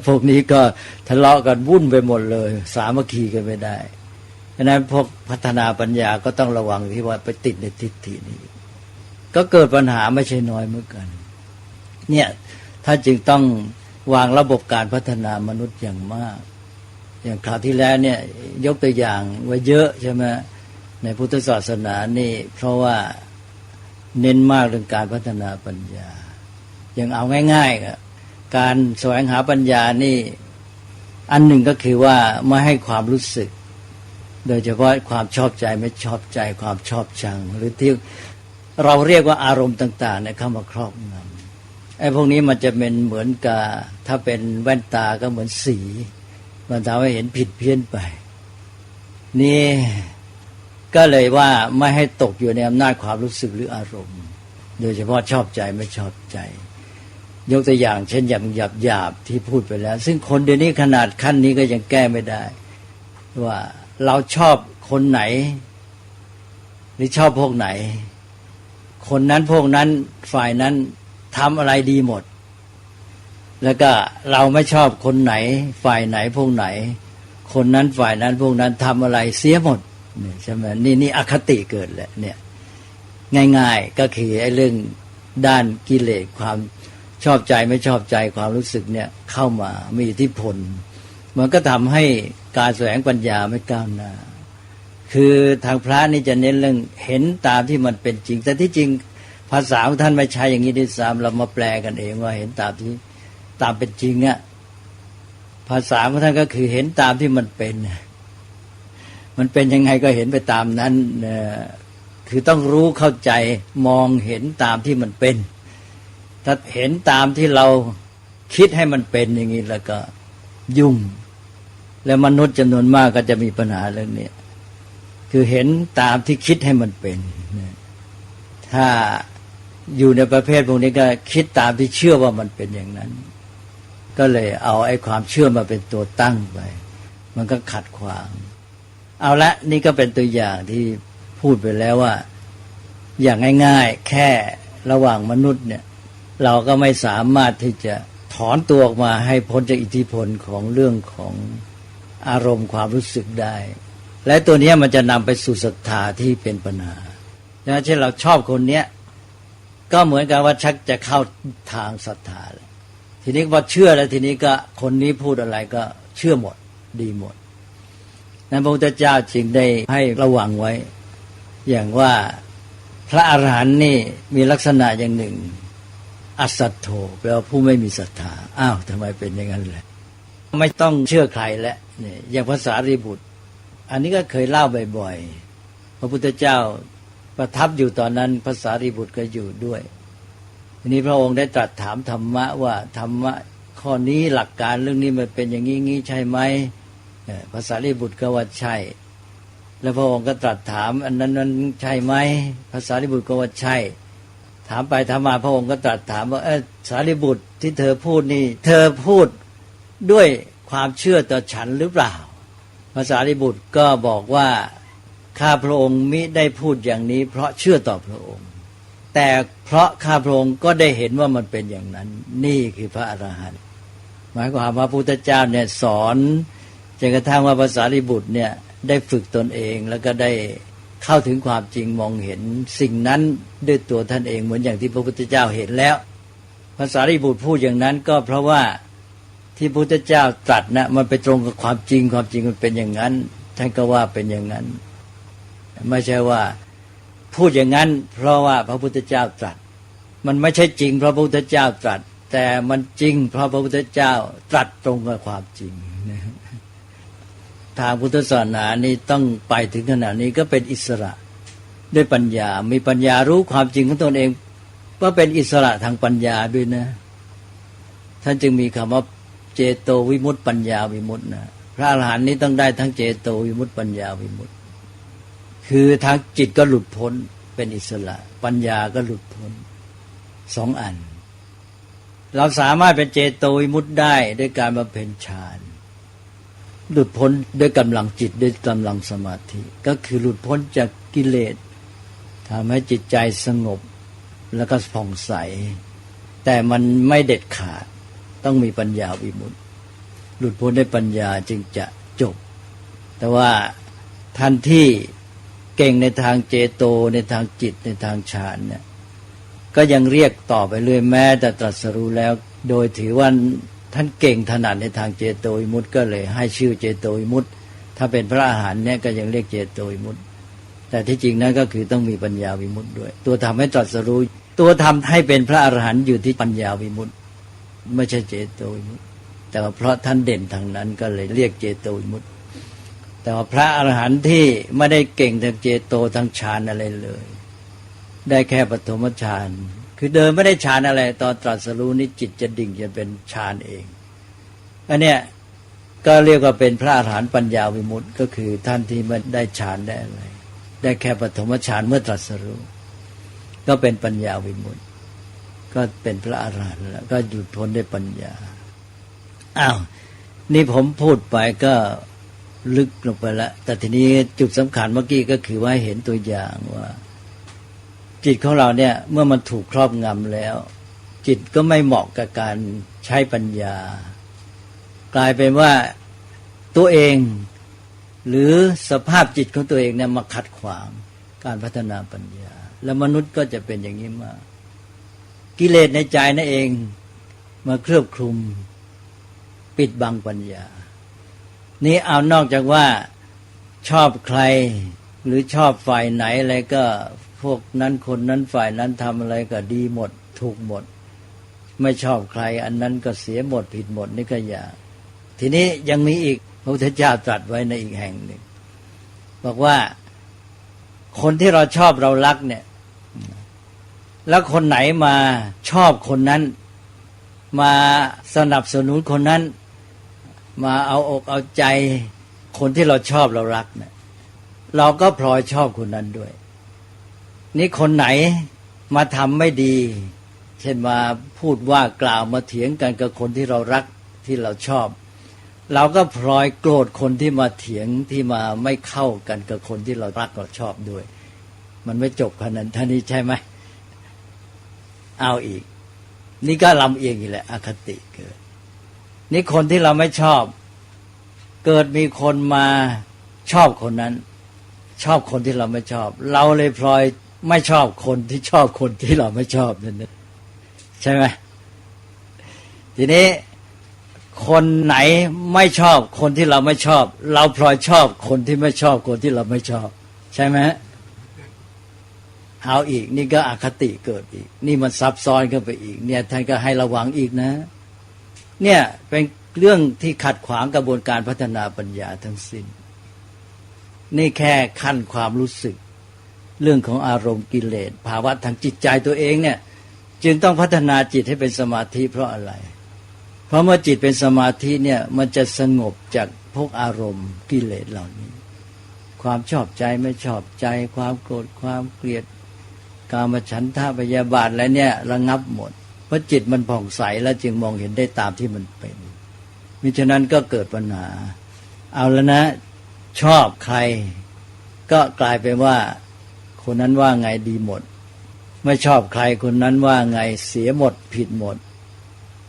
พวกนี้ก็ทะเลาะกันวุ่นไปหมดเลยสามัคคีกันไม่ได้ฉะนั้นพวกพัฒนาปัญญาก็ต้องระวังที่ว่าไปติดในทิฏฐินี้ก็เกิดปัญหาไม่ใช่น้อยเหมือนกันเนี่ยถ้าจึงต้องวางระบบการพัฒนามนุษย์อย่างมากอย่างคราวที่แล้วเนี่ยยกตัวอย่างไว้เยอะใช่ไหมในพุทธศาสนานี่เพราะว่าเน้นมากเรื่องการพัฒนาปัญญาอย่างเอาง่ายๆการแสวงหาปัญญานี่อันหนึ่งก็คือว่าไม่ให้ความรู้สึกโดยเฉพาะความชอบใจไม่ชอบใจความชอบชังหรือที่เราเรียกว่าอารมณ์ต่างๆเนี่ยเข้ามาครอบงำ ไอ้พวกนี้มันจะเป็นเหมือนกับถ้าเป็นแว่นตาก็เหมือนสีมันทำให้เห็นผิดเพี้ยนไปนี่ก็เลยว่าไม่ให้ตกอยู่ในอำนาจความรู้สึกหรืออารมณ์โดยเฉพาะชอบใจไม่ชอบใจยกตัวอย่างเช่นอย่างหยาบๆที่พูดไปแล้วซึ่งคนเดี๋ยวนี้ขนาดขั้นนี้ก็ยังแก้ไม่ได้ว่าเราชอบคนไหนหรือชอบพวกไหนคนนั้นพวกนั้นฝ่ายนั้นทำอะไรดีหมดแล้วก็เราไม่ชอบคนไหนฝ่ายไหนพวกไหนคนนั้นฝ่ายนั้นพวกนั้นทำอะไรเสียหมดนี่ใช่ไหมนี่อคติเกิดแหละเนี่ยง่ายๆก็คือไอ้เรื่องด้านกิเลสความชอบใจไม่ชอบใจความรู้สึกเนี่ยเข้ามามีอิทธิพลมันก็ทำให้การแสวงปัญญาไม่ก้าวหน้าคือทางพระนี่จะเน้นเรื่องเห็นตามที่มันเป็นจริงแต่ที่จริงภาษาของท่านไม่ใช่อย่างนี้ด้วยซ้ำเรามาแปลกันเองว่าเห็นตามที่ตามเป็นจริงเนี่ยภาษาของท่านก็คือเห็นตามที่มันเป็นยังไงก็เห็นไปตามนั้นคือต้องรู้เข้าใจมองเห็นตามที่มันเป็นถ้าเห็นตามที่เราคิดให้มันเป็นอย่างนี้แล้วก็ยุ่งแล้วมนุษย์จำนวนมากก็จะมีปัญหาเรื่องนี้คือเห็นตามที่คิดให้มันเป็นถ้าอยู่ในประเภทพวกนี้ก็คิดตามที่เชื่อว่ามันเป็นอย่างนั้นก็เลยเอาไอ้ความเชื่อมาเป็นตัวตั้งไปมันก็ขัดขวางเอาละนี่ก็เป็นตัวอย่างที่พูดไปแล้วว่าอย่างง่ายๆแค่ระหว่างมนุษย์เนี่ยเราก็ไม่สามารถที่จะถอนตัวออกมาให้พ้นจากอิทธิพลของเรื่องของอารมณ์ความรู้สึกได้และตัวนี้มันจะนำไปสู่ศรัทธาที่เป็นปัญหาเช่นเราชอบคนเนี้ยก็เหมือนกับว่าชักจะเข้าทางศรัทธาแล้วทีนี้พอเชื่อแล้วทีนี้ก็คนนี้พูดอะไรก็เชื่อหมดดีหมดนั้นพระพุทธเจ้าจึงได้ให้ระวังไว้อย่างว่าพระอรหันต์นี่มีลักษณะอย่างหนึ่งอสัตโธแปลว่าผู้ไม่มีศรัทธาอ้าวทำไมเป็นอย่างนั้นเลยไม่ต้องเชื่อใครแล้วเนี่ยอย่างภาษารีบุตรอันนี้ก็เคยเล่าบ่อยๆพระพุทธเจ้าประทับอยู่ตอนนั้นภาษารีบุตรก็อยู่ด้วยทีนี้พระองค์ได้ตรัสถามธรรมะว่าธรรมะข้อนี้หลักการเรื่องนี้มันเป็นอย่างนี้ใช่ไหมภาษารีบุตรก็ว่าใช่แล้วพระองค์ก็ตรัสถามอันนั้นใช่ไหมภาษารีบุตรก็ว่าใช่ถามไปถามมาพระองค์ก็ตรัสถามว่าสารีบุตรที่เธอพูดนี่เธอพูดด้วยความเชื่อต่อฉันหรือเปล่าภาษารีบุตรก็บอกว่าข้าพระองค์มิได้พูดอย่างนี้เพราะเชื่อต่อพระองค์แต่เพราะข้าพระองค์ก็ได้เห็นว่ามันเป็นอย่างนั้นนี่คือพระอรหันต์หมายความว่าพระพุทธเจ้าเนี่ยสอนจนกระทั่งว่าภาษารีบุตรเนี่ยได้ฝึกตนเองแล้วก็ได้เข้าถึงความจริงมองเห็นสิ่งนั้นด้วยตัวท่านเองเหมือนอย่างที่พระพุทธเจ้าเห็นแล้วภาษารีบุตรพูดอย่างนั้นก็เพราะว่าที่พระพุทธเจ้าตรัสนะมันไปตรงกับความจริงมันเป็นอย่างนั้นท่านก็ว่าเป็นอย่างนั้นไม่ใช่ว่าพูดอย่างนั้นเพราะว่าพระพุทธเจ้าตรัสมันไม่ใช่จริงเพราะพระพุทธเจ้าตรัสแต่มันจริงเพราะพระพุทธเจ้าตรัสตรงกับความจริงทางพุทธศาสนานี่ต้องไปถึงขนาดนี้ก็เป็นอิสระด้วยปัญญามีปัญญารู้ความจริงของตนเองว่าเป็นอิสระทางปัญญาด้วยนะท่านจึงมีคำว่าเจโตวิมุตติปัญญาวิมุตตินะพระอรหันต์นี้ต้องได้ทั้งเจโตวิมุตติปัญญาวิมุตติคือทางจิตก็หลุดพ้นเป็นอิสระปัญญาก็หลุดพ้นสองอันเราสามารถเป็นเจโตวิมุตติได้ด้วยการบำเพ็ญฌานหลุดพ้นด้วยกำลังจิตด้วยกำลังสมาธิก็คือหลุดพ้นจากกิเลสทำให้จิตใจสงบแล้วก็ผ่องใสแต่มันไม่เด็ดขาดต้องมีปัญญาวิมุตติหลุดพ้นด้วยปัญญาจึงจะจบแต่ว่าท่านที่เก่งในทางเจโตในทางจิตในทางฌานเนี่ยก็ยังเรียกต่อไปเรื่อยแม้แต่ตรัสรู้แล้วโดยถือว่าท่านเก่งถนัดในทางเจโตวิมุตติก็เลยให้ชื่อเจโตวิมุตติถ้าเป็นพระอรหันต์เนี่ยก็ยังเรียกเจโตวิมุตติแต่ที่จริงนั้นก็คือต้องมีปัญญาวิมุตติด้วยตัวทำให้ตรัสรู้ตัวทำให้เป็นพระอรหันต์อยู่ที่ปัญญาวิมุตติไม่ใช่เจโตวิมุตติแต่ว่าเพราะท่านเด่นทางนั้นก็เลยเรียกเจโตวิมุตติแต่ว่าพระอรหันต์ที่ไม่ได้เก่งทางเจโตทางฌานอะไรเลยได้แค่ปฐมฌานค คือเดิมไม่ได้ฌานอะไรตอนตรัสรู้นี่จิตจะดิ่งจะเป็นฌานเองอันเนี้ยก็เรียกว่าเป็นพระอรหันต์ปัญญาวิมุตติก็คือท่านที่ไม่ได้ฌานได้อะไรได้แค่ปฐมฌานเมื่อตรัสรู้ก็เป็นปัญญาวิมุตติก็เป็นพระอรหันต์แล้วก็หยุดพ้นด้วยปัญญาอ้าวนี่ผมพูดไปก็ลึกลงไปแล้วแต่ทีนี้จุดสำคัญเมื่อกี้ก็คือว่าเห็นตัวอย่างว่าจิตของเราเนี่ยเมื่อมันถูกครอบงำแล้วจิตก็ไม่เหมาะกับการใช้ปัญญากลายเป็นว่าตัวเองหรือสภาพจิตของตัวเองเนี่ยมาขัดขวางการพัฒนาปัญญาแล้วมนุษย์ก็จะเป็นอย่างนี้มากกิเลสในใจนั่นเองมาเคลือบคลุมปิดบังปัญญานี่เอานอกจากว่าชอบใครหรือชอบฝ่ายไหนอะไรก็พวกนั้นคนนั้นฝ่ายนั้นทำอะไรก็ดีหมดถูกหมดไม่ชอบใครอันนั้นก็เสียหมดผิดหมดนี่ก็อย่าทีนี้ยังมีอีกพระพุทธเจ้าตรัสไว้ในอีกแห่งหนึ่งบอกว่าคนที่เราชอบเรารักเนี่ยแล้วคนไหนมาชอบคนนั้นมาสนับสนุนคนนั้นมาเอาอกเอาใจคนที่เราชอบเรารักเนี่ยเราก็พลอยชอบคนนั้นด้วยนี่คนไหนมาทำไม่ดีเช่นมาพูดว่ากล่าวมาเถียงกันกับคนที่เรารักที่เราชอบเราก็พลอยโกรธคนที่มาเถียงที่มาไม่เข้ากันกับคนที่เรารักเราชอบด้วยมันไม่จบขนาดนั้นท่านี้ใช่ไหมเอาอีกนี่ก็ลำเอียงอีกแหละอคติเกิดนี่คนที่เราไม่ชอบเกิดมีคนมาชอบคนนั้นชอบคนที่เราไม่ชอบเราเลยพลอยไม่ชอบคนที่ชอบคนที่เราไม่ชอบนั่นใช่ไหมทีนี้คนไหนไม่ชอบคนที่เราไม่ชอบเราพลอยชอบคนที่ไม่ชอบคนที่เราไม่ชอบใช่ไหมเอาอีกนี่ก็อคติเกิดอีกนี่มันซับซ้อนเข้าไปอีกเนี่ยท่านก็ให้ระวังอีกนะเนี่ยเป็นเรื่องที่ขัดขวางกระบวนการพัฒนาปัญญาทั้งสิ้นนี่แค่ขั้นความรู้สึกเรื่องของอารมณ์กิเลสภาวะทางจิตใจตัวเองเนี่ยจึงต้องพัฒนาจิตให้เป็นสมาธิเพราะอะไรเพราะเมื่อจิตเป็นสมาธิเนี่ยมันจะสงบจากพวกอารมณ์กิเลสเหล่านี้ความชอบใจไม่ชอบใจความโกรธความเกลียดกามฉันทะพยาบาทอะไรเนี่ยระงับหมดเพราะจิตมันผ่องใสแล้วจึงมองเห็นได้ตามที่มันเป็นมิฉะนั้นก็เกิดปัญหาเอาแล้วนะชอบใครก็กลายเป็นว่าคนนั้นว่าไงดีหมดไม่ชอบใครคนนั้นว่าไงเสียหมดผิดหมด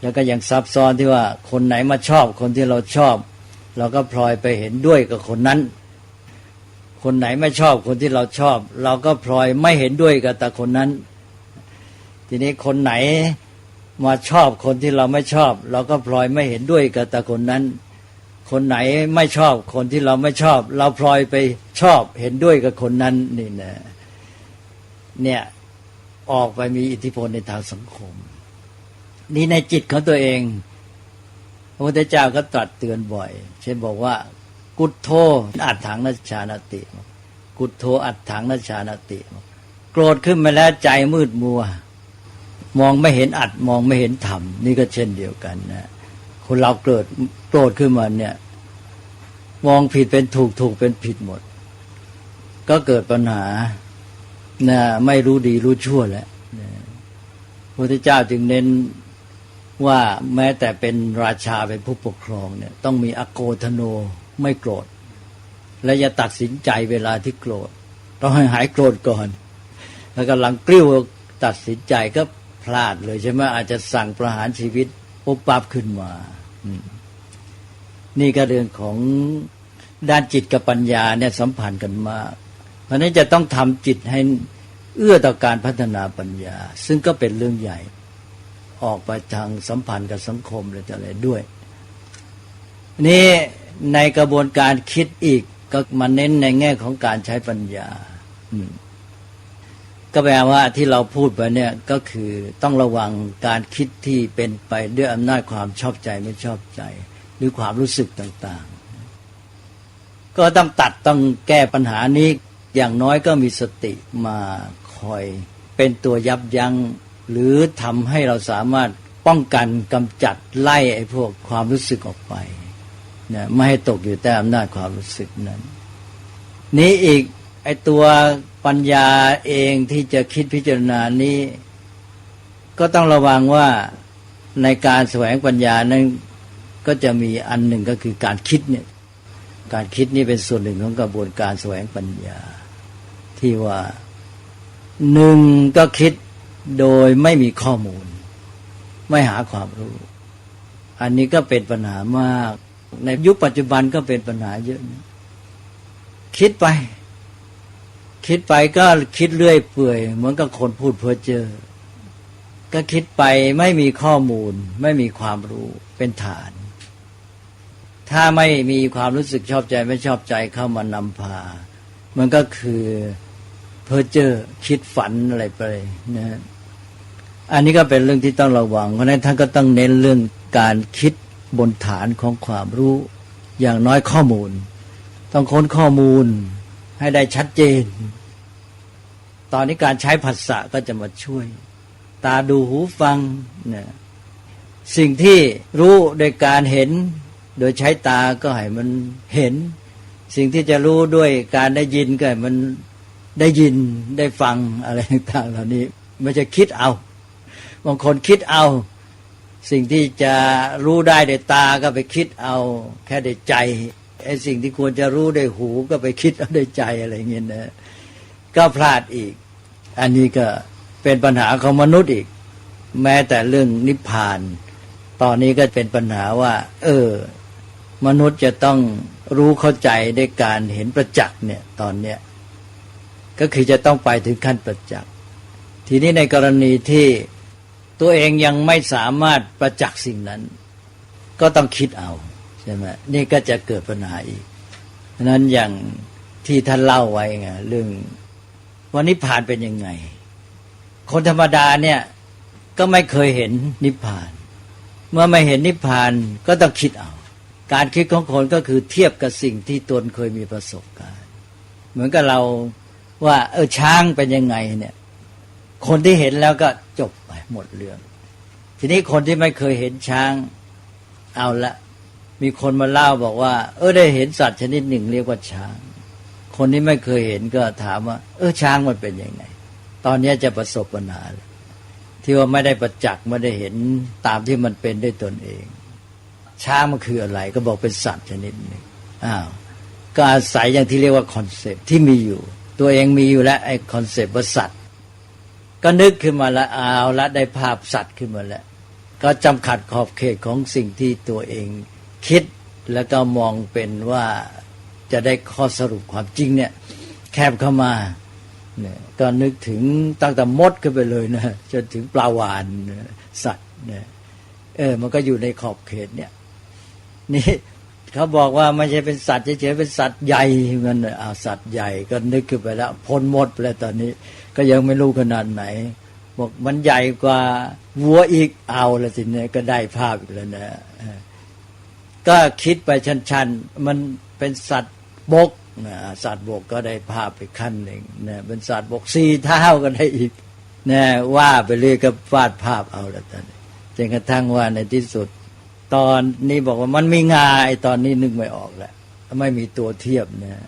แล้วก็ยังซับซ้อนที่ว่าคนไหนมาชอบคนที่เราชอบเราก็พลอยไปเห็นด้วยกับคนนั้นคนไหนไม่ชอบคนที่เราชอบเราก็พลอยไม่เห็นด้วยกับแต่คนนั้นทีนี้คนไหนมาชอบคนที่เราไม่ชอบเราก็พลอยไม่เห็นด้วยกับแต่คนนั้นคนไหนไม่ชอบคนที่เราไม่ชอบเราพลอยไปชอบเห็นด้วยกับคนนั้นนี่นะเนี่ยออกไปมีอิทธิพลในทางสังคมนี่ในจิตของตัวเองพระพุทธเจ้าก็ตรัสเตือนบ่อยเช่นบอกว่ากุฏโธอัตถังนัชฌานติกุฏโธอัตถังนัชฌานติโกรธขึ้นมาแล้วใจมืดมัวมองไม่เห็นอัตมองไม่เห็นธรรมนี่ก็เช่นเดียวกันนะคนเราเกิดโกรธขึ้นมาเนี่ยมองผิดเป็นถูกถูกเป็นผิดหมดก็เกิดปัญหานะไม่รู้ดีรู้ชั่วแล้วนะพระพุทธเจ้าจึงเน้นว่าแม้แต่เป็นราชาเป็นผู้ปกครองเนี่ยต้องมีอโกทโนไม่โกรธและอย่าตัดสินใจเวลาที่โกรธต้องให้หายโกรธก่อนแล้วกำลังกลิ้วตัดสินใจก็พลาดเลยใช่ไหมอาจจะสั่งประหารชีวิตปุ๊บปั๊บขึ้นมานี่ก็เรื่องของด้านจิตกับปัญญาเนี่ยสัมพันธ์กันมากเพราะนั้นจะต้องทำจิตให้เอื้อต่อการพัฒนาปัญญาซึ่งก็เป็นเรื่องใหญ่ออกไปทางสัมพันธ์กับสังคมอะไรด้วยนี่ในกระบวนการคิดอีกก็มาเน้นในแง่ของการใช้ปัญญาก็แปลว่าที่เราพูดไปเนี่ยก็คือต้องระวังการคิดที่เป็นไปด้วยอำนาจความชอบใจไม่ชอบใจหรือความรู้สึกต่างๆก็ต้องตัดต้องแก้ปัญหานี้อย่างน้อยก็มีสติมาคอยเป็นตัวยับยั้ง หรือทำให้เราสามารถป้องกันกำจัดไล่ไอ้พวกความรู้สึกออกไปนะไม่ให้ตกอยู่ใต้อำนาจความรู้สึกนั้นนี้อีกไอ้ตัวปัญญาเองที่จะคิดพิจารณานี้ก็ต้องระวังว่าในการแสวงปัญญานั้นก็จะมีอันหนึ่งก็คือการคิดเนี่ยการคิดนี่เป็นส่วนหนึ่งของกระบวนการแสวงปัญญาที่ว่าหนึ่งก็คิดโดยไม่มีข้อมูลไม่หาความรู้อันนี้ก็เป็นปัญหามากในยุคปัจจุบันก็เป็นปัญหาเยอะนะคิดไปก็คิดเรื่อยเปื่อยเหมือนกับคนพูดเพ้อเจ้อก็คิดไปไม่มีข้อมูลไม่มีความรู้เป็นฐานถ้าไม่มีความรู้สึกชอบใจไม่ชอบใจเข้ามานำพามันก็คือเพ้อเจ้อคิดฝันอะไรไปนะอันนี้ก็เป็นเรื่องที่ต้องระวังเพราะฉะนั้นท่านก็ต้องเน้นเรื่องการคิดบนฐานของความรู้อย่างน้อยข้อมูลต้องค้นข้อมูลให้ได้ชัดเจนตอนนี้การใช้ภาษาก็จะมาช่วยตาดูหูฟังเนี่ยสิ่งที่รู้โดยการเห็นโดยใช้ตาก็ให้มันเห็นสิ่งที่จะรู้ด้วยการได้ยินก็ให้มันได้ยินได้ฟังอะไรต่างๆเหล่านี้ไม่ใช่คิดเอาบางคนคิดเอาสิ่งที่จะรู้ได้ด้วยตาก็ไปคิดเอาแค่ได้ใจไอ้สิ่งที่ควรจะรู้ด้วยหูก็ไปคิดเอาด้วยใจอะไรเงี้ยนะก็พลาดอีกอันนี้ก็เป็นปัญหาของมนุษย์อีกแม้แต่เรื่องนิพพานตอนนี้ก็เป็นปัญหาว่ามนุษย์จะต้องรู้เข้าใจด้วยการเห็นประจักษ์เนี่ยตอนเนี้ยก็คือจะต้องไปถึงขั้นประจักษ์ทีนี้ในกรณีที่ตัวเองยังไม่สามารถประจักษ์สิ่งนั้นก็ต้องคิดเอาใช่ไหมนี่ก็จะเกิดปัญหาอีกฉะนั้นอย่างที่ท่านเล่าไว้ไงเรื่องว่านิพพานเป็นยังไงคนธรรมดาเนี่ยก็ไม่เคยเห็นนิพพานเมื่อไม่เห็นนิพพานก็ต้องคิดเอาการคิดของคนก็คือเทียบกับสิ่งที่ตนเคยมีประสบการณ์เหมือนกับเราว่าช้างเป็นยังไงเนี่ยคนที่เห็นแล้วก็จบไปหมดเรื่องทีนี้คนที่ไม่เคยเห็นช้างเอาละมีคนมาเล่าบอกว่าได้เห็นสัตว์ชนิดหนึ่งเรียกว่าช้างคนที่ไม่เคยเห็นก็ถามว่าช้างมันเป็นยังไงตอนนี้จะประสบปัญหาที่ว่าไม่ได้ประจักษ์ไม่ได้เห็นตามที่มันเป็นด้วยตนเองช้างมันคืออะไรก็บอกเป็นสัตว์ชนิดหนึ่งก็อาศัยอย่างที่เรียกว่าคอนเซปต์ที่มีอยู่ตัวเองมีอยู่แล้วไอ้คอนเซปต์ว่าสัตว์ก็นึกขึ้นมาแล้วเอาละได้ภาพสัตว์ขึ้นมาแล้วก็จำกัดขอบเขตของสิ่งที่ตัวเองคิดแล้วก็มองเป็นว่าจะได้ข้อสรุปความจริงเนี่ยแคบเข้ามาเนี่ยก็นึกถึงตั้งแต่มดขึ้นไปเลยนะจนถึงปลาวาฬสัตว์เนี่ยมันก็อยู่ในขอบเขตเนี่ยนี่เขาบอกว่าไม่ใช่เป็นสัตว์เฉยๆเป็นสัตว์ใหญ่มันสัตว์ใหญ่ก็นึกขึ้นไปแล้วพ้นมดไปแล้วตอนนี้ก็ยังไม่รู้ขนาดไหนบอกมันใหญ่กว่าวัวอีกเอาละสิเนี่ยก็ได้ภาพอีกแล้วนะก็คิดไปชั้นๆมันเป็นสัตว์บกสัตว์บกก็ได้ภาพไปขั้นหนึ่งนะเป็นสัตว์บก4 เท้าก็ได้อีกนะว่าไปเรื่อยก็วาดภาพเอาแล้วตอนนี้จนกระทั่งว่าในที่สุดตอนนี้บอกว่ามันมีงาไอ้ตอนนี้นึกไม่ออกแล้วไม่มีตัวเทียบนะ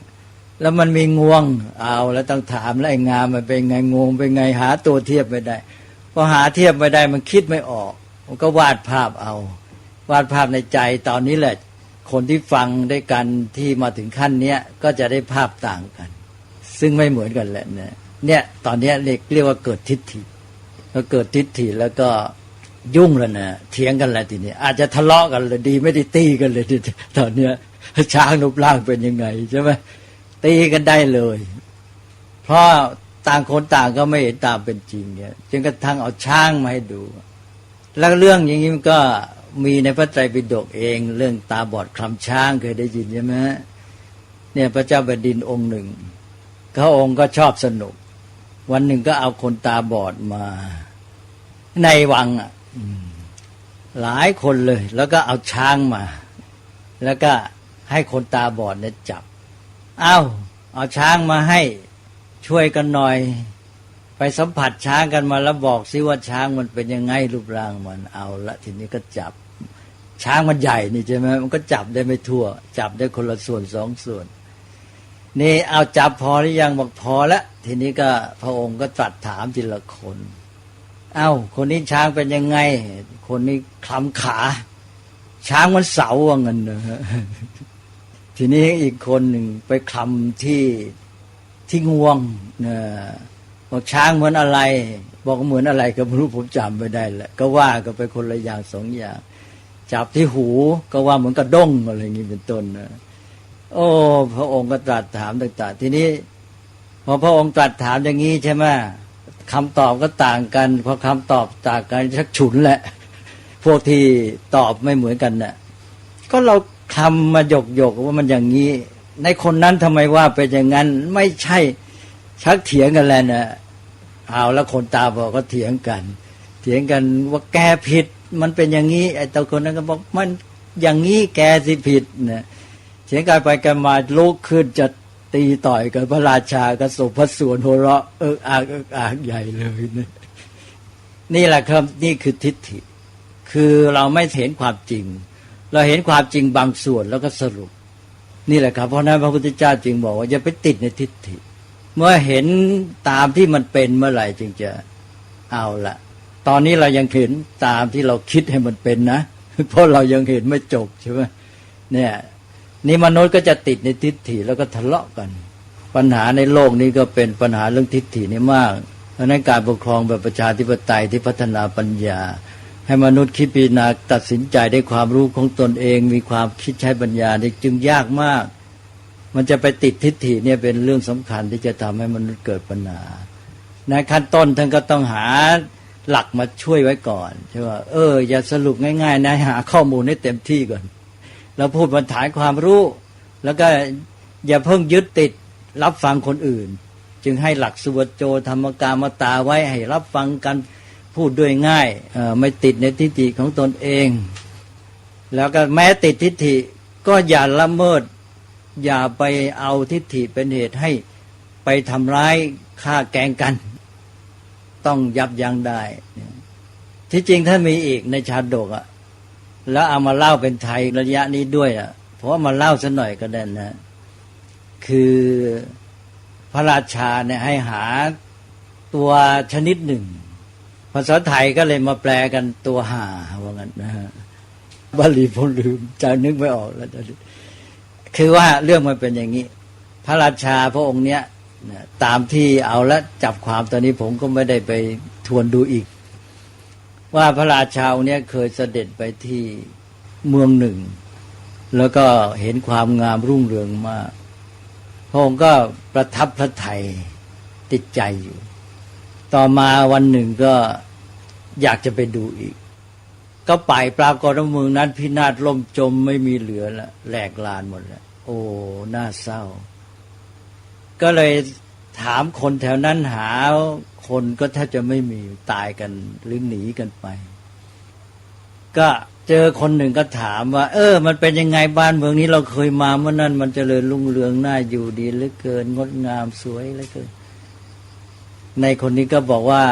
แล้วมันมีงวงเอาแล้วต้องถามแล้วไอ้งามันเป็นไงงวงเป็นไงหาตัวเทียบไม่ได้พอหาเทียบไม่ได้มันคิดไม่ออกมันก็วาดภาพเอาวาดภาพในใจตอนนี้แหละคนที่ฟังด้วยกันที่มาถึงขั้นเนี้ยก็จะได้ภาพต่างกันซึ่งไม่เหมือนกันแหละเนี่ยตอนนี้เรียกว่าเกิดทิฏฐิพอเกิดทิฏฐิแล้วก็ยุ่งแล้วนะเถียงกันแล้วทีนี้อาจจะทะเลาะกันเลยดีไม่ได้ตีกันเลยตอนเนี้ยช้างรูปร่างเป็นยังไงใช่ไหมตีกันได้เลยเพราะต่างคนต่างก็ไม่เห็นตามเป็นจริงเนี่ยจนกระทั่งเอาช้างมาให้ดูแล้วเรื่องอย่างนี้มันก็มีในพระไตรปิฎกเองเรื่องตาบอดคลำช้างเคยได้ยินใช่ไหมเนี่ยพระเจ้าแผ่นดินองค์หนึ่งเขาองค์ก็ชอบสนุกวันหนึ่งก็เอาคนตาบอดมาในวังหลายคนเลยแล้วก็เอาช้างมาแล้วก็ให้คนตาบอดเนี่ยจับเอาช้างมาให้ช่วยกันหน่อย ไปสัมผัสช้างกันมาแล้วบอกซิว่าช้างมันเป็นยังไงรูปร่างมันเอาละทีนี้ก็จับช้างมันใหญ่นี่ใช่ไหมมันก็จับได้ไม่ทั่วจับได้คนละส่วนสองส่วนนี่เอาจับพอหรือยังบอกพอแล้วทีนี้ก็พระองค์ก็ตรัสถามทีละคนคนนี้ช้างเป็นยังไงคนนี้คลำขาช้างมันเสาว่างั้นนะฮะทีนี้อีกคนหนึ่งไปคลำที่งวงนะบอกช้างเหมือนอะไรบอกเหมือนอะไรก็ไม่รู้ผมจำไม่ได้แหละก็ว่าก็ไปคนละอย่างสองอย่างจับที่หูก็ว่าเหมือนกระด้งอะไรอย่างนี้เป็นต้นนะโอ้พระองค์ก็ตรัสถามต่างๆทีนี้พอพระองค์ตรัสถามอย่างนี้ใช่ไหมคำตอบก็ต่างกันพอคำตอบต่างกันชักฉุนแหละพวกที่ตอบไม่เหมือนกันน่ะก็เราคำมาหยกว่ามันอย่างนี้ในคนนั้นทำไมว่าเป็นอย่างนั้นไม่ใช่ชักเถียงกันแล้วนะเอาแล้วคนตาบอดก็เถียงกันว่าแกผิดมันเป็นอย่างนี้ไอ้ตัวคนนั้นก็บอกมันอย่างนี้แกสิผิดนะเถียงกันไปกันมาลุกขึ้นจะตีต่อยกับพระราชากระสบพระสวนหัวเราะอากใหญ่เลยนะนี่แหละครับนี่คือทิฏฐิคือเราไม่เห็นความจริงเราเห็นความจริงบางส่วนแล้วก็สรุปนี่แหละครับเพราะนั้นพระพุทธเจ้าจึงบอกว่าอย่าไปติดในทิฏฐิเมื่อเห็นตามที่มันเป็นเมื่อไหร่จึงจะเอาละตอนนี้เรายังเห็นตามที่เราคิดให้มันเป็นนะเพราะเรายังเห็นไม่จบใช่ไหมเนี่ยนี่มนุษย์ก็จะติดในทิฏฐิแล้วก็ทะเลาะกันปัญหาในโลกนี้ก็เป็นปัญหาเรื่องทิฏฐินี่มากเพราะนั้นการปกครองแบบประชาธิปไตยที่พัฒนาปัญญาให้มนุษย์คิดพิจารณาตัดสินใจได้ความรู้ของตนเองมีความคิดใช้ปัญญานี่จึงยากมากมันจะไปติดทิฏฐิเนี่ยเป็นเรื่องสำคัญที่จะทำให้มนุษย์เกิดปัญหาในขั้นต้นท่านก็ต้องหาหลักมาช่วยไว้ก่อนใช่ว่าอย่าสรุปง่ายๆนะหาข้อมูลให้เต็มที่ก่อนแล้วพูดบรรฐานความรู้แล้วก็อย่าเพิ่งยึดติดรับฟังคนอื่นจึงให้หลักสุวัจโจธรรมกามตาไว้ให้รับฟังกันพูดด้วยง่ายไม่ติดในทิฏฐิของตนเองแล้วก็แม้ติดทิฏฐิก็อย่าละเมิดอย่าไปเอาทิฏฐิเป็นเหตุให้ไปทำร้ายฆ่าแกล้งกันต้องยับยั้งได้ที่จริงท่านมีอีกในชาดกแล้วเอามาเล่าเป็นไทยระยะนี้ด้วยเพราะมาเล่าสักหน่อยก็ได้นะคือพระราชาเนี่ยให้หาตัวชนิดหนึ่งภาษาไทยก็เลยมาแปลกันตัวห่าว่างั้นนะฮะบาลีผมลืมจะนึกไม่ออกแล้วคือว่าเรื่องมันเป็นอย่างนี้พระราชาพระองค์เนี้ยตามที่เอาละจับความตอนนี้ผมก็ไม่ได้ไปทวนดูอีกว่าพระราชาองค์เนี้ยเคยเสด็จไปที่เมืองหนึ่งแล้วก็เห็นความงามรุ่งเรืองมากพระองค์ก็ประทับพระทัยติดใจอยู่ต่อมาวันหนึ่งก็อยากจะไปดูอีกก็ไปปรากฏว่าเมืองนั้นพินาศล่มจมไม่มีเหลือแล้วแหลกลานหมดแล้วโอ้น่าเศร้าก็เลยถามคนแถวนั้นหาคนก็แทบจะไม่มีตายกันหรือหนีกันไปก็เจอคนหนึ่งก็ถามว่ามันเป็นยังไงบ้านเมืองนี้เราเคยมาเมื่อนั้นมันเจริญรุ่งเรืองน่าอยู่ดีเหลือเกินงดงามสวยเหลือเกินในคนนี้ก็บอกว่า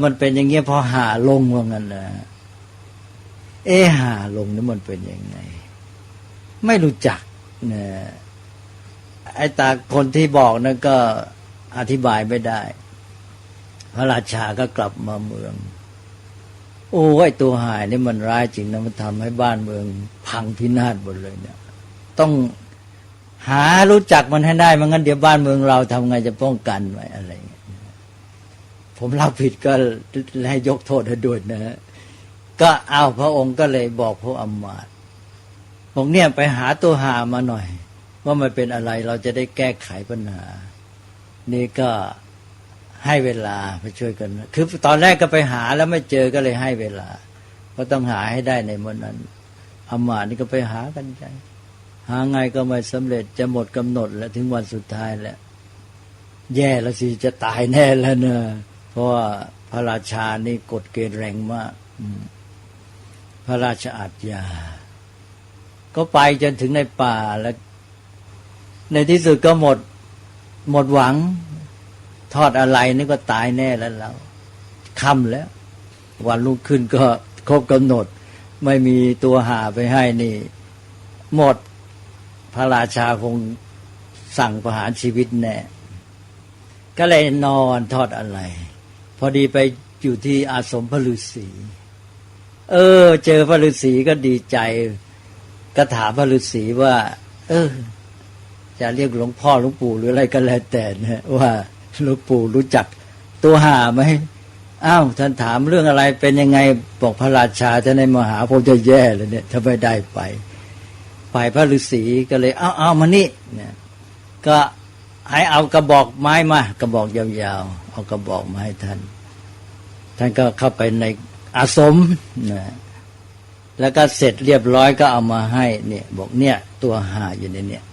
มันเป็นอย่างเงี้ยพอหาลงว่างั้นนะหาลงนี่มันเป็นยังไงไม่รู้จักนะไอ้ตาคนที่บอกนั่นก็อธิบายไม่ได้พระราชาก็กลับมาเมืองโอ้ไอ้ตัวหายนี่มันร้ายจริงนะมันทำให้บ้านเมืองพังพินาศหมดเลยเนี่ยต้องหารู้จักมันให้ได้ไม่งั้นเดี๋ยวบ้านเมืองเราทำไงจะป้องกันไว้อะไรผมรับผิดก็ให้ยกโทษให้ด้วยนะก็เอาพระองค์ก็เลยบอกพระอมาตย์บอกเนี่ยไปหาตัวหามาหน่อยว่ามันเป็นอะไรเราจะได้แก้ไขปัญหานี่ก็ให้เวลาไปช่วยกันคือตอนแรกก็ไปหาแล้วไม่เจอก็เลยให้เวลาก็ต้องหาให้ได้ในวันนั้นอมาตย์นี่ก็ไปหากันใจหาไงก็ไม่สำเร็จจะหมดกำหนดแล้วถึงวันสุดท้ายแล้วแย่แล้วสิจะตายแน่แล้วเนอะเพราะว่าพระราชานี่กฎเกณฑ์แรงมากพระราชอาญาก็ไปจนถึงในป่าแล้วในที่สุดก็หมดหวัง ทอดอะไรนี่ก็ตายแน่แล้วเราค่ำแล้ววันรุ่งขึ้นก็ครบกำหนดไม่มีตัวหาไปให้นี่หมดพระราชาคงสั่งประหารชีวิตแน่ก็เลยนอนทอดอะไรพอดีไปอยู่ที่อาสมพระฤาษีเจอพระฤาษีก็ดีใจก็ถามพระฤาษีว่าจะเรียกหลวงพ่อหลวงปู่หรืออะไรก็แล้วแต่นะว่าหลวงปู่รู้จักตัวหาไหมอ้าวท่านถามเรื่องอะไรเป็นยังไงบอกพระราชาท่านในมหาผมจะแย่เลยเนี่ยถ้าไม่ได้ไปพระฤาษีก็เลยเอามานี่เนี่ยก็ให้เอากระบอกไม้มากระบอกยาวๆเอากระบอกมาให้ท่านก็เข้าไปในอาสมนะแล้วก็เสร็จเรียบร้อยก็เอามาให้เนี่ยบอกเนี่ยตัวหาอยู่ในเนี่ย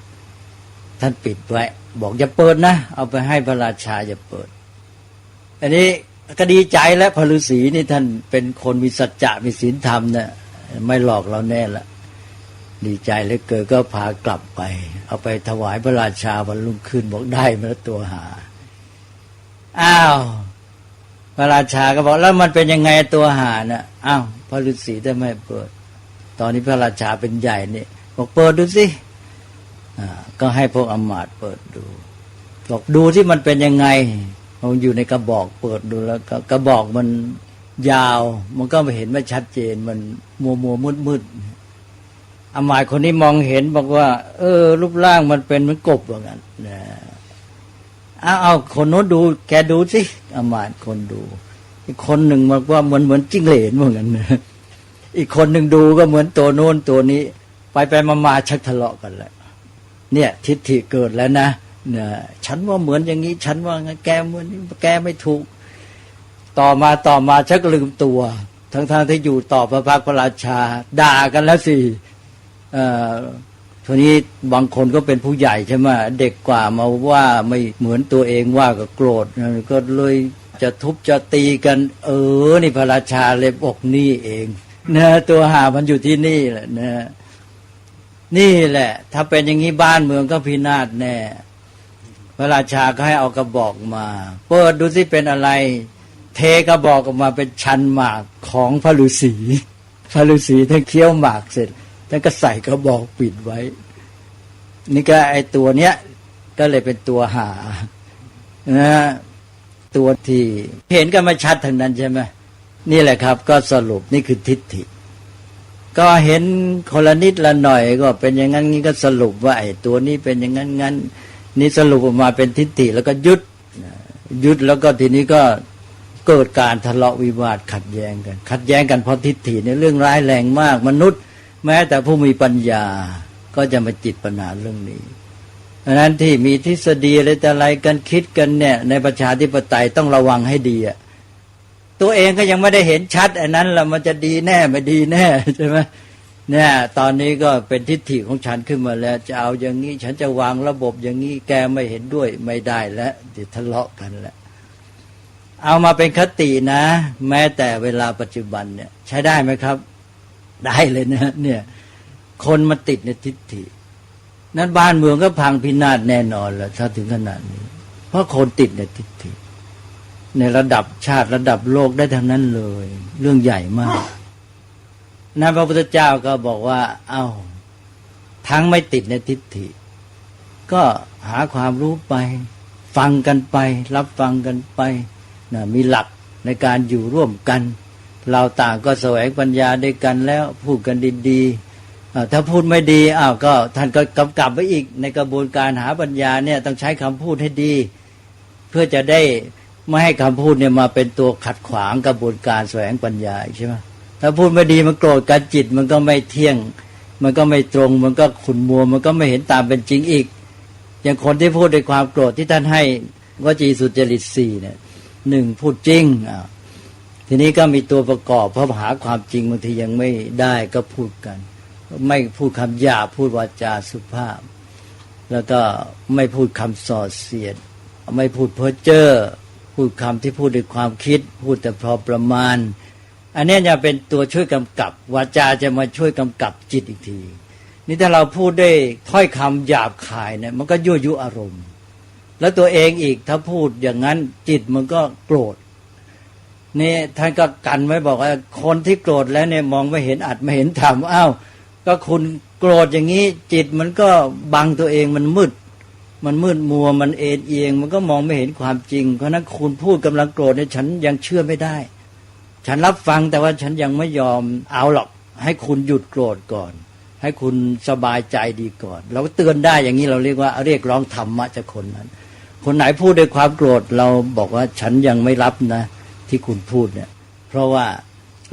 ท่านปิดไว้บอกอย่าเปิดนะเอาไปให้พระราชาอย่าเปิดอันนี้ก็ดีใจแล้วพระฤาษีนี่ท่านเป็นคนมีสัจจะมีศีลธรรมนะไม่หลอกเราแน่ละดีใจเหลือเกินก็พากลับไปเอาไปถวายพระราชาวันรุ่งขึ้นบอกได้มาแล้วตัวหาอ้าวพระราชาก็บอกแล้วมันเป็นยังไงตัวหาน่ะอ้าวพระฤาษีได้ไม่เปิดตอนนี้พระราชาเป็นใหญ่นี่บอกเปิดดูสิก็ให้พวกอมาตย์เปิดดูบอกดูที่มันเป็นยังไงมันอยู่ในกระบอกเปิดดูแล้วกระบอกมันยาวมันก็ไม่เห็นไม่ชัดเจนมันมัวมืดอมาตย์คนนี้มองเห็นบอกว่ารูปร่างมันเป็นเหมือนกบว่างั้นนะเอาคนโน้นดูแกดูสิอมาตย์คนดูอีกคนหนึ่งบอกว่าเหมือนจิ้งเหลนว่างั้นนะอีกคนหนึ่งดูก็เหมือนตัวโน้นตัวนี้ไปมาชักทะเลาะกันแล้วเนี่ยทิฏฐิเกิดแล้วนะเนี่ยฉันว่าเหมือนอย่างนี้ฉันว่าแกเหมือนนี้แกไม่ถูกต่อมาชักลืมตัวทั้งที่อยู่ต่อพระพักตร์พระราชาด่ากันแล้วสิทีนี้บางคนก็เป็นผู้ใหญ่ใช่ไหมเด็กกว่ามาว่าไม่เหมือนตัวเองว่าก็โกรธก็เลยจะทุบจะตีกันนี่พระราชาเลยบอกนี่เองนะตัวหามันอยู่ที่นี่แหละนะนี่แหละถ้าเป็นอย่างนี้บ้านเมืองก็พินาศแน่พระราชาก็ให้เอากระบอกมาเปิดดูสิเป็นอะไรเทกระบอกออกมาเป็นชันหมากของพระฤาษีท่านเคี้ยวหมากเสร็จท่านก็ใส่กระบอกปิดไว้นี่ก็ไอตัวเนี้ยก็เลยเป็นตัวหานะตัวที่เห็นกันไม่ชัดทั้งนั้นใช่ไหมนี่แหละครับก็สรุปนี่คือทิฏฐิก็เห็นคนละนิดละหน่อยก็เป็นอย่างนั้นนี่ก็สรุปว่าไอ้ตัวนี้เป็นอย่างนั้นงั้นนี่สรุปออกมาเป็นทิฏฐิแล้วก็ยุดแล้วก็ทีนี้ก็เกิดการทะเลาะวิวาทขัดแย้งกันเพราะทิฏฐิในเรื่องร้ายแรงมากมนุษย์แม้แต่ผู้มีปัญญาก็จะมาจิตปัญหาเรื่องนี้ดังนั้นที่มีทฤษฎีอะไรแต่อะไรกันคิดกันเนี่ยในประชาธิปไตยต้องระวังให้ดีอ่ะตัวเองก็ยังไม่ได้เห็นชัดอันนั้นแล้วมันจะดีแน่ไม่ดีแน่ใช่ไหมเนี่ยตอนนี้ก็เป็นทิฏฐิของฉันขึ้นมาแล้วจะเอาอย่างนี้ฉันจะวางระบบอย่างนี้แกไม่เห็นด้วยไม่ได้แล้วจะทะเลาะกันแล้วเอามาเป็นคตินะแม้แต่เวลาปัจจุบันเนี่ยใช้ได้ไหมครับได้เลยนะเนี่ยคนมาติดในทิฏฐินั้นบ้านเมืองก็พังพินาศแน่นอนแล้วถ้าถึงขนาดนี้เพราะคนติดในทิฏฐิในระดับชาติระดับโลกได้ทั้งนั้นเลยเรื่องใหญ่มากนะพระพุทธเจ้าก็บอกว่าทั้งไม่ติดในทิฏฐิก็หาความรู้ไปฟังกันไปรับฟังกันไปนะมีหลักในการอยู่ร่วมกันเราต่างก็แสวงปัญญาด้วยกันแล้วพูดกันดีๆถ้าพูดไม่ดีก็ท่านก็กำกับไว้อีกในกระบวนการหาปัญญาเนี่ยต้องใช้คำพูดให้ดีเพื่อจะได้ไม่ให้คำพูดเนี่ยมาเป็นตัวขัดขวางกระบวนการแสวงปัญญาใช่ไหมถ้าพูดไม่ดีมันโกรธกันจิตมันก็ไม่เที่ยงมันก็ไม่ตรงมันก็ขุ่นมัวมันก็ไม่เห็นตามเป็นจริงอีกอย่างคนที่พูดด้วยความโกรธที่ท่านให้วจีสุจริต4เนี่ย1พูดจริงทีนี้ก็มีตัวประกอบเพราะหาความจริงบางทียังไม่ได้ก็พูดกันไม่พูดคำหยาบพูดวาจาสุภาพแล้วก็ไม่พูดคำส่อเสียดไม่พูดเพ้อเจ้อพูดคำที่พูดด้วยความคิดพูดแต่พอประมาณอันนี้จะเป็นตัวช่วยกำกับวาจาจะมาช่วยกำกับจิตอีกทีนี่ถ้าเราพูดด้วยถ้อยคำหยาบคายเนี่ยมันก็ยั่วยุอารมณ์ แล้วตัวเองอีกถ้าพูดอย่างนั้นจิตมันก็โกรธนี่ท่านก็กันไว้บอกว่าคนที่โกรธแล้วเนี่ยมองไม่เห็นอัดไม่เห็นธรรมอ้าวก็คุณโกรธอย่างนี้จิตมันก็บังตัวเองมันมืดมัวมันเอ็นเอียงมันก็มองไม่เห็นความจริงเพราะนั้นคุณพูดกำลังโกรธเนี่ยฉันยังเชื่อไม่ได้ฉันรับฟังแต่ว่าฉันยังไม่ยอมเอาหรอกให้คุณหยุดโกรธก่อนให้คุณสบายใจดีก่อนเราก็เตือนได้อย่างนี้เราเรียกว่าเรียกร้องธรรมะจากคนนั้นคนไหนพูดด้วยความโกรธเราบอกว่าฉันยังไม่รับนะที่คุณพูดเนี่ยเพราะว่า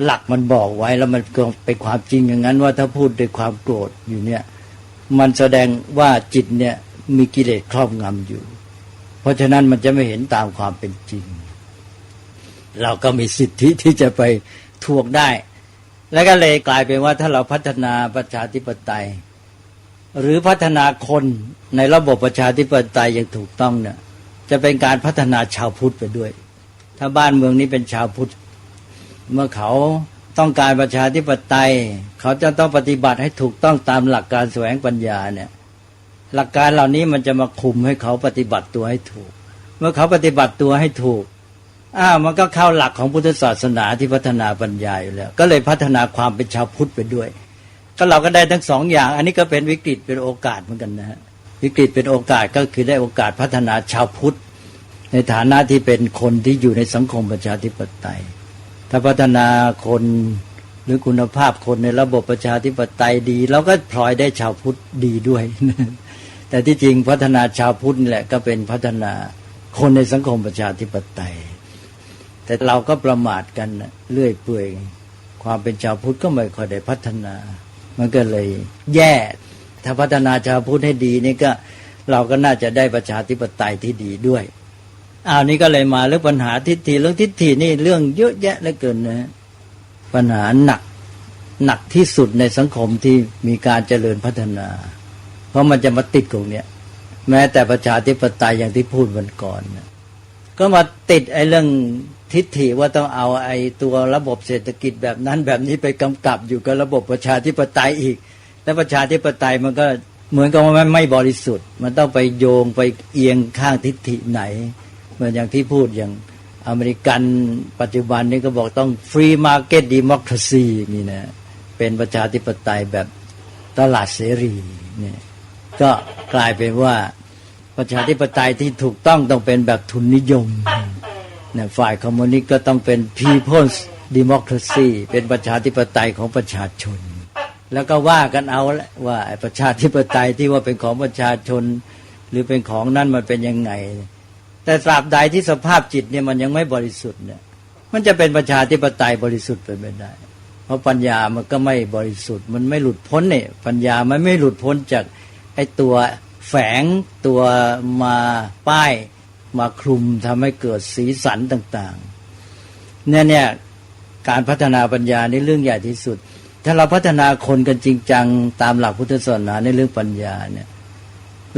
หลักมันบอกไว้แล้วมันก็เป็นความจริงอย่างนั้นว่าถ้าพูดด้วยความโกรธอยู่เนี่ยมันแสดงว่าจิตเนี่ยมีกิเลสครอบงำอยู่เพราะฉะนั้นมันจะไม่เห็นตามความเป็นจริงเราก็มีสิทธิที่จะไปทวงได้แล้วก็เลยกลายเป็นว่าถ้าเราพัฒนาประชาธิปไตยหรือพัฒนาคนในระบบประชาธิปไตยอย่างถูกต้องเนี่ยจะเป็นการพัฒนาชาวพุทธไปด้วยถ้าบ้านเมืองนี้เป็นชาวพุทธเมื่อเขาต้องการประชาธิปไตยเขาจะต้องปฏิบัติให้ถูกต้องตามหลักการแสวงปัญญาเนี่ยหลักการเหล่านี้มันจะมาคุมให้เขาปฏิบัติตัวให้ถูกเมื่อเขาปฏิบัติตัวให้ถูกมันก็เข้าหลักของพุทธศาสนาที่พัฒนาปัญญาอยู่แล้วก็เลยพัฒนาความเป็นชาวพุทธไปด้วยก็เราก็ได้ทั้งสองอย่างอันนี้ก็เป็นวิกฤตเป็นโอกาสเหมือนกันนะฮะวิกฤตเป็นโอกาสก็คือได้โอกาสพัฒนาชาวพุทธในฐานะที่เป็นคนที่อยู่ในสังคมประชาธิปไตยถ้าพัฒนาคนหรือคุณภาพคนในระบบประชาธิปไตยดีเราก็พลอยได้ชาวพุทธดีด้วย แต่ที่จริงพัฒนาชาวพุทธนี่แหละก็เป็นพัฒนาคนในสังคมประชาธิปไตยแต่เราก็ประมาทกันเรื่อยเปื่อยความเป็นชาวพุทธก็ไม่ค่อยได้พัฒนามันก็เลยแย่ถ้าพัฒนาชาวพุทธให้ดีนี่ก็เราก็น่าจะได้ประชาธิปไตยที่ดีด้วยนี่ก็เลยมาเรื่องปัญหาทิฏฐิเรื่องทิฏฐินี่เรื่องเยอะแยะเหลือเกินนะปัญหาหนักที่สุดในสังคมที่มีการเจริญพัฒนาเพราะมันจะมาติดตรงเนี้ยแม้แต่ประชาธิปไตยอย่างที่พูดวันก่อนนะก็มาติดไอ้เรื่องทิฏฐิว่าต้องเอาไอ้ตัวระบบเศรษฐกิจแบบนั้นแบบนี้ไปกำกับอยู่กับระบบประชาธิปไตยอีกแล้วประชาธิปไตยมันก็เหมือนกับว่ามันไม่บริสุทธิ์มันต้องไปโยงไปเอียงข้างทิฏฐิไหนเหมือนอย่างที่พูดอย่างอเมริกันปัจจุบันนี้ก็บอกต้องฟรีมาร์เก็ตดิโมคราซีนี่นะเป็นประชาธิปไตยแบบตลาดเสรีเนี่ยก็กลายเป็นว่าประชาธิปไตยที่ถูกต้องเป็นแบบทุนนิยมเนี่ยฝ่ายคอมมิวนิสต์ก็ต้องเป็น People's Democracy เป็นประชาธิปไตยของประชาชนแล้วก็ว่ากันเอาละว่าประชาธิปไตยที่ว่าเป็นของประชาชนหรือเป็นของนั้นมันเป็นยังไงแต่ตราบใดที่สภาพจิตเนี่ยมันยังไม่บริสุทธิ์เนี่ยมันจะเป็นประชาธิปไตยบริสุทธิ์ไปไม่ได้เพราะปัญญามันก็ไม่บริสุทธิ์มันไม่หลุดพ้นเนี่ยปัญญามันไม่หลุดพ้นจากไอ้ตัวแฝงตัวมาป้ายมาคลุมทำให้เกิดสีสันต่างๆเนี่ยการพัฒนาปัญญานี่เรื่องใหญ่ที่สุดถ้าเราพัฒนาคนกันจริงจังตามหลักพุทธศาสนาในเรื่องปัญญาเนี่ย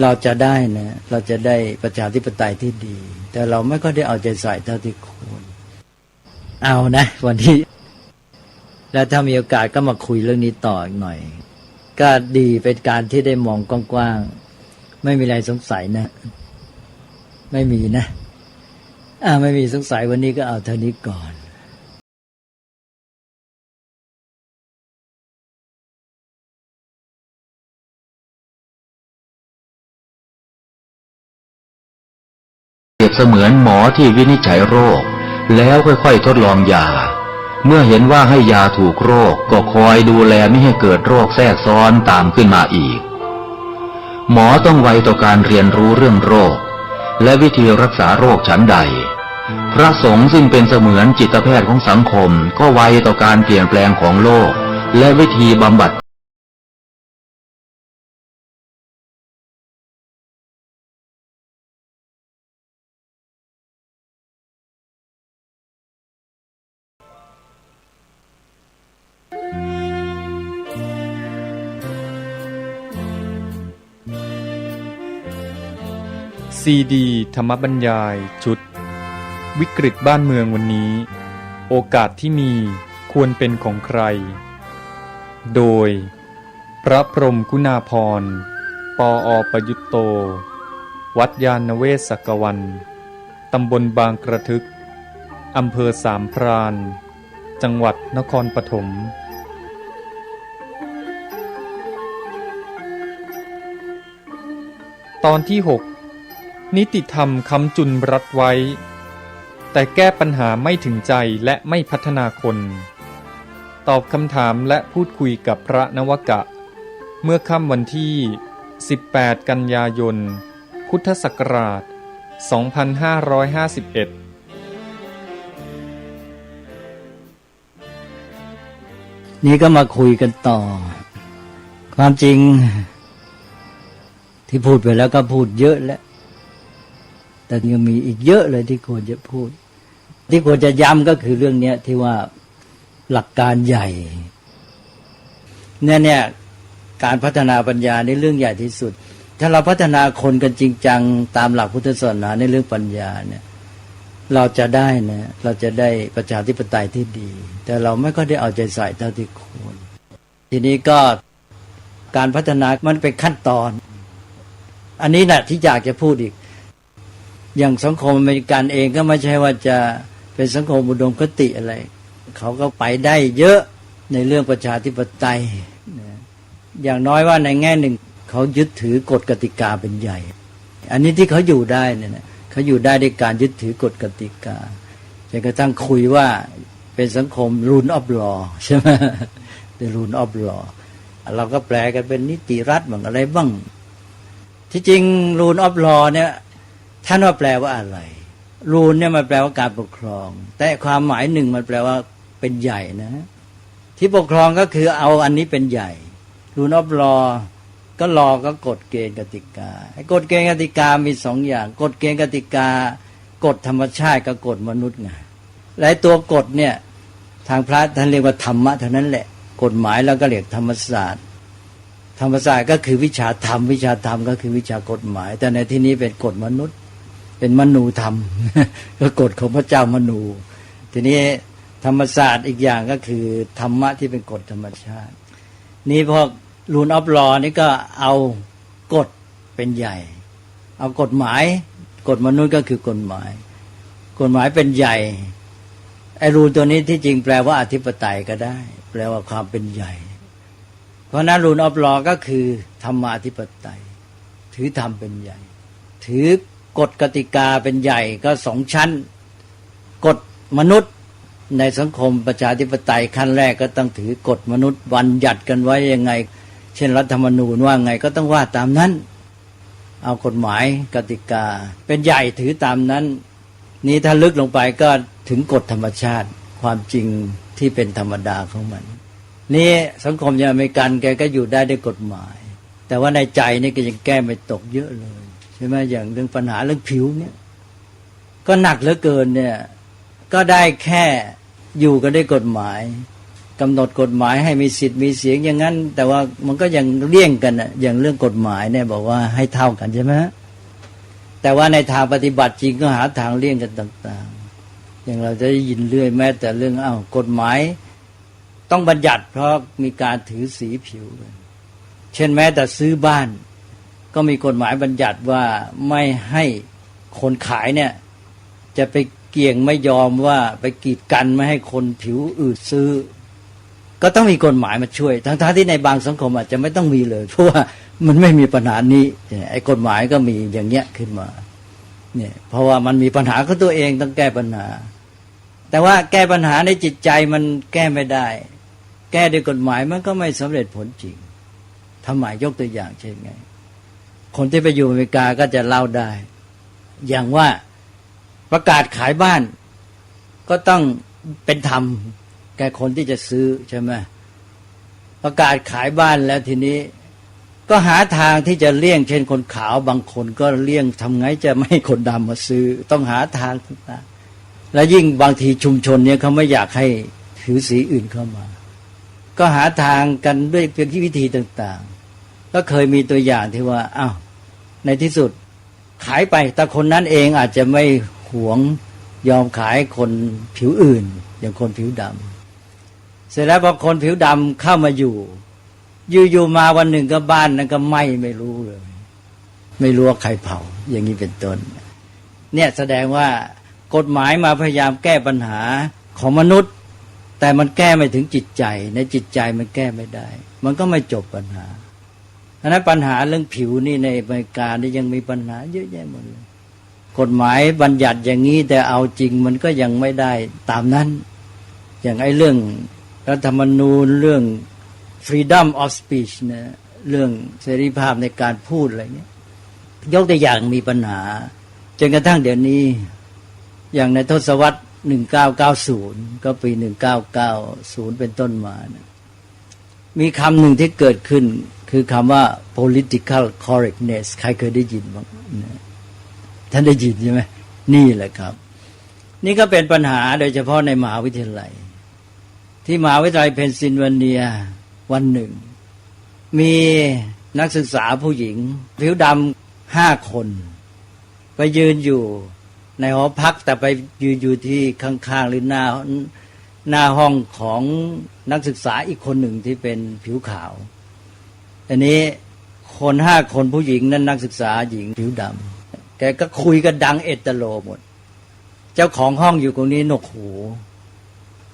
เราจะได้นะเราจะได้ประชาธิปไตยที่ดีแต่เราไม่ก็ได้เอาใจใส่เท่าที่ควรเอานะวันนี้แล้วถ้ามีโอกาสก็มาคุยเรื่องนี้ต่ออีกหน่อยก็ดีเป็นการที่ได้มองกว้างๆไม่มีอะไรสงสัยนะไม่มีนะไม่มีสงสัยวันนี้ก็เอาเท่านี้ก่อนเปรียบเสมือนหมอที่วินิจฉัยโรคแล้วค่อยๆทดลองยาเมื่อเห็นว่าให้ยาถูกโรคก็คอยดูแลไม่ให้เกิดโรคแทรกซ้อนตามขึ้นมาอีกหมอต้องไวต่อการเรียนรู้เรื่องโรคและวิธีรักษาโรคฉันใดพระสงฆ์ซึ่งเป็นเสมือนจิตแพทย์ของสังคมก็ไวต่อการเปลี่ยนแปลงของโลกและวิธีบำบัดซีดีธรรมบรรยายชุดวิกฤตบ้านเมืองวันนี้โอกาสที่มีควรเป็นของใครโดยพระพรหมคุณาภรณ์ ปอ.ประยุตโต วัดยานเวศกวันตำบลบางกระทึกอำเภอสามพรานจังหวัดนครปฐมตอนที่ 6 นิติธรรมค้ำจุนรัฐไว้แต่แก้ปัญหาไม่ถึงใจและไม่พัฒนาคนตอบคำถามและพูดคุยกับพระนวกะเมื่อค่ำวันที่ 18 กันยายน พุทธศักราช 2551 นี่ก็มาคุยกันต่อความจริงที่พูดไปแล้วก็พูดเยอะแล้วแต่ยังมีอีกเยอะเลยที่ควรจะพูดที่ควรจะย้ำก็คือเรื่องนี้ที่ว่าหลักการใหญ่เนี่ยการพัฒนาปัญญาในเรื่องใหญ่ที่สุดถ้าเราพัฒนาคนกันจริงจังตามหลักพุทธศาสนาในเรื่องปัญญาเนี่ยเราจะได้ประชาธิปไตยที่ดีแต่เราไม่ก็ได้เอาใจใส่เท่าที่ควรทีนี้ก็การพัฒนามันเป็นขั้นตอนอันนี้แหละที่อยากจะพูดอีกอย่างสังคมอเมริกันเองก็ไม่ใช่ว่าจะเป็นสังคมอุดมคติอะไรเขาก็ไปได้เยอะในเรื่องประชาธิปไตยอย่างน้อยว่าในแง่หนึ่งเขายึดถือกฎกติกาเป็นใหญ่อันนี้ที่เขาอยู่ได้เนี่ยเขาอยู่ได้ด้วยการยึดถือกฎกติกาจนกระทั่งคุยว่าเป็นสังคม rule of law ใช่ไหมเป็น rule of law เราก็แปลกันเป็นนิติรัฐบ้างอะไรบ้างที่จริง rule of law เนี่ยท่านว่าแปลว่าอะไร rule เนี่ยมันแปลว่าการปกครองแต่ความหมายหนึ่งมันแปลว่าเป็นใหญ่นะที่ปกครองก็คือเอาอันนี้เป็นใหญ่ rule of law ก็รอก็กฎเกณฑ์กติกาไอ้กฎเกณฑ์กติกามีสองอย่างกฎเกณฑ์กติกากฎธรรมชาติกับกฎมนุษย์ไงและตัวกฎเนี่ยทางพระท่านเรียกว่าธรรมะเท่านั้นแหละกฎหมายแล้วก็เรียกธรรมศาสตร์ธรรมศาสตร์ก็คือวิชาธรรมวิชาธรรมก็คือวิชากฎหมายแต่ในที่นี้เป็นกฎมนุษย์เป็นมนูธรรม ก็กฎของพระเจ้ามนูทีนี้ธรรมศาสตร์อีกอย่างก็คือธรรมะที่เป็นกฎธรรมชาตินี่พวกrule of law นี่ก็เอากฎเป็นใหญ่เอากฎหมายกฎมนุษย์ก็คือกฎหมายกฎหมายเป็นใหญ่ไอ้รูตัวนี้ที่จริงแปลว่าอธิปไตยก็ได้แปลว่าความเป็นใหญ่เพราะนั้นrule of lawก็คือธรรมาธิปไตยถือธรรมเป็นใหญ่ถือกฎกติกาเป็นใหญ่ก็สองชั้นกฎมนุษย์ในสังคมประชาธิปไตยขั้นแรกก็ต้องถือกฎมนุษย์บัญญัติกันไว้ยังไงเช่นรัฐธรรมนูญว่าไงก็ต้องว่าตามนั้นเอากฎหมายกติกาเป็นใหญ่ถือตามนั้นนี้ถ้าลึกลงไปก็ถึงกฎธรรมชาติความจริงที่เป็นธรรมดาของมันนี่สังคมอย่างอเมริกันแกก็อยู่ได้ด้วยกฎหมายแต่ว่าในใจนี่ก็ยังแก้ไม่ตกเยอะเลยใช่ไหมอย่างเรื่องปัญหาเรื่องผิวเนี่ยก็หนักเหลือเกินเนี่ยก็ได้แค่อยู่กันด้วยกฎหมายกำหนดกฎหมายให้มีสิทธิ์มีเสียงอย่างนั้นแต่ว่ามันก็ยังเลี่ยงกันอ่ะอย่างเรื่องกฎหมายเนี่ยบอกว่าให้เท่ากันใช่ไหมแต่ว่าในทางปฏิบัติจริงก็หาทางเลี่ยงกันต่างๆอย่างเราจะได้ยินเรื่อยแม้แต่เรื่องกฎหมายต้องบัญญัติเพราะมีการถือสีผิวเช่นแม้แต่ซื้อบ้านก็มีกฎหมายบัญญัติว่าไม่ให้คนขายเนี่ยจะไปเกี่ยงไม่ยอมว่าไปกีดกันไม่ให้คนผิวอืดซื้อก็ต้องมีกฎหมายมาช่วยทั้งที่ในบางสังคมอาจจะไม่ต้องมีเลยเพราะว่ามันไม่มีปัญหานี้ไอ้กฎหมายก็มีอย่างเงี้ยขึ้นมาเนี่ยเพราะว่ามันมีปัญหาของตัวเองต้องแก้ปัญหาแต่ว่าแก้ปัญหาในจิตใจมันแก้ไม่ได้แก้ด้วยกฎหมายมันก็ไม่สำเร็จผลจริงทำไมยกตัวอย่างเช่นไงคนที่ไปอยู่อเมริกาก็จะเล่าได้อย่างว่าประกาศขายบ้านก็ต้องเป็นธรรมแก่คนที่จะซื้อใช่ไหมประกาศขายบ้านแล้วทีนี้ก็หาทางที่จะเลี่ยงเช่นคนขาวบางคนก็เลี่ยงทำไงจะไม่ให้คนดำมาซื้อต้องหาทางต่างๆและยิ่งบางทีชุมชนเนี่ยเขาไม่อยากให้ถือสีอื่นเข้ามาก็หาทางกันด้วยเพียงที่วิธีต่างๆก็เคยมีตัวอย่างที่ว่าในที่สุดขายไปแต่คนนั้นเองอาจจะไม่หวงยอมขายคนผิวอื่นอย่างคนผิวดำเสร็จแล้วพอคนผิวดำเข้ามาอยู่มาวันหนึ่งก็บ้านนั้นก็ไหม้ไม่รู้เลย ไม่รู้ว่าใครเผาอย่างนี้เป็นต้นเนี่ยแสดงว่ากฎหมายมาพยายามแก้ปัญหาของมนุษย์แต่มันแก้ไม่ถึงจิตใจในจิตใจมันแก้ไม่ได้มันก็ไม่จบปัญหาเพราะฉะนั้นปัญหาเรื่องผิวนี่ในอเมริกานี่ยังมีปัญหาเยอะแยะหมดเลยกฎหมายบัญญัติอย่างนี้แต่เอาจริงมันก็ยังไม่ได้ตามนั้นอย่างไอ้เรื่องรัฐธรรมนูญเรื่อง freedom of speech นะเรื่องเสรีภาพในการพูดอะไรเงี้ยยกตัวอย่างมีปัญหาจนกระทั่งเดี๋ยวนี้อย่างในทศวรรษ1990ก็ปี1990เป็นต้นมานะมีคำหนึ่งที่เกิดขึ้นคือคำว่า political correctness ใครเคยได้ยินบ้างนะท่านได้ยินใช่ไหมนี่แหละครับนี่ก็เป็นปัญหาโดยเฉพาะในมหาวิทยาลัยที่มหาวิทยาลัยเพนซิลเวเนียวันหนึ่งมีนักศึกษาผู้หญิงผิวดำ5 คนไปยืนอยู่ในหอพักแต่ไปยืนอยู่ที่ข้างๆหรือหน้าห้องของนักศึกษาอีกคนหนึ่งที่เป็นผิวขาวอันนี้คน5 คนผู้หญิงนั้นนักศึกษาหญิงผิวดำแกก็คุยกันดังเอตโลหมดเจ้าของห้องอยู่ตรงนี้หนวกหู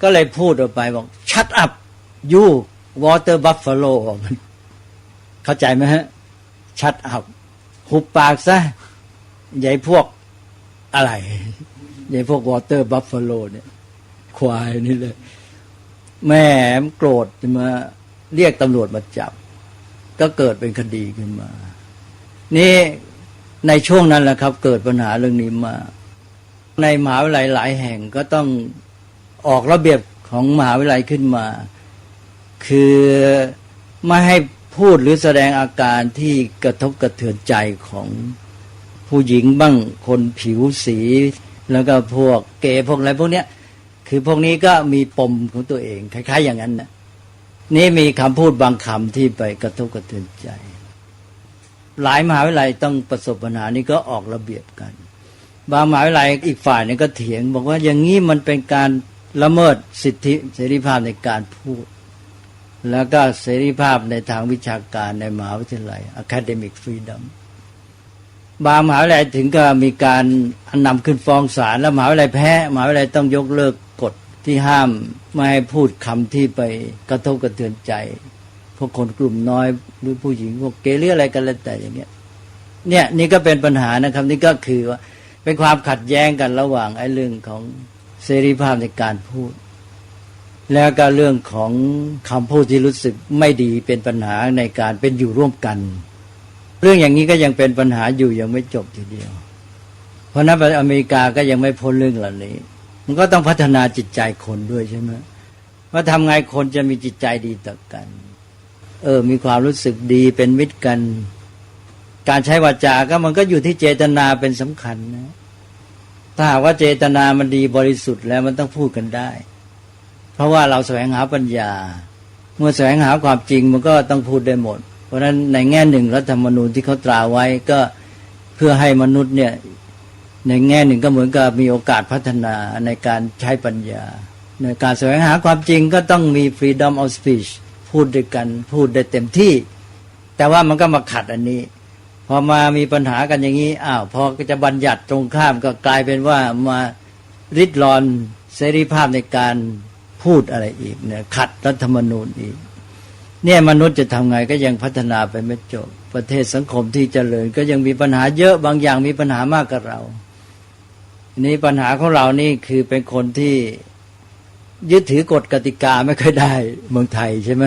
ก็เลยพูดออกไปบอก shut up you water buffalo เข้าใจไหมฮะ shut up หุบปากซะใหญ่พวกอะไรใหญ่พวก water buffalo เนี่ยควายนี่เลยแม่โกรธมาเรียกตำรวจมาจับก็เกิดเป็นคดีขึ้นมานี่ในช่วงนั้นแหละครับเกิดปัญหาเรื่องนี้มาในมหาวิทยาลัยหลายแห่งก็ต้องออกระเบียบของมหาวิทยาลัยขึ้นมาคือไม่ให้พูดหรือแสดงอาการที่กระทบกระเทือนใจของผู้หญิงบ้างคนผิวสีแล้วก็พวกเกย์พวกอะไรพวกเนี้ยคือพวกนี้ก็มีปมของตัวเองคล้ายๆอย่างนั้นนะนี่มีคำพูดบางคำที่ไปกระทบกระเทือนใจหลายมหาวิทยาลัยต้องประสบปัญหานี้ก็ออกระเบียบกันบางมหาวิทยาลัยอีกฝ่ายนึงก็เถียงบอกว่าอย่างนี้มันเป็นการละเมิดสิทธิเสรีภาพในการพูดแล้วก็เสรีภาพในทางวิชาการในมหาวิทยาลัย academic freedom บางมหาวิทยาลัยถึงก็มีการนำขึ้นฟ้องศาลแล้วมหาวิทยาลัยแพ้มหาวิทยาลัยต้องยกเลิกกฎที่ห้ามไม่ให้พูดคำที่ไปกระทบกระเทือนใจพวกคนกลุ่มน้อยหรือผู้หญิงพวกเกย์หรืออะไรกันแล้วแต่อย่างเงี้ยเนี่ยนี่ก็เป็นปัญหานะครับนี่ก็คือว่าเป็นความขัดแย้งกันระหว่างไอ้เรื่องของเสรีภาพในการพูดแล้วก็เรื่องของคำพูดที่รู้สึกไม่ดีเป็นปัญหาในการเป็นอยู่ร่วมกันเรื่องอย่างนี้ก็ยังเป็นปัญหาอยู่ยังไม่จบทีเดียวเพราะนั้นอเมริกาก็ยังไม่พ้นเรื่องเหล่านี้มันก็ต้องพัฒนาจิตใจคนด้วยใช่ไหมว่าทำไงคนจะมีจิตใจดีต่อกันมีความรู้สึกดีเป็นมิตรกันการใช้วาจาก็มันก็อยู่ที่เจตนาเป็นสำคัญนะถ้าหากว่าเจตนามันดีบริสุทธิ์แล้วมันต้องพูดกันได้เพราะว่าเราแสวงหาปัญญาเมื่อแสวงหาความจริงมันก็ต้องพูดได้หมดเพราะฉะนั้นในแง่หนึ่งรัฐธรรมนูญที่เขาตราไว้ก็เพื่อให้มนุษย์เนี่ยในแง่หนึ่งก็เหมือนกับมีโอกาสพัฒนาในการใช้ปัญญาในการแสวงหาความจริงก็ต้องมี freedom of speech พูดด้วยกันพูดได้เต็มที่แต่ว่ามันก็มาขัดอันนี้พอมามีปัญหากันอย่างนี้พอจะบัญญัติตรงข้ามก็กลายเป็นว่ามาริดรอนเสรีภาพในการพูดอะไรอีกเนี่ยขัดรัฐธรรมนูญอีกเนี่ยมนุษย์จะทำไงก็ยังพัฒนาไปไม่จบประเทศสังคมที่เจริญก็ยังมีปัญหาเยอะบางอย่างมีปัญหามากกว่าเรานี่ปัญหาของเรานี่คือเป็นคนที่ยึดถือกฎกติกาไม่ค่อยได้เมืองไทยใช่ไหม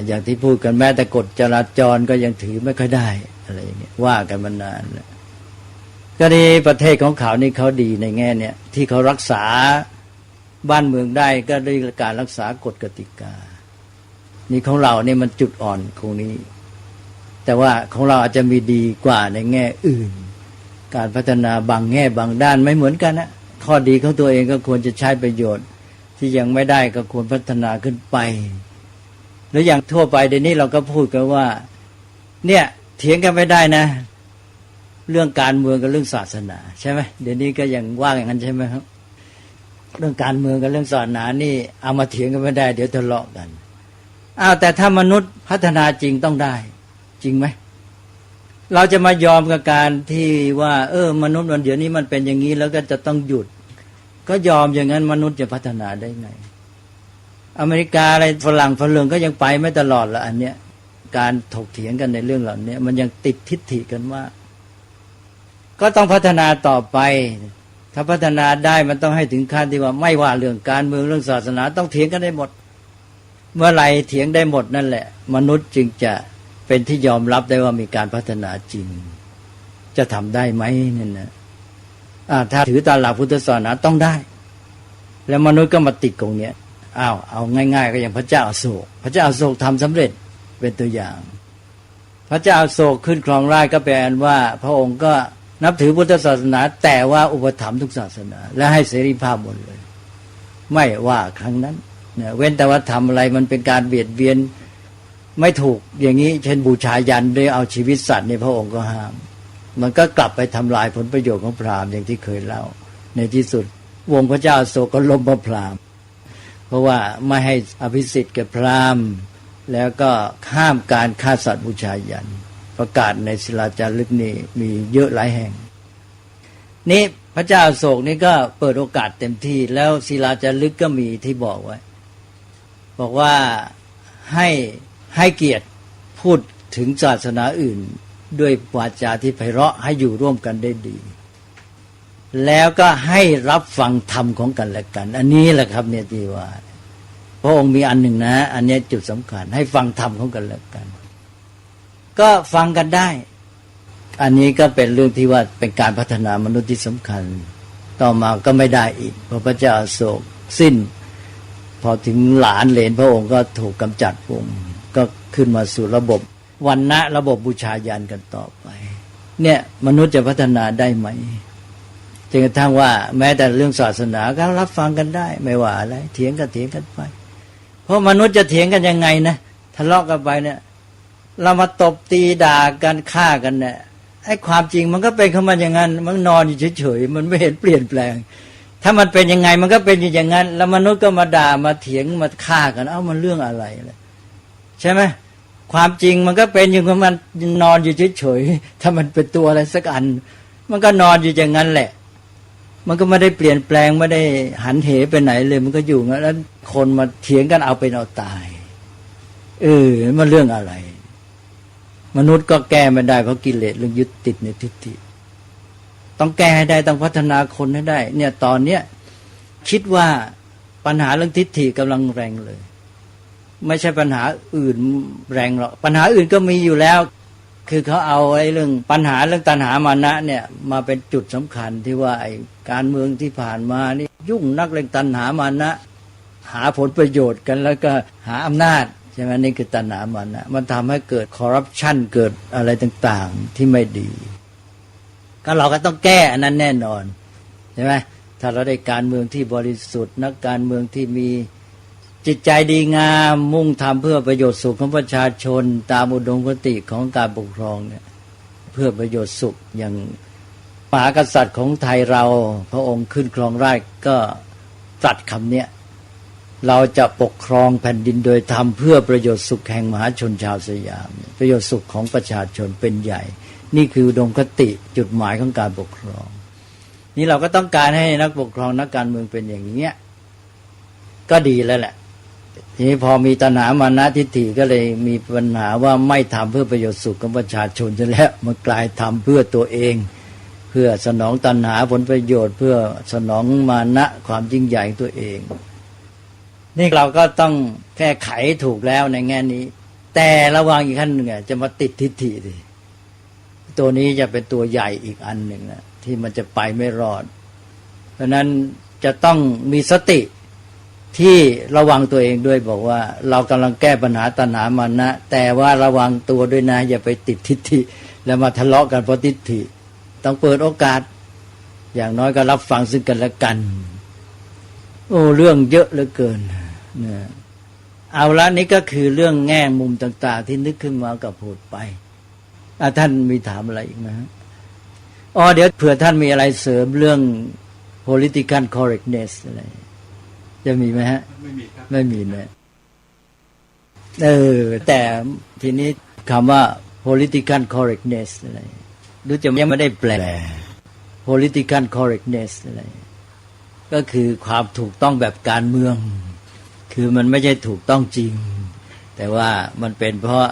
อย่างที่พูดกันแม้แต่กฎจราจรก็ยังถือไม่ค่อยได้อะไรอย่างเงี้ยว่ากันมานานแล้วก็นี่ประเทศของเขานี่เขาดีในแง่เนี่ยที่เขารักษาบ้านเมืองได้ก็ด้วยการรักษากฎกติกานี่ของเราเนี่ยมันจุดอ่อนตรงนี้แต่ว่าของเราอาจจะมีดีกว่าในแง่อื่นการพัฒนาบางแง่บางด้านไม่เหมือนกันนะข้อดีของตัวเองก็ควรจะใช้ประโยชน์ที่ยังไม่ได้ก็ควรพัฒนาขึ้นไปแล้วอย่างทั่วไปเดี๋ยวนี้เราก็พูดกันว่าเนี่ยเถียงกันไม่ได้นะเรื่องการเมืองกับเรื่องศาสนาใช่ไหมเดี๋ยวนี้ก็ยังว่าอย่างนั้นใช่ไหมครับเรื่องการเมืองกับเรื่องศาสนานี่เอามาเถียงกันไม่ได้เดี๋ยวทะเลาะกันแต่ถ้ามนุษย์พัฒนาจริงต้องได้จริงไหม เราจะมายอมกับการที่ว่ามนุษย์มันเดี๋ยวนี้มันเป็นอย่างนี้แล้วก็จะต้องหยุดก็ยอมอย่างนั้นมนุษย์จะพัฒนาได้ไงอเมริกาอะไรฝรั่งก็ยังไปไม่ตลอดละอันเนี้ยการถกเถียงกันในเรื่องเหล่านี้มันยังติดทิฏฐิกันว่าก็ต้องพัฒนาต่อไปถ้าพัฒนาได้มันต้องให้ถึงขั้นที่ว่าไม่ว่าเรื่องการเมืองเรื่องศาสนาต้องเถียงกันได้หมดเมื่อไหร่เถียงได้หมดนั่นแหละมนุษย์จึงจะเป็นที่ยอมรับได้ว่ามีการพัฒนาจริงจะทำได้ไหมนั่นนะถ้าถือตามหลักพุทธศาสนาต้องได้แล้วมนุษย์ก็มาติดตรงเนี้ยเอาง่ายๆก็อย่างพระเจ้าอโศกพระเจ้าอโศกทำสำเร็จเป็นตัวอย่างพระเจ้าอโศกขึ้นครองราชย์ก็แปลว่าพระองค์ก็นับถือพุทธศาสนาแต่ว่าอุปถัมภ์ทุกศาสนาและให้เสรีภาพหมดเลยไม่ว่าครั้งนั้นเว้นแต่ว่าทำอะไรมันเป็นการเบียดเบียนไม่ถูกอย่างนี้เช่นบูชายันด้วยเอาชีวิตสัตว์ในพระองค์ก็ห้ามมันก็กลับไปทำลายผลประโยชน์ของพราหมณ์อย่างที่เคยเล่าในที่สุดวงพระเจ้าอโศกก็ล้มพราหมณ์เพราะว่าไม่ให้อภิสิทธิ์แก่พราหมณ์แล้วก็ห้ามการฆ่าสัตว์บูชายันประกาศในศิลาจารึกนี่มีเยอะหลายแห่งนี่พระเจ้าอโศกนี่ก็เปิดโอกาสเต็มที่แล้วศิลาจารึกก็มีที่บอกไว้บอกว่าให้เกียรติพูดถึงศาสนาอื่นด้วยวาจาที่ไพเราะให้อยู่ร่วมกันได้ดีแล้วก็ให้รับฟังธรรมของกันและกันอันนี้แหละครับเนี่ยที่ว่าพระองค์มีอันหนึ่งนะอันนี้จุดสำคัญให้ฟังธรรมของกันและกันก็ฟังกันได้อันนี้ก็เป็นเรื่องที่ว่าเป็นการพัฒนามนุษย์ที่สำคัญต่อมาก็ไม่ได้อีกเพราะพระเจ้าอโศกสิ้นพอถึงหลานเหลนพระองค์ก็ถูกกำจัดวงก็ขึ้นมาสู่ระบบวรรณะระบบบูชายันกันต่อไปเนี่ยมนุษย์จะพัฒนาได้ไหมจนกระทั่งว่าแม้แต่เรื่องศาสนาก็รับฟังกันได้ไม่ว่าอะไรเถียงกันไปเพราะมนุษย์จะเถียงกันยังไงนะทะเลาะกันไปเนี่ยเรามาตบตีด่ากันฆ่ากันเนี่ยไอ้ความจริงมันก็เป็นของมันอย่างนั้นมันนอนอยู่เฉยๆมันไม่เห็นเปลี่ยนแปลงถ้ามันเป็นยังไงมันก็เป็นอย่างนั้นแล้วมนุษย์ก็มาด่ามาเถียงมาฆ่ากันมันเรื่องอะไรล่ะใช่ไหมความจริงมันก็เป็นอยู่ของมันนอนอยู่เฉยๆถ้ามันเป็นตัวอะไรสักอันมันก็นอนอยู่อย่างนั้นแหละมันก็ไม่ได้เปลี่ยนแปลงไม่ได้หันเหไปไหนเลยมันก็อยู่งั้นแล้วคนมาเถียงกันเอาเป็นเอาตายมันเรื่องอะไรมนุษย์ก็แก้ไม่ได้เพราะกิเลสเรื่องยึดติดในทิฏฐิต้องแก้ให้ได้ต้องพัฒนาคนให้ได้เนี่ยตอนเนี้ยคิดว่าปัญหาเรื่องทิฏฐิกำลังแรงเลยไม่ใช่ปัญหาอื่นแรงหรอกปัญหาอื่นก็มีอยู่แล้วคือเขาเอาไอ้เรื่องปัญหาเรื่องตัณหามานะเนี่ยมาเป็นจุดสำคัญที่ว่าไอ้การเมืองที่ผ่านมานี่ยุ่งนักเรื่องตัณหามานะหาผลประโยชน์กันแล้วก็หาอำนาจใช่ไหมนี่คือตัณหามานะมันทำให้เกิดคอร์รัปชันเกิดอะไรต่างๆที่ไม่ดีก็เราก็ต้องแก้อันนั้นแน่นอนใช่ไหมถ้าเราได้การเมืองที่บริสุทธิ์นักการเมืองที่มีจิตใจดีงามมุ่งทำเพื่อประโยชน์สุขของประชาชนตามอุดมคติของการปกครองเนี่ยเพื่อประโยชน์สุขอย่างมหากษัตริย์ของไทยเราพระองค์ขึ้นครองราชย์ก็ตรัสคำเนี้ยเราจะปกครองแผ่นดินโดยธรรมเพื่อประโยชน์สุขแห่งมหาชนชาวสยามประโยชน์สุขของประชาชนเป็นใหญ่นี่คืออุดมคติจุดหมายของการปกครองนี่เราก็ต้องการให้นักปกครองนักการเมืองเป็นอย่างนี้ก็ดีแล้วแหละทีนี้พอมีตัณหามานะทิฏฐิก็เลยมีปัญหาว่าไม่ทำเพื่อประโยชน์สุขของประชาชนจนแล้วมันกลายทำเพื่อตัวเองเพื่อสนองตัณหาผลประโยชน์เพื่อสนองมานะความยิ่งใหญ่ตัวเองนี่เราก็ต้องแก้ไขถูกแล้วในแง่นี้แต่ระวังอีกขั้นหนึ่งจะมาติดทิฏฐิดิตัวนี้จะเป็นตัวใหญ่อีกอันหนึ่งนะที่มันจะไปไม่รอดเพราะนั้นจะต้องมีสติที่ระวังตัวเองด้วยบอกว่าเรากำลังแก้ปัญหาตัณหามานะแต่ว่าระวังตัวด้วยนะอย่าไปติดทิฏฐิแล้วมาทะเลาะกันเพราะทิฏฐิต้องเปิดโอกาสอย่างน้อยก็รับฟังซึ่งกันและกันเรื่องเยอะเหลือเกินเนี่ยเอาละนี่ก็คือเรื่องแง่มุมต่างๆที่นึกขึ้นมากับพูดไปท่านมีถามอะไรอีกไหมเดี๋ยวเผื่อท่านมีอะไรเสริมเรื่อง political correctness อะไรจะมีไหมฮะไม่มีครับไม่มีนะแต่ทีนี้คำว่า political correctness อะไรดูจะยังไม่ได้แปล political correctness อะไรก็คือความถูกต้องแบบการเมืองคือมันไม่ใช่ถูกต้องจริงแต่ว่ามันเป็นเพราะ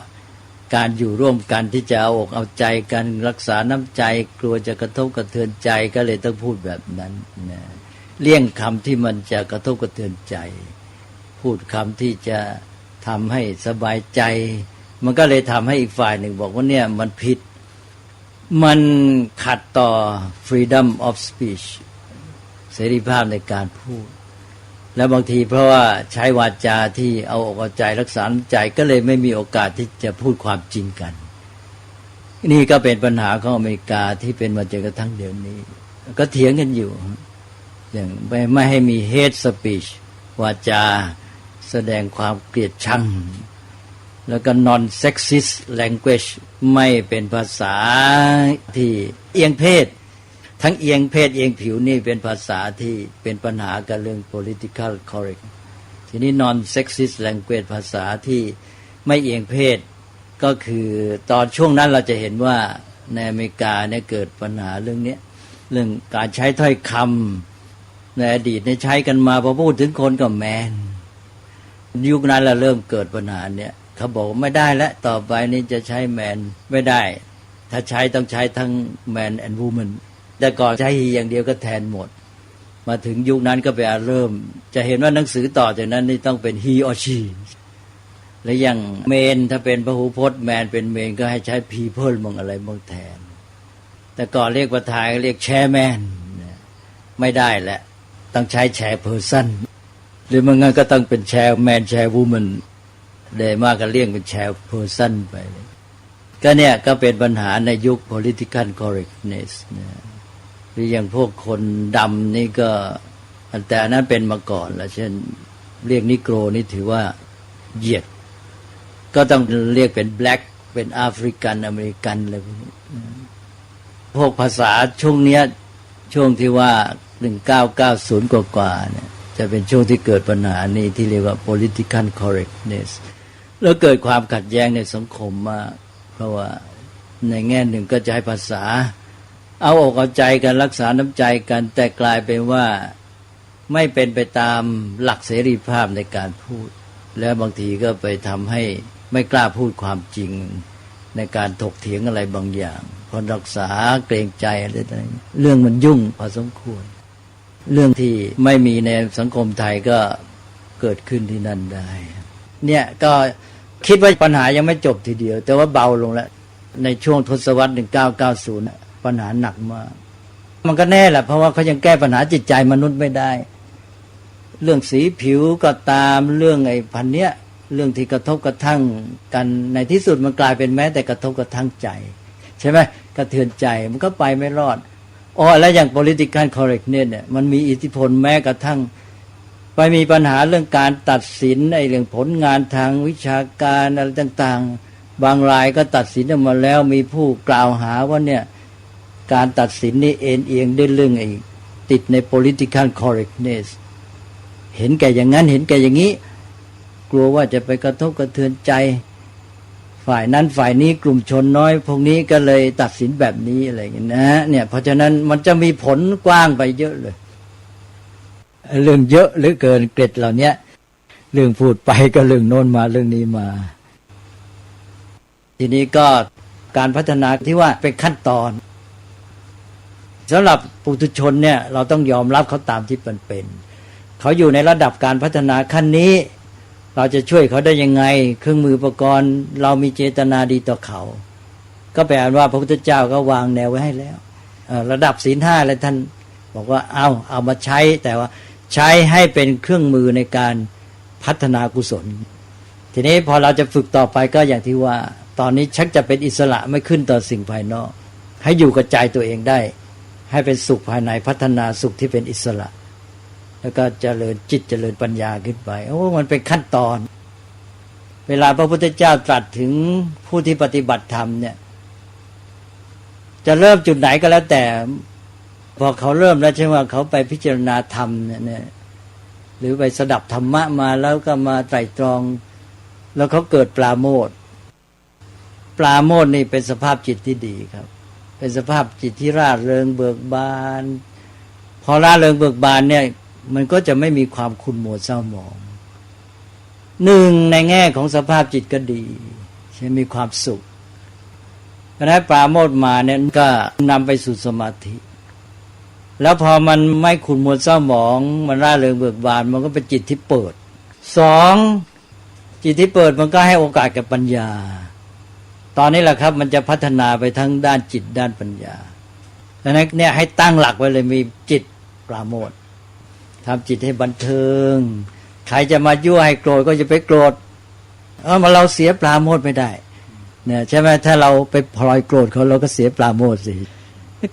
การอยู่ร่วมกันที่จะเอาอกเอาใจกันรักษาน้ำใจกลัวจะกระทบกระเทือนใจก็เลยต้องพูดแบบนั้นนะเลี่ยงคำที่มันจะกระทบกระเทือนใจพูดคำที่จะทำให้สบายใจมันก็เลยทำให้อีกฝ่ายหนึ่งบอกว่าเนี่ยมันผิดมันขัดต่อ freedom of speech เสรีภาพในการพูดแล้วบางทีเพราะว่าใช้วาจาที่เอาอกเอาใจรักษาน้ำใจก็เลยไม่มีโอกาสที่จะพูดความจริงกันนี่ก็เป็นปัญหาของอเมริกาที่เป็นมาจนกระทั่งเดี๋ยวนี้ก็เถียงกันอยู่อย่างไม่ให้มี hate speech วาจาแสดงความเกลียดชังแล้วก็ non sexist language ไม่เป็นภาษาที่เอียงเพศทั้งเอียงเพศเอียงผิวนี่เป็นภาษาที่เป็นปัญหากับเรื่อง political correct ทีนี้ non sexist language ภาษาที่ไม่เอียงเพศก็คือตอนช่วงนั้นเราจะเห็นว่าในอเมริกาเนี่ยเกิดปัญหาเรื่องนี้เรื่องการใช้ถ้อยคำในอดีตเนี่ยใช้กันมาพอพูดถึงคนก็แมนยุคนั้นเราเริ่มเกิดปัญหาเนี่ยเขาบอกไม่ได้แล้วต่อไปนี้จะใช้แมนไม่ได้ถ้าใช้ต้องใช้ทั้ง man and woman แต่ก่อนใช้ he อย่างเดียวก็แทนหมดมาถึงยุคนั้นก็ไปเริ่มจะเห็นว่าหนังสือต่อจากนั้นนี่ต้องเป็น he or she และอย่าง main ถ้าเป็นพหูพจน์ man เป็น main ก็ให้ใช้ people บางอะไรบางแทนแต่ก่อนเรียกประธานเรียก chairman ไม่ได้แหละต้องใช้ chairperson หรือมันงั้นก็ต้องเป็น chairman chairwoman เลยมากก็เรียกเป็น chairperson ไปก็เนี่ยก็เป็นปัญหาในยุค political correctness หรืออย่างพวกคนดำนี่ก็แต่อันนั้นเป็นมาก่อนแล้วเช่นเรียกนิโกรนี่ถือว่าเหยียดก็ต้องเรียกเป็น black เป็นแอฟริกันอเมริกันอะไรพวกภาษาช่วงเนี้ยช่วงที่ว่า1990กว่าๆเนี่ยจะเป็นช่วงที่เกิดปัญหานี้ที่เรียกว่า political correctness แล้วเกิดความขัดแย้งในสังคมมากเพราะว่าในแง่หนึ่งก็จะให้ภาษาเอาอกเอาใจกันรักษาน้ำใจกันแต่กลายเป็นว่าไม่เป็นไปตามหลักเสรีภาพในการพูดและบางทีก็ไปทำให้ไม่กล้าพูดความจริงในการถกเถียงอะไรบางอย่างเพราะรักษาเกรงใจอะไรต่างๆเรื่องมันยุ่งพอสมควรเรื่องที่ไม่มีในสังคมไทยก็เกิดขึ้นที่นั่นได้เนี่ยก็คิดว่าปัญหายังไม่จบทีเดียวแต่ว่าเบาลงแล้วในช่วงทศวรรษ1990ปัญหาหนักมากมันก็แน่แหละเพราะว่าเขายังแก้ปัญหาจิตใจมนุษย์ไม่ได้เรื่องสีผิวก็ตามเรื่องไอ้พันเนี้ยเรื่องที่กระทบกระทั่งกันในที่สุดมันกลายเป็นแม้แต่กระทบกระทั่งใจใช่ไหมกระเทือนใจมันก็ไปไม่รอดแล้วอย่าง political correctness เนี่ยมันมีอิทธิพลแม้กระทั่งไปมีปัญหาเรื่องการตัดสินไอ้เรื่องผลงานทางวิชาการอะไรต่างๆบางรายก็ตัดสินออกมาแล้วมีผู้กล่าวหาว่าเนี่ยการตัดสินนี่เอ็นเอียงด้วยเรื่องไอ้ติดใน political correctness เห็นแก่อย่างนั้นเห็นแก่อย่างนี้กลัวว่าจะไปกระทบกระเทือนใจฝ่ายนั้นฝ่ายนี้กลุ่มชนน้อยพวกนี้ก็เลยตัดสินแบบนี้อะไรอย่างนี้นะเนี่ยเพราะฉะนั้นมันจะมีผลกว้างไปเยอะเลยเรื่องเยอะเหลือเกินเกร็ดเหล่านี้เรื่องพูดไปก็เรื่องโน้นมาเรื่องนี้มาทีนี้ก็การพัฒนาที่ว่าเป็นขั้นตอนสำหรับปุถุชนเนี่ยเราต้องยอมรับเขาตามที่เป็นเขาอยู่ในระดับการพัฒนาขั้นนี้เราจะช่วยเขาได้ยังไงเครื่องมืออุปกรณ์เรามีเจตนาดีต่อเขาก็แปลว่าพระพุทธเจ้าก็วางแนวไว้ให้แล้วระดับศีลห้าอะไรท่านบอกว่าเอามาใช้แต่ว่าใช้ให้เป็นเครื่องมือในการพัฒนากุศลทีนี้พอเราจะฝึกต่อไปก็อย่างที่ว่าตอนนี้ชักจะเป็นอิสระไม่ขึ้นต่อสิ่งภายนอกให้อยู่กับใจตัวเองได้ให้เป็นสุขภายในพัฒนาสุขที่เป็นอิสระแล้วก็เจริญจิตเจริญปัญญาขึ้นไปมันเป็นขั้นตอนเวลาพระพุทธเจ้าตรัสถึงผู้ที่ปฏิบัติธรรมเนี่ยจะเริ่มจุดไหนก็แล้วแต่พอเขาเริ่มแล้วใช่ไหมว่าเขาไปพิจารณาธรรมเนี่ยหรือไปสดับธรรมะมาแล้วก็มาไตร่ตรองแล้วเขาเกิดปราโมทย์ ปราโมทย์นี่เป็นสภาพจิตที่ดีครับเป็นสภาพจิตที่ร่าเริงเบิกบานพอร่าเริงเบิกบานเนี่ยมันก็จะไม่มีความขุ่นมัวเศร้าหมองหนึ่งในแง่ของสภาพจิตก็ดีใช่มีความสุขเพราะนั้นปราโมทย์มาเนี่ยก็นำไปสู่สมาธิแล้วพอมันไม่ขุ่นมัวเศร้าหมองมันร่าเริงเบิกบานมันก็เป็นจิตที่เปิดสองจิตที่เปิดมันก็ให้โอกาสกับปัญญาตอนนี้แหละครับมันจะพัฒนาไปทั้งด้านจิตด้านปัญญาดังนั้นเนี่ยให้ตั้งหลักไว้เลยมีจิตปราโมทย์ทำจิตให้บันเทิงใครจะมายั่วให้โกรธก็จะไปโกรธมาเราเสียปราโมทย์ไม่ได้เนี่ยใช่ไหมถ้าเราไปพลอยโกรธเขาเราก็เสียปราโมทย์สิ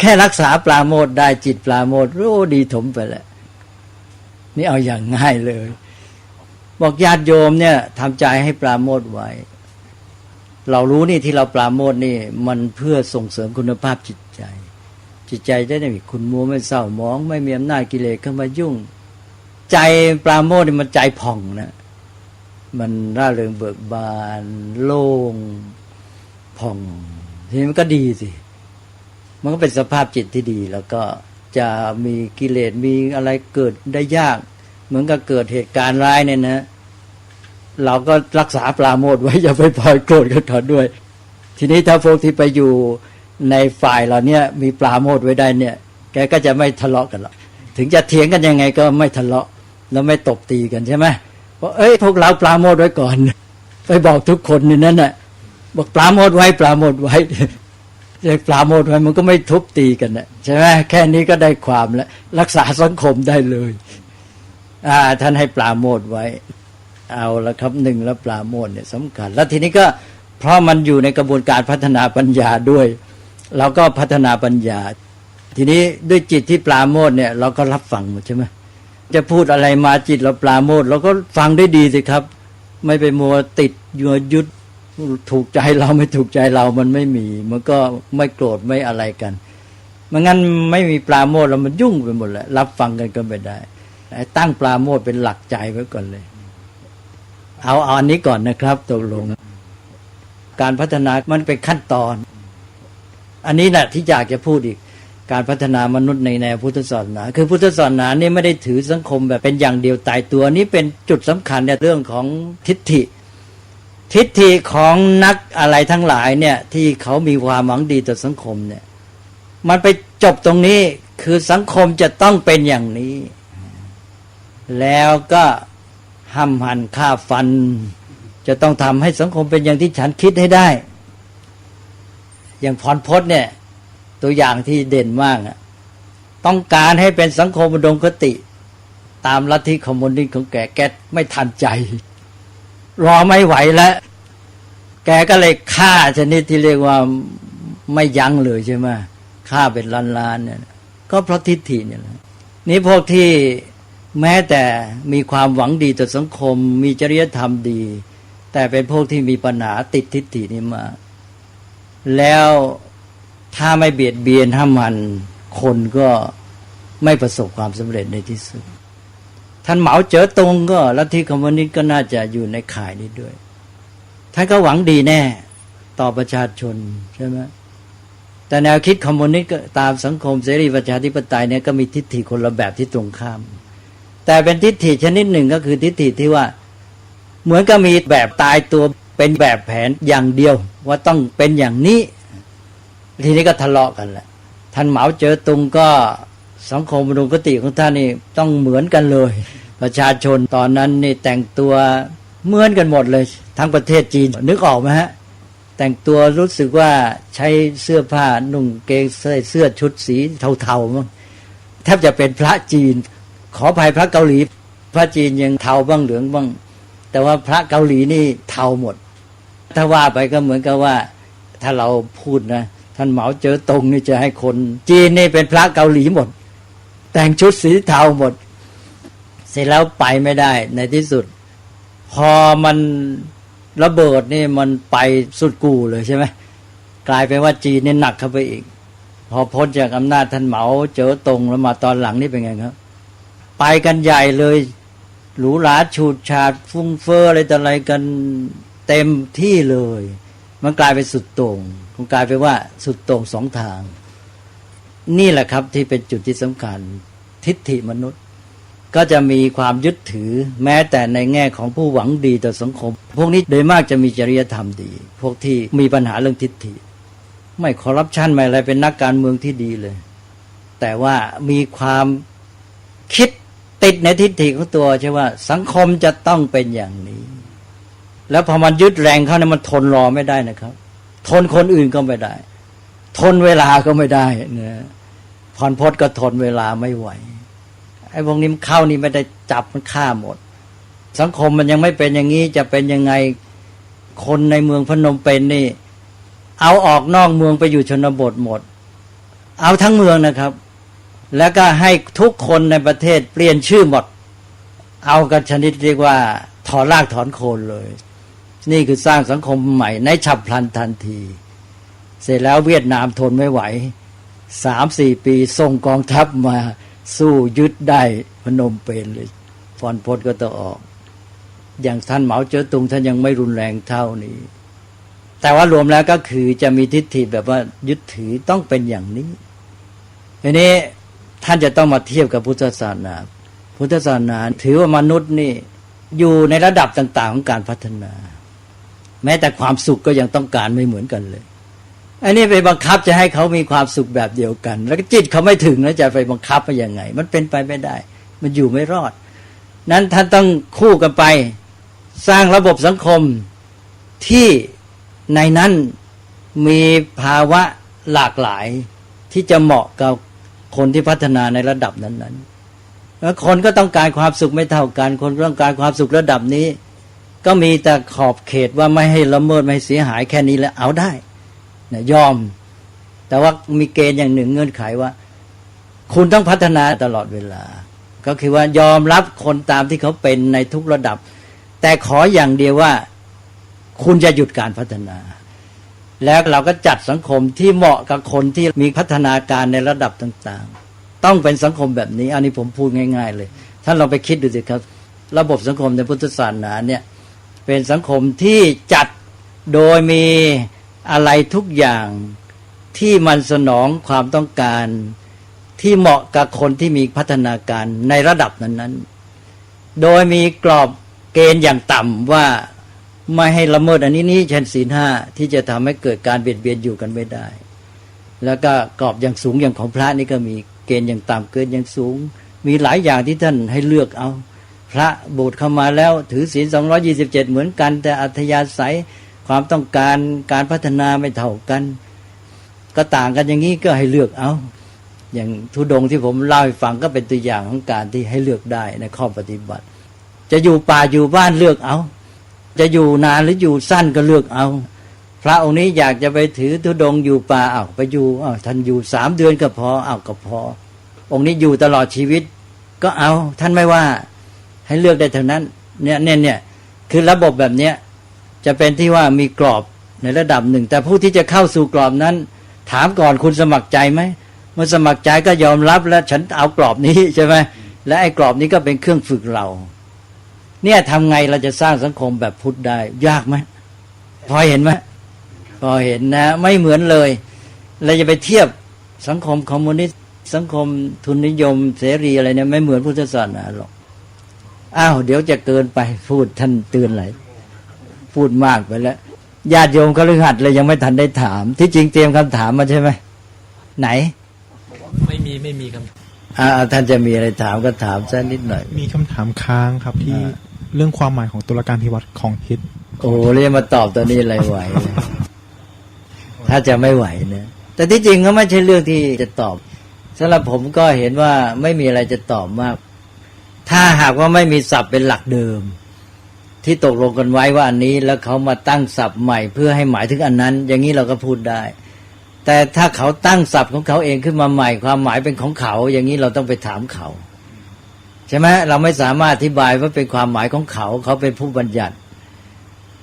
แค่รักษาปราโมทย์ได้จิตปราโมทย์โอ้ดีถมไปแล้วนี่เอาอย่างง่ายเลยบอกญาติโยมเนี่ยทำใจให้ปราโมทย์ไว้เรารู้นี่ที่เราปราโมทย์นี่มันเพื่อส่งเสริมคุณภาพจิตใจจะได้ไม่ขุ่นมัวไม่เศร้าหมองไม่มีอำนาจกิเลสเข้ามายุ่งใจปราโมทย์นี่มันใจผ่องนะมันร่าเริงเบิกบานโล่งผ่องทีนี้มันก็ดีสิมันก็เป็นสภาพจิตที่ดีแล้วก็จะมีกิเลสมีอะไรเกิดได้ยากเหมือนกับเกิดเหตุการณ์ร้ายเนี่ยนะเราก็รักษาปราโมทย์ไว้อย่าไปพลอยโกรธกันเขาด้วยทีนี้ถ้าพวกที่ไปอยู่ในฝ่ายเราเนี่ยมีปราโมทย์ไว้ได้เนี่ยแกก็จะไม่ทะเลาะกันหรอกถึงจะเถียงกันยังไงก็ไม่ทะเลาะแล้วไม่ตบตีกันใช่ไหมเพราะพวกเราปราโมทย์ไว้ก่อนไปบอกทุกคนในนั้นน่ะบอกปราโมทย์ไว้ปราโมทย์ไว้ปราโมทย์ไว้มันก็ไม่ทุบตีกันน่ะใช่ไหมแค่นี้ก็ได้ความแล้วรักษาสังคมได้เลยท่านให้ปราโมทย์ไว้เอาละครับหนึ่งแล้วปราโมทย์เนี่ยสำคัญแล้วทีนี้ก็เพราะมันอยู่ในกระบวนการพัฒนาปัญญาด้วยเราก็พัฒนาปัญญาทีนี้ด้วยจิตที่ปราโมทย์เนี่ยเราก็รับฟังหมดใช่ไหมจะพูดอะไรมาจิตเราปราโมทย์เราก็ฟังได้ดีสิครับไม่ไปมัวติดยัวยุดถูกใจเราไม่ถูกใจเรามันไม่มีมันก็ไม่โกรธไม่อะไรกันไม่งั้นไม่มีปราโมทย์แล้วมันยุ่งไปหมดแหละรับฟังกันก็ไม่ได้ตั้งปราโมทย์เป็นหลักใจไว้ก่อนเลยเอาอันนี้ก่อนนะครับตกลงการพัฒนามันเป็นขั้นตอนอันนี้แหละที่อยากจะพูดอีกการพัฒนามนุษย์ในแนวพุทธศาสนาคือพุทธศาสนานี่ไม่ได้ถือสังคมแบบเป็นอย่างเดียวตายตัวนี้เป็นจุดสำคัญในเรื่องของทิฏฐิของนักอะไรทั้งหลายเนี่ยที่เขามีความหวังดีต่อสังคมเนี่ยมันไปจบตรงนี้คือสังคมจะต้องเป็นอย่างนี้แล้วก็ห้ำหั่นฆ่าฟันจะต้องทำให้สังคมเป็นอย่างที่ฉันคิดให้ได้อย่างพรพจน์เนี่ยตัวอย่างที่เด่นมากต้องการให้เป็นสังคมอุดมคติตามลัทธิคอมมิวนิสต์ของแกไม่ทันใจรอไม่ไหวแล้วแกก็เลยฆ่าชนิดที่เรียกว่าไม่ยั้งเลยใช่ไหมฆ่าเป็นล้านๆเนี่ยก็เพราะทิฏฐิเนี่ยนี่พวกที่แม้แต่มีความหวังดีต่อสังคมมีจริยธรรมดีแต่เป็นพวกที่มีปัญหาติดทิฏฐินี้มาแล้วถ้าไม่เบียดเบียนห้ามมันคนก็ไม่ประสบความสำเร็จในที่สุดท่านเหมาเจ๋อตงก็ลัทธิคอมมิวนิสต์ก็น่าจะอยู่ในข่ายนี้ด้วยท่านก็หวังดีแน่ต่อประชาชนใช่ไหมแต่แนวคิดคอมมิวนิสต์ก็ตามสังคมเสรีประชาธิปไตยเนี่ยก็มีทิฏฐิคนละแบบที่ตรงข้ามแต่เป็นทิฏฐิชนิดหนึ่งก็คือทิฏฐิที่ว่าเหมือนกับมีแบบตายตัวเป็นแบบแผนอย่างเดียวว่าต้องเป็นอย่างนี้ทีนี้ก็ทะเลาะกันแหละท่านเหมาเจ๋อตุงก็สังคมอุดมคติของท่านนี่ต้องเหมือนกันเลยประชาชนตอนนั้นนี่แต่งตัวเหมือนกันหมดเลยทั้งประเทศจีนนึกออกไหมฮะแต่งตัวรู้สึกว่าใช้เสื้อผ้านุ่งเกงเสื้อชุดสีเทาๆมั้งแทบจะเป็นพระจีนขออภัยพระเกาหลีพระจีนยังเทาบ้างเหลืองบ้างแต่ว่าพระเกาหลีนี่เทาหมดถ้าว่าไปก็เหมือนกับว่าถ้าเราพูดนะท่านเหมาเจ๋อตงนี่จะให้คนจีนนี่เป็นพระเกาหลีหมดแต่งชุดสีเทาหมดเสร็จแล้วไปไม่ได้ในที่สุดพอมันระเบิดนี่มันไปสุดกู่เลยใช่ไหมกลายเป็นว่าจีนนี่หนักเข้าไปอีกพอพ้นจากอำนาจท่านเหมาเจ๋อตงแล้วมาตอนหลังนี่เป็นไงครับไปกันใหญ่เลยหรูหราฉูดฉาดฟุ้งเฟ้ออะไรต่ออะไรกันเต็มที่เลย มันกลายเป็นสุดโต่งมันกลายเป็นว่าสุดโต่งสองทาง นี่แหละครับที่เป็นจุดที่สำคัญทิฏฐิมนุษย์ก็จะมีความยึดถือแม้แต่ในแง่ของผู้หวังดีต่อสังคมพวกนี้โดยมากจะมีจริยธรรมดีพวกที่มีปัญหาเรื่องทิฏฐิไม่คอร์รัปชันไม่อะไรเป็นนักการเมืองที่ดีเลยแต่ว่ามีความคิดติดในทิฏฐิของตัวใช่ว่าสังคมจะต้องเป็นอย่างนี้แล้วพอมันยึดแรงเข้าเนี่ยมันทนรอไม่ได้นะครับทนคนอื่นก็ไม่ได้ทนเวลาก็ไม่ได้นะพรพจน์ก็ทนเวลาไม่ไหวไอ้พวกนี้มันเข้านี่ไม่ได้จับมันฆ่าหมดสังคมมันยังไม่เป็นอย่างนี้จะเป็นยังไงคนในเมืองพนมเปญนี่เอาออกนอกเมืองไปอยู่ชนบทหมดเอาทั้งเมืองนะครับแล้วก็ให้ทุกคนในประเทศเปลี่ยนชื่อหมดเอากันชนิดเรียกว่าถอนรากถอนโคนเลยนี่คือสร้างสังคมใหม่ในฉับพลันทันทีเสร็จแล้วเวียดนามทนไม่ไหว 3-4 ปีส่งกองทัพมาสู้ยึดได้พนมเปญเลยพรพจน์ก็ต้องออกอย่างท่านเหมาเจ๋อตุงท่านยังไม่รุนแรงเท่านี้แต่ว่ารวมแล้วก็คือจะมีทิฏฐิแบบว่ายึดถือต้องเป็นอย่างนี้ทีนี้ท่านจะต้องมาเทียบกับพุทธศาสนาพุทธศาสนาถือว่ามนุษย์นี่อยู่ในระดับต่างๆของการพัฒนาแม้แต่ความสุขก็ยังต้องการไม่เหมือนกันเลยอันนี้ไปบังคับจะให้เขามีความสุขแบบเดียวกันแล้วก็จิตเขาไม่ถึงแล้วจะไปบังคับไปยังไงมันเป็นไปไม่ได้มันอยู่ไม่รอดนั้นท่านต้องคู่กันไปสร้างระบบสังคมที่ในนั้นมีภาวะหลากหลายที่จะเหมาะกับคนที่พัฒนาในระดับนั้นๆแล้วคนก็ต้องการความสุขไม่เท่ากันคนต้องการความสุขระดับนี้ก็มีแต่ขอบเขตว่าไม่ให้ละเมิดไม่ให้เสียหายแค่นี้แล้วเอาได้นะยอมแต่ว่ามีเกณฑ์อย่างหนึ่งเงื่อนไขว่าคุณต้องพัฒนาตลอดเวลาก็คือว่ายอมรับคนตามที่เขาเป็นในทุกระดับแต่ขออย่างเดียวว่าคุณจะหยุดการพัฒนาแล้วเราก็จัดสังคมที่เหมาะกับคนที่มีพัฒนาการในระดับต่างๆต้องเป็นสังคมแบบนี้อันนี้ผมพูดง่ายๆเลยท่านลองไปคิดดูสิครับระบบสังคมในพุทธศาสนาเนี่ยเป็นสังคมที่จัดโดยมีอะไรทุกอย่างที่มันสนองความต้องการที่เหมาะกับคนที่มีพัฒนาการในระดับนั้นๆโดยมีกรอบเกณฑ์อย่างต่ำว่าไม่ให้ละเมิดอันนี้เช่นศีล 5ที่จะทำให้เกิดการเบียดเบียนอยู่กันไม่ได้แล้วก็กรอบอย่างสูงอย่างของพระนี่ก็มีเกณฑ์อย่างต่ำเกินอย่างสูงมีหลายอย่างที่ท่านให้เลือกเอาพระโบสถ์เข้ามาแล้วถือศีล227เหมือนกันแต่อัธยาศัยความต้องการการพัฒนาไม่เท่ากันก็ต่างกันอย่างนี้ก็ให้เลือกเอาอย่างธุดงค์ที่ผมเล่าให้ฟังก็เป็นตัวอย่างของการที่ให้เลือกได้ในข้อปฏิบัติจะอยู่ป่าอยู่บ้านเลือกเอาจะอยู่นานหรืออยู่สั้นก็เลือกเอาพระองค์นี้อยากจะไปถือธุดงค์อยู่ป่าไปอยู่ท่านอยู่3 เดือนก็พอก็พอองค์นี้อยู่ตลอดชีวิตก็เอาท่านไม่ว่าให้เลือกได้เท่านั้นเนี่ยคือระบบแบบเนี้ยจะเป็นที่ว่ามีกรอบในระดับหนึ่งแต่ผู้ที่จะเข้าสู่กรอบนั้นถามก่อนคุณสมัครใจไหมเมื่อสมัครใจก็ยอมรับแล้วฉันเอากรอบนี้ใช่ไหมและไอ้กรอบนี้ก็เป็นเครื่องฝึกเราเนี่ยทำไงเราจะสร้างสังคมแบบพุทธได้ยากไหมพอเห็นไหมพอเห็นนะไม่เหมือนเลยเราจะไปเทียบสังคมคอมมิวนิสต์สังคมทุนนิยมเสรีอะไรเนี่ยไม่เหมือนพุทธศาสนาหรอกเดี๋ยวจะเกินไปพูดท่านเตือนไหลพูดมากไปแล้วญาติโยมคฤหัสถ์เลยยังไม่ทันได้ถามที่จริงเตรียมคำถามมาใช่ไหมไหนไม่มีครับท่านจะมีอะไรถามก็ถามซะนิดหน่อยมีคำถามค้างครับที่เรื่องความหมายของตุลาการพิวัตรของฮิตโอ้เรียกมาตอบตัวนี้อะไรไหว ถ้าจะไม่ไหวนะแต่ที่จริงก็ไม่ใช่เรื่องที่จะตอบสำหรับผมก็เห็นว่าไม่มีอะไรจะตอบมากถ้าหากว่าไม่มีศัพท์เป็นหลักเดิมที่ตกลงกันไว้ว่าอันนี้แล้วเขามาตั้งศัพท์ใหม่เพื่อให้หมายถึงอันนั้นอย่างนี้เราก็พูดได้แต่ถ้าเขาตั้งศัพท์ของเขาเองขึ้นมาใหม่ความหมายเป็นของเขาอย่างนี้เราต้องไปถามเขาใช่ไหมเราไม่สามารถอธิบายว่าเป็นความหมายของเขาเขาเป็นผู้บัญญัติ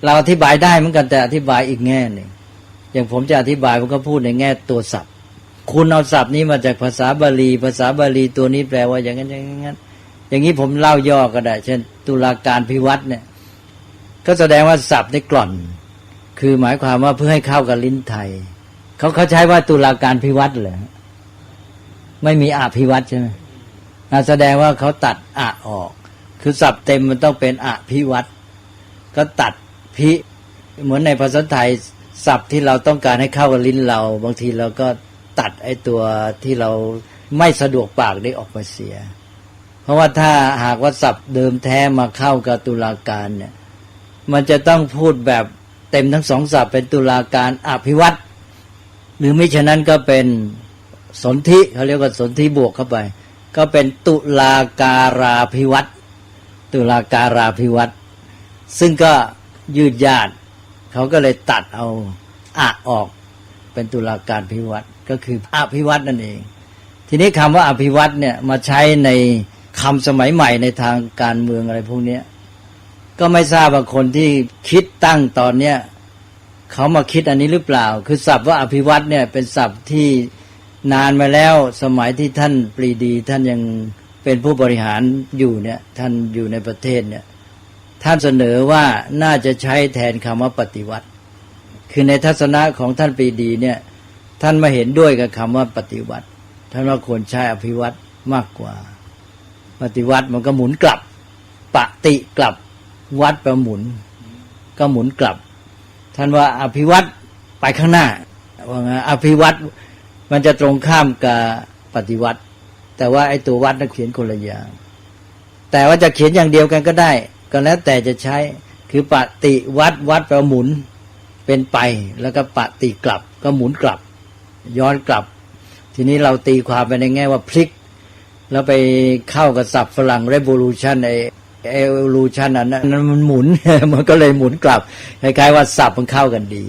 เราอธิบายได้เหมือนกันแต่อธิบายอีกแง่หนึ่งอย่างผมจะอธิบายผมก็พูดในแง่ตัวศัพท์คุณเอาศัพท์นี้มาจากภาษาบาลีตัวนี้แปลว่าอย่างนั้นอย่างนี้ผมเล่าย่อก็ได้เช่นตุลาการพิวัตรเนี่ยก็แสดงว่าศัพท์ในกล่อน คือหมายความว่าเพื่อให้เข้ากับลิ้นไทยเขาใช้ว่าตุลาการพิวัตรเหรอไม่มีอภิวัตรใช่ไหมแสดงว่าเขาตัดอะออกคือศัพท์เต็มมันต้องเป็นอภิวัตรก็ตัดพิเหมือนในภาษาไทยศัพท์ที่เราต้องการให้เข้ากับลิ้นเราบางทีเราก็ตัดไอ้ตัวที่เราไม่สะดวกปากได้ออกมาเสียเพราะว่าถ้าหากว่าศัพท์เดิมแท้มาเข้ากับตุลาการเนี่ยมันจะต้องพูดแบบเต็มทั้งสองศัพท์เป็นตุลาการอภิวัตรหรือไม่ฉะนั้นก็เป็นสนธิเขาเรียกว่าสนธิบวกเข้าไปก็เป็นตุลาการาภิวัตรตุลาการาภิวัตรซึ่งก็ยืดยาดเขาก็เลยตัดเอาอะออกเป็นตุลาการภิวัตรก็คืออภิวัตรนั่นเองทีนี้คำว่าอภิวัตรเนี่ยมาใช้ในคำสมัยใหม่ในทางการเมืองอะไรพวกนี้ก็ไม่ทราบว่าคนที่คิดตั้งตอนเนี้ยเขามาคิดอันนี้หรือเปล่าคือศัพท์ว่าอภิวัตรเนี่ยเป็นศัพท์ที่นานมาแล้วสมัยที่ท่านปรีดีท่านยังเป็นผู้บริหารอยู่เนี่ยท่านอยู่ในประเทศเนี่ยท่านเสนอว่าน่าจะใช้แทนคำว่าปฏิวัติคือในทัศนะของท่านปรีดีเนี่ยท่านมาเห็นด้วยกับคำว่าปฏิวัติท่านว่าควรใช้อภิวัตรมากกว่าปฏิวัติมันก็หมุนกลับปฏิกลับวัดแปลหมุนก็หมุนกลับท่านว่าอภิวัตรไปข้างหน้าว่าไงอภิวัตรมันจะตรงข้ามกับปฏิวัติแต่ว่าไอ้ตัววัดนั้นเขียนคนละอย่างแต่ว่าจะเขียนอย่างเดียวกันก็ได้ก็แล้วแต่จะใช้คือปฏิวัติวัดแปลหมุนเป็นไปแล้วก็ปฏิกลับก็หมุนกลับย้อนกลับทีนี้เราตีความไปในแง่ว่าพลิกแล้วไปเข้ากับศัพท์ฝรั่ง revolution ไอ้ evolution อันนั้นมันหมุน มันก็เลยหมุนกลับคล้ายๆว่าศัพท์มันเข้ากันดี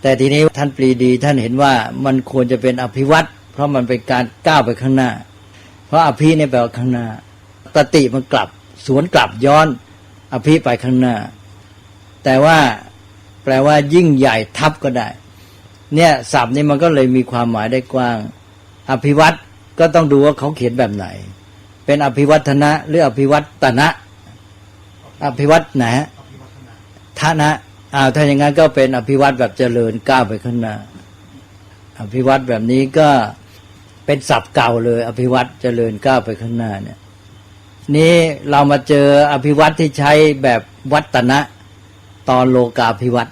แต่ทีนี้ท่านปรีดีท่านเห็นว่ามันควรจะเป็นอภิวัตรเพราะมันเป็นการก้าวไปข้างหน้าเพราะอภิเนี่ยแปลว่าข้างหน้าปฏิมันกลับสวนกลับย้อนอภิไปข้างหน้าแต่ว่าแปลว่ายิ่งใหญ่ทับก็ได้เนี่ยศัพท์นี้มันก็เลยมีความหมายได้กว้างอภิวัตรก็ต้องดูว่าเขาเขียนแบบไหนเป็นอภิวัฒนะหรืออภิวัตนะอภิวัตนะทนะถ้าอย่างนั้นก็เป็นอภิวัตแบบเจริญก้าวไปข้างหน้าอภิวัตแบบนี้ก็เป็นศัพท์เก่าเลยอภิวัตเจริญก้าวไปข้างหน้าเนี่ยนี่เรามาเจออภิวัตที่ใช้แบบวัตนะตอนโลกาภิวัต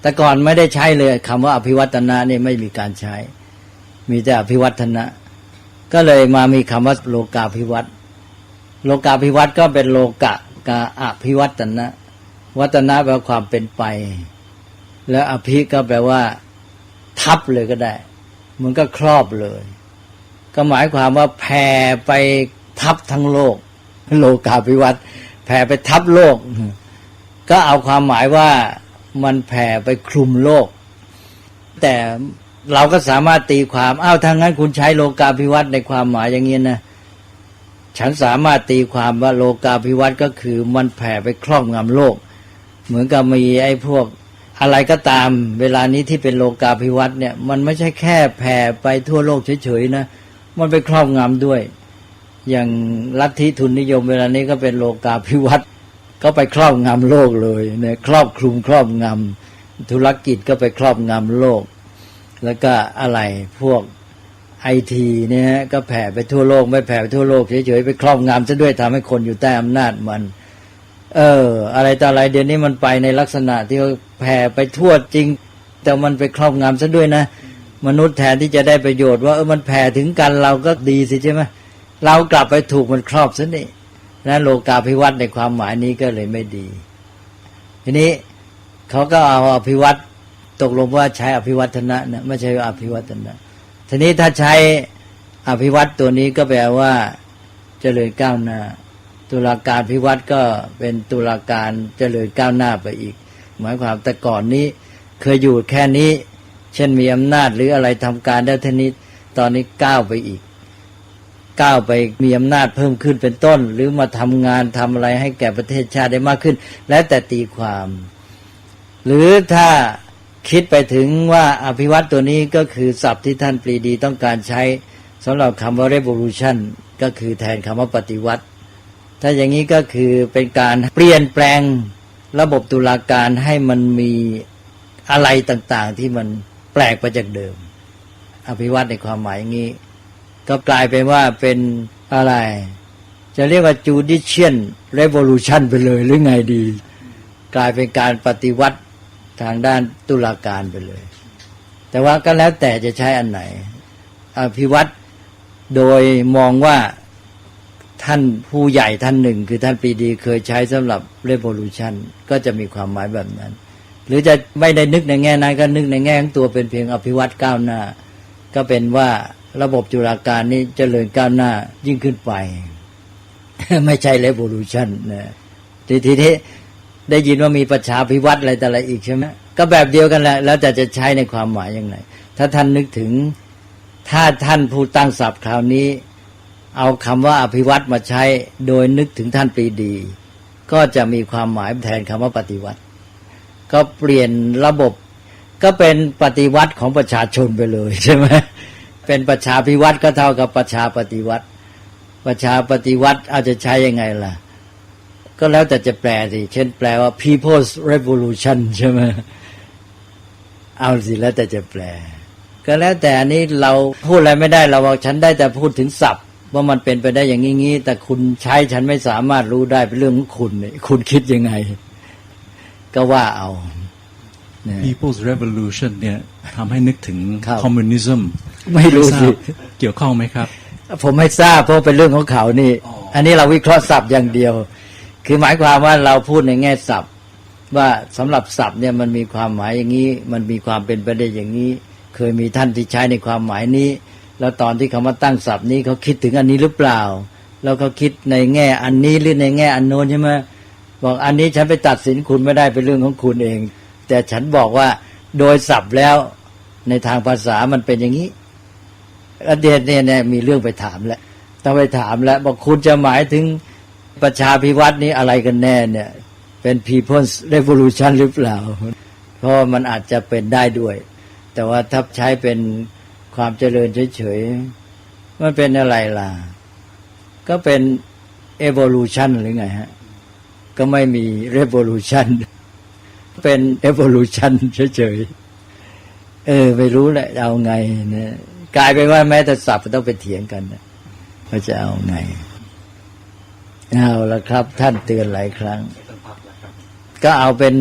แต่ก่อนไม่ได้ใช้เลยคำว่าอภิวัตนะนี่ไม่มีการใช้มีแต่อภิวัฒนะก็เลยมามีคำว่าโลกาภิวัตโลกาภิวัตก็เป็นโลกะกาอภิวัตนะวัตนะแปลว่าความเป็นไปแล้วอภิก็แปลว่าทับเลยก็ได้มันก็ครอบเลยก็หมายความว่าแผ่ไปทับทั้งโลกโลกาภิวัตแผ่ไปทับโลกก็เอาความหมายว่ามันแผ่ไปคลุมโลกแต่เราก็สามารถตีความทางนั้นคุณใช้โลกาภิวัตในความหมายอย่างนี้นะฉันสามารถตีความว่าโลกาภิวัตก็คือมันแผ่ไปครอบงำโลกเหมือนกับมีไอ้พวกอะไรก็ตามเวลานี้ที่เป็นโลกาภิวัตเนี่ยมันไม่ใช่แค่แผ่ไปทั่วโลกเฉยๆนะมันไปครอบงำด้วยอย่างลัทธิทุนนิยมเวลานี้ก็เป็นโลกาภิวัตก็ไปครอบงำโลกเลยเนี่ยครอบคลุมครอบงำธุรกิจก็ไปครอบงำโลกแล้วก็อะไรพวกไอทีเนี่ยก็แผ่ไปทั่วโลกไม่แผ่ไปทั่วโลกเฉยๆไปครอบงำซะด้วยทำให้คนอยู่ใต้อำนาจมันอะไรต่ออะไรเดี๋ยวนี้มันไปในลักษณะที่แผ่ไปทั่วจริงแต่มันไปครอบงำซะด้วยนะมนุษย์แทนที่จะได้ประโยชน์ว่ามันแผ่ถึงกันเราก็ดีสิใช่ไหมเรากลับไปถูกมันครอบซะนี่นะโลกาภิวัตในความหมายนี้ก็เลยไม่ดีทีนี้เขาก็เอาอภิวัตตกลงว่าใช้อภิวัฒนะนะไม่ใช่อภิวัฒนะทีนี้ถ้าใช้อภิวัตตัวนี้ก็แปลว่าเจริญก้าวหน้าตุลาการภิวัตก็เป็นตุลาการเจริญก้าวหน้าไปอีกหมายความแต่ก่อนนี้เคยอยู่แค่นี้เช่นมีอำนาจหรืออะไรทำการได้เท่านี้ตอนนี้ก้าวไปอีกก้าวไปมีอำนาจเพิ่มขึ้นเป็นต้นหรือมาทำงานทำอะไรให้แก่ประเทศชาติได้มากขึ้นแล้วแต่ตีความหรือถ้าคิดไปถึงว่าอภิวัตตัวนี้ก็คือศัพท์ที่ท่านปรีดีต้องการใช้สำหรับคำว่า revolution ก็คือแทนคำว่าปฏิวัติถ้าอย่างนี้ก็คือเป็นการเปลี่ยนแปลงระบบตุลาการให้มันมี อะไรต่างๆที่มันแปลกไปจากเดิมอภิวัตในความหมายอย่างนี้ก็กลายเป็นว่าเป็นอะไรจะเรียกว่า judicial revolution ไปเลยหรือไงดีกลายเป็นการปฏิวัติทางด้านตุลาการไปเลยแต่ว่าก็แล้วแต่จะใช้อันไหนอภิวัตโดยมองว่าท่านผู้ใหญ่ท่านหนึ่งคือท่านปรีดีเคยใช้สำหรับ revolution ก็จะมีความหมายแบบนั้นหรือจะไม่ได้นึกในแง่นั้นก็นึกในแง่ของตัวเป็นเพียงอภิวัตก้าวหน้าก็เป็นว่าระบบตุลาการนี้เจริญก้าวหน้ายิ่งขึ้นไป ไม่ใช่ revolution นะทีนี้ได้ยินว่ามีประชาภิวัตน์อะไรแต่อะไรอีกใช่ไหมก็แบบเดียวกันแหละแล้วแต่จะใช้ในความหมายยังไงถ้าท่านนึกถึงถ้าท่านผู้ตั้งศัพท์คราวนี้เอาคำว่าอภิวัตน์มาใช้โดยนึกถึงท่านปรีดีก็จะมีความหมายแทนคำว่าปฏิวัติก็เปลี่ยนระบบก็เป็นปฏิวัติของประชาชนไปเลยใช่ไหมเป็นประชาภิวัตน์ก็เท่ากับประชาปฏิวัติประชาปฏิวัติอาจจะใช้ยังไงล่ะก็แล้วแต่จะแปลสิเช่นแปลว่า People's Revolution ใช่ไหมเอาสิแล้วแต่จะแปลก็แล้วแต่อันนี้เราพูดอะไรไม่ได้เราบอกฉันได้แต่พูดถึงศัพท์ว่ามันเป็นไปได้อย่างงี้แต่คุณใช้ฉันไม่สามารถรู้ได้เป็นเรื่องของคุณคุณคิดยังไงก็ว่าเอา People's Revolution เนี่ยทำให้นึกถึง ครับ คอมมิวนิสต์ ไม่รู้สิ เกี่ยวข้องไหมครับ ผมไม่ทราบเพราะเป็นเรื่องของเขานี่อันนี้เราวิเคราะห์ศัพท์อย่างเดียวคือหมายความว่าเราพูดในแง่ศัพท์ว่าสำหรับศัพท์เนี่ยมันมีความหมายอย่างนี้มันมีความเป็นไปได้อย่างนี้เคยมีท่านที่ใช้ในความหมายนี้แล้วตอนที่เขามาตั้งศัพท์นี้เขาคิดถึงอันนี้หรือเปล่าแล้วเขาคิดในแง่อันนี้หรือในแง่อันโน้นใช่ไหมบอกอันนี้ฉันไปตัดสินคุณไม่ได้เป็นเรื่องของคุณเองแต่ฉันบอกว่าโดยศัพท์แล้วในทางภาษามันเป็นอย่างนี้อดีตเนี่ยมีเรื่องไปถามแล้วต้องไปถามแล้วบอกคุณจะหมายถึงประชาภิวัตน์นี้อะไรกันแน่เนี่ยเป็น People's Revolution หรือเปล่าเพราะมันอาจจะเป็นได้ด้วยแต่ว่าถ้าใช้เป็นความเจริญเฉยๆมันเป็นอะไรล่ะก็เป็น evolution หรือไงฮะก็ไม่มี revolution เป็น evolution เฉยๆไม่รู้แหละเอาไงเนี่ยกลายเป็นว่าแม้แต่ศัพท์ต้องไปเถียงกันว่าจะเอาไงเอาละครับท่านเตือนหลายครั้งก็เอาเป็น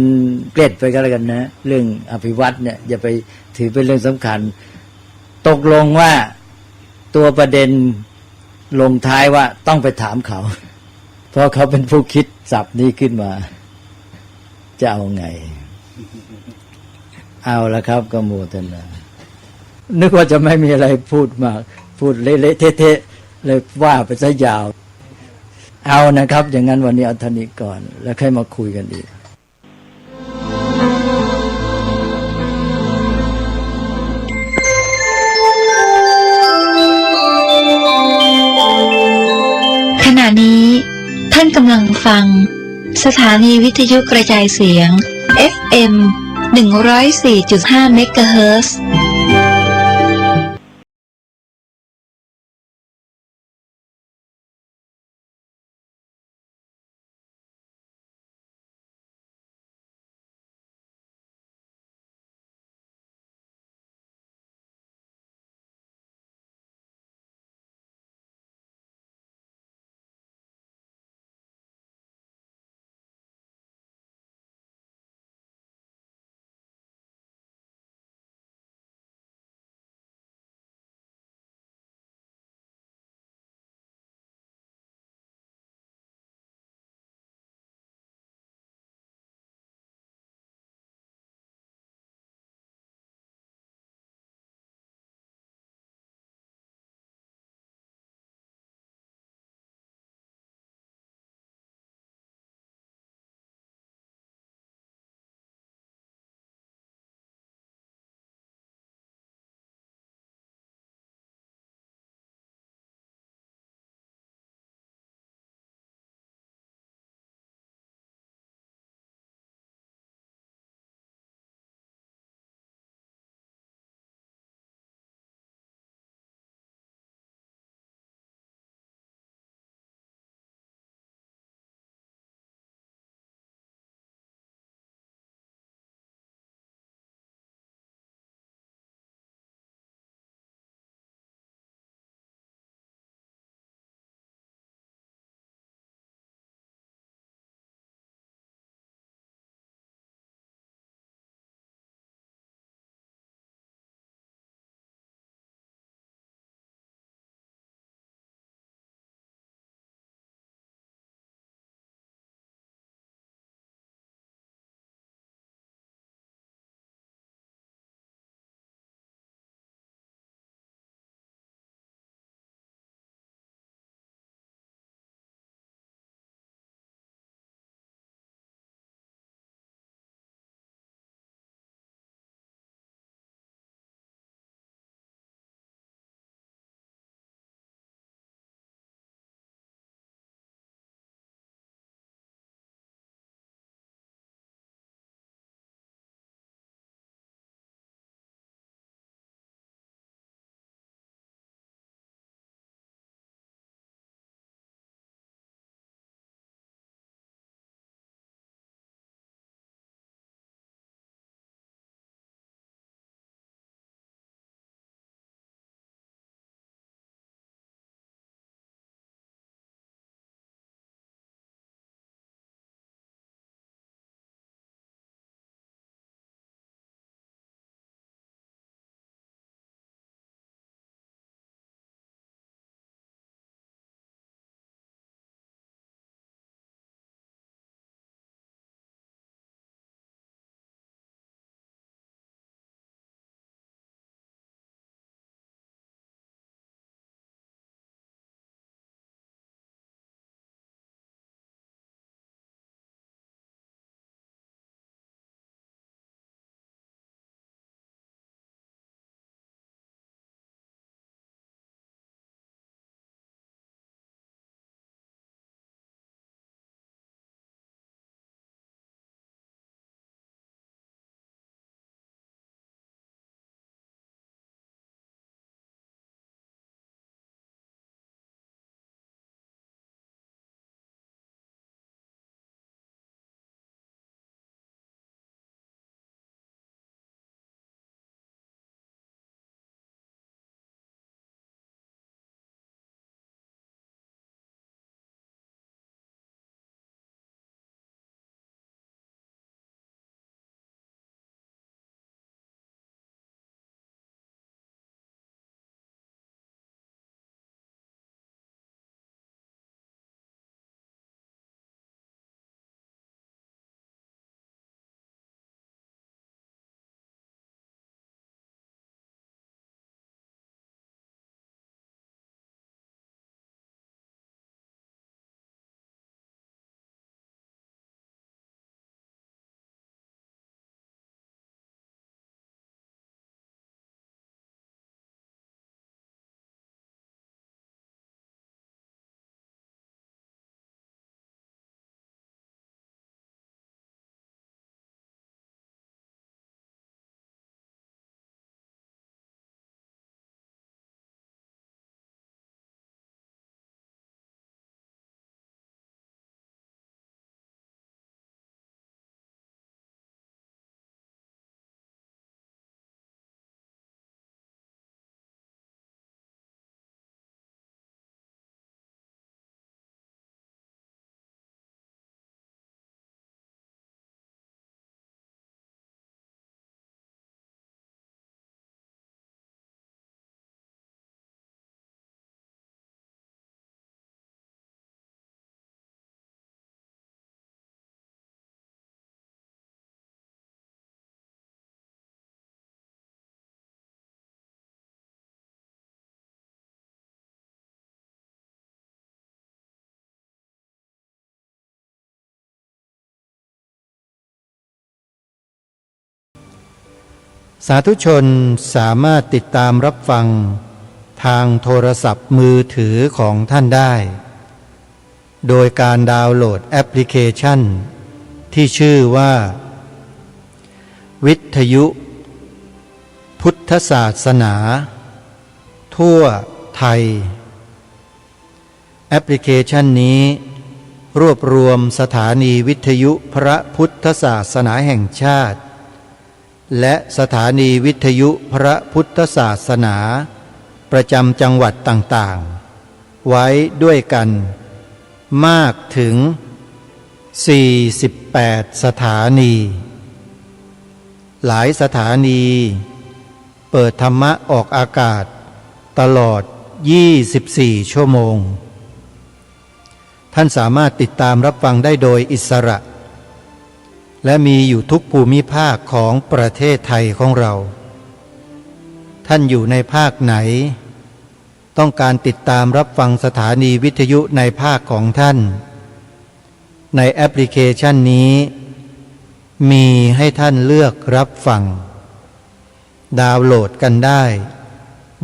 เกร็ดไปก็แล้วกันนะเรื่องอภิวัตน์เนี่ยอย่าไปถือเป็นเรื่องสำคัญตกลงว่าตัวประเด็นลงท้ายว่าต้องไปถามเขาเพราะเขาเป็นผู้คิดศัพท์นี้ขึ้นมาจะเอาไงเอาละครับก็โมทนานึกว่าจะไม่มีอะไรพูดมากพูดเละๆเทะๆเลยว่าไปซะยาวเอานะครับอย่างนั้นวันนี้เอาเท่านี้ก่อนแล้วค่อยมาคุยกันอีกขณะนี้ท่านกำลังฟังสถานีวิทยุกระจายเสียง FM 104.5 เมกะเฮิรตซ์ สาธุชนสามารถติดตามรับฟังทางโทรศัพท์มือถือของท่านได้ โดยการดาวน์โหลดแอปพลิเคชันที่ชื่อว่าวิทยุพุทธศาสนาทั่วไทยแอปพลิเคชันนี้รวบรวมสถานีวิทยุพระพุทธศาสนาแห่งชาติและสถานีวิทยุพระพุทธศาสนาประจำจังหวัดต่างๆไว้ด้วยกันมากถึง48สถานีหลายสถานีเปิดธรรมะออกอากาศตลอด24ชั่วโมงท่านสามารถติดตามรับฟังได้โดยอิสระและมีอยู่ทุกภูมิภาคของประเทศไทยของเราท่านอยู่ในภาคไหนต้องการติดตามรับฟังสถานีวิทยุในภาคของท่านในแอปพลิเคชันนี้มีให้ท่านเลือกรับฟังดาวน์โหลดกันได้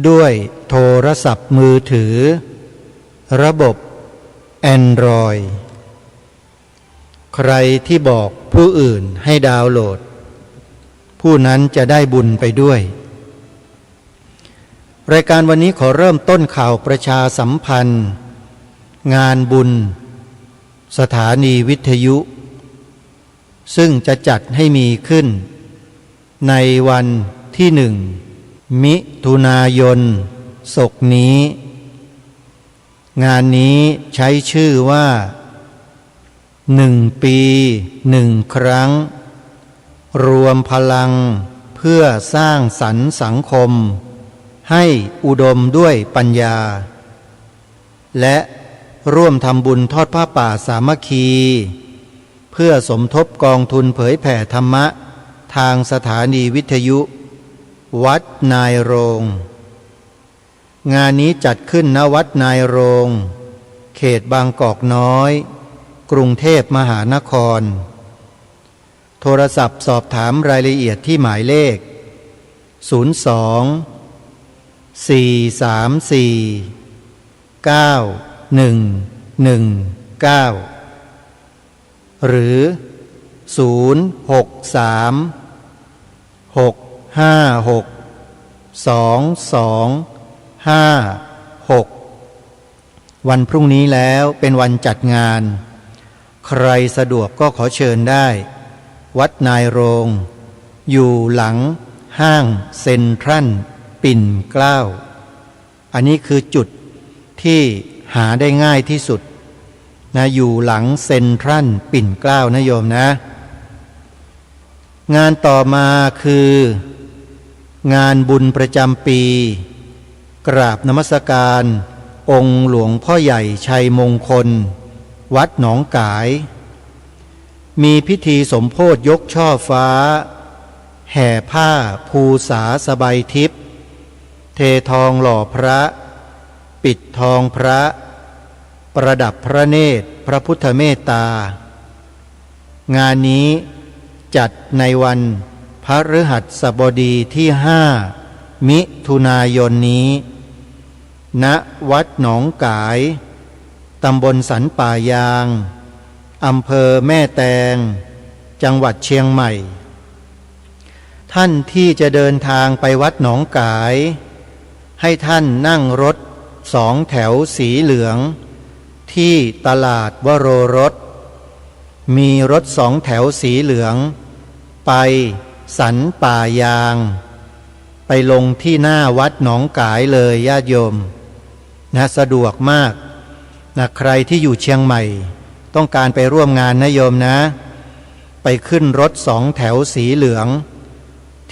ด้วยโทรศัพท์มือถือระบบ Android ใครที่บอกผู้อื่นให้ดาวน์โหลดผู้นั้นจะได้บุญไปด้วยรายการวันนี้ขอเริ่มต้นข่าวประชาสัมพันธ์งานบุญสถานีวิทยุซึ่งจะจัดให้มีขึ้นในวันที่1 มิถุนายนศกนี้งานนี้ใช้ชื่อว่า1 ปี1 ครั้งรวมพลังเพื่อสร้างสรรค์สังคมให้อุดมด้วยปัญญาและร่วมทำบุญทอดผ้าป่าสามัคคีเพื่อสมทบกองทุนเผยแผ่ธรรมะทางสถานีวิทยุวัดนายโรงงานนี้จัดขึ้นณวัดนายโรงเขตบางกอกน้อยกรุงเทพมหานครโทรศัพท์สอบถามรายละเอียดที่หมายเลข02-434-9119หรือ063-656-2256วันพรุ่งนี้แล้วเป็นวันจัดงานใครสะดวกก็ขอเชิญได้วัดนายโรงอยู่หลังห้างเซ็นทรัลปิ่นเกล้าอันนี้คือจุดที่หาได้ง่ายที่สุดนะอยู่หลังเซ็นทรัลปิ่นเกล้านะโยมนะงานต่อมาคืองานบุญประจำปีกราบนมัสการองค์หลวงพ่อใหญ่ชัยมงคลวัดหนองกายมีพิธีสมโภชยกช่อฟ้าแห่ผ้าภูษาสบายทิพย์เททองหล่อพระปิดทองพระประดับพระเนตรพระพุทธเมตตางานนี้จัดในวันพฤหัสบดีที่5 มิถุนายนนี้ณวัดหนองกายตำบลสันป่ายางอำเภอแม่แตงจังหวัดเชียงใหม่ท่านที่จะเดินทางไปวัดหนองกายให้ท่านนั่งรถ2 แถวสีเหลืองที่ตลาดวโรรสมีรถ2 แถวสีเหลืองไปสันป่ายางไปลงที่หน้าวัดหนองกายเลยญาติโยมนะสะดวกมากนะใครที่อยู่เชียงใหม่ต้องการไปร่วมงานนะโยมนะไปขึ้นรถ2 แถวสีเหลือง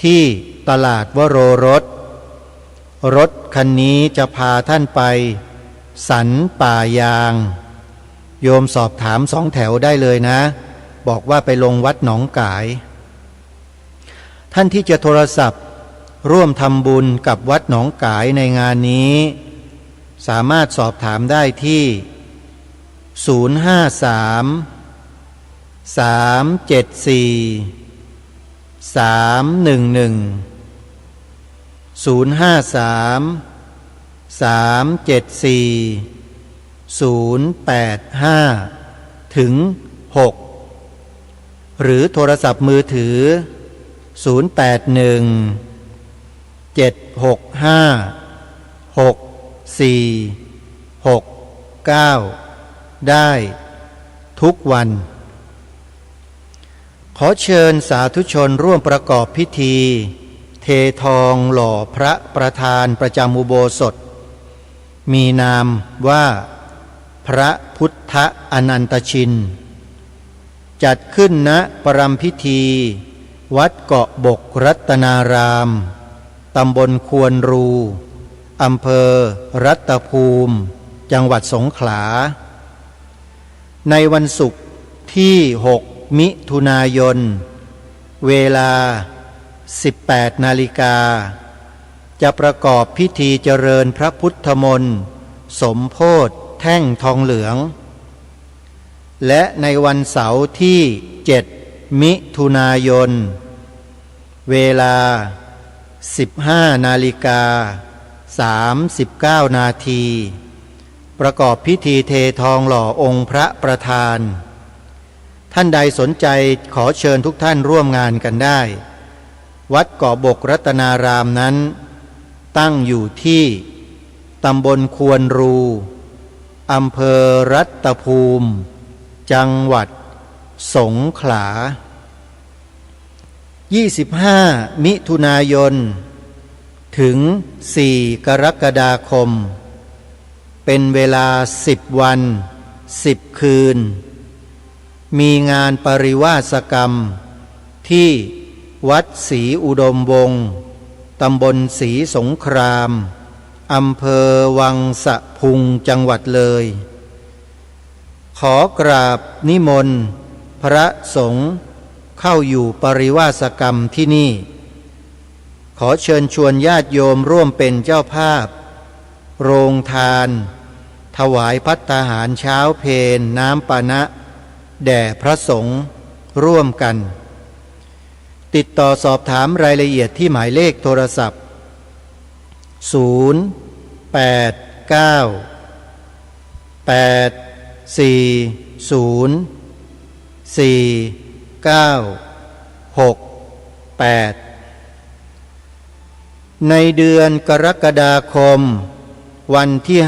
ที่ตลาดวโรรสรถคันนี้จะพาท่านไปสันป่ายางโยมสอบถาม2 แถวได้เลยนะบอกว่าไปลงวัดหนองกายท่านที่จะโทรศัพท์ร่วมทำบุญกับวัดหนองกายในงานนี้สามารถสอบถามได้ที่053-374-311 ถึง 6 หรือโทรศัพท์มือถือ 081-765-6469 ได้ทุกวัน ขอเชิญสาธุชนร่วมประกอบพิธีเททองหล่อพระประธานประจำอุโบสถมีนามว่าพระพุทธอนันตชินจัดขึ้นณปรำพิธีวัดเกาะบกรัตนารามตำบลควนรูอำเภอรัตภูมิจังหวัดสงขลาในวันศุกร์ที่ 6 มิถุนายนเวลา 18 นาฬิกาจะประกอบพิธีเจริญพระพุทธมนต์สมโภชแท่งทองเหลืองและในวันเสาร์ที่ 7 มิถุนายนเวลา 15 นาฬิกา 39 นาทีประกอบพิธีเททองหล่อองค์พระประธานท่านใดสนใจขอเชิญทุกท่านร่วมงานกันได้วัดเกาะบกรัตนารามนั้นตั้งอยู่ที่ตำบลควนรูอำเภอรัตภูมิจังหวัดสงขลา25 มิถุนายนถึง 4 กรกฎาคมเป็นเวลา10 วัน 10 คืนมีงานปริวาสกรรมที่วัดศรีอุดมวงศ์ตำบลศรีสงครามอำเภอวังสะพุงจังหวัดเลยขอกราบนิมนต์พระสงฆ์เข้าอยู่ปริวาสกรรมที่นี่ขอเชิญชวนญาติโยมร่วมเป็นเจ้าภาพโรงทานถวายภัตตาหารเช้าเพลน้ำปานะแด่พระสงฆ์ร่วมกันติดต่อสอบถามรายละเอียดที่หมายเลขโทรศัพท์ในเดือนกรกฎาคมวันที่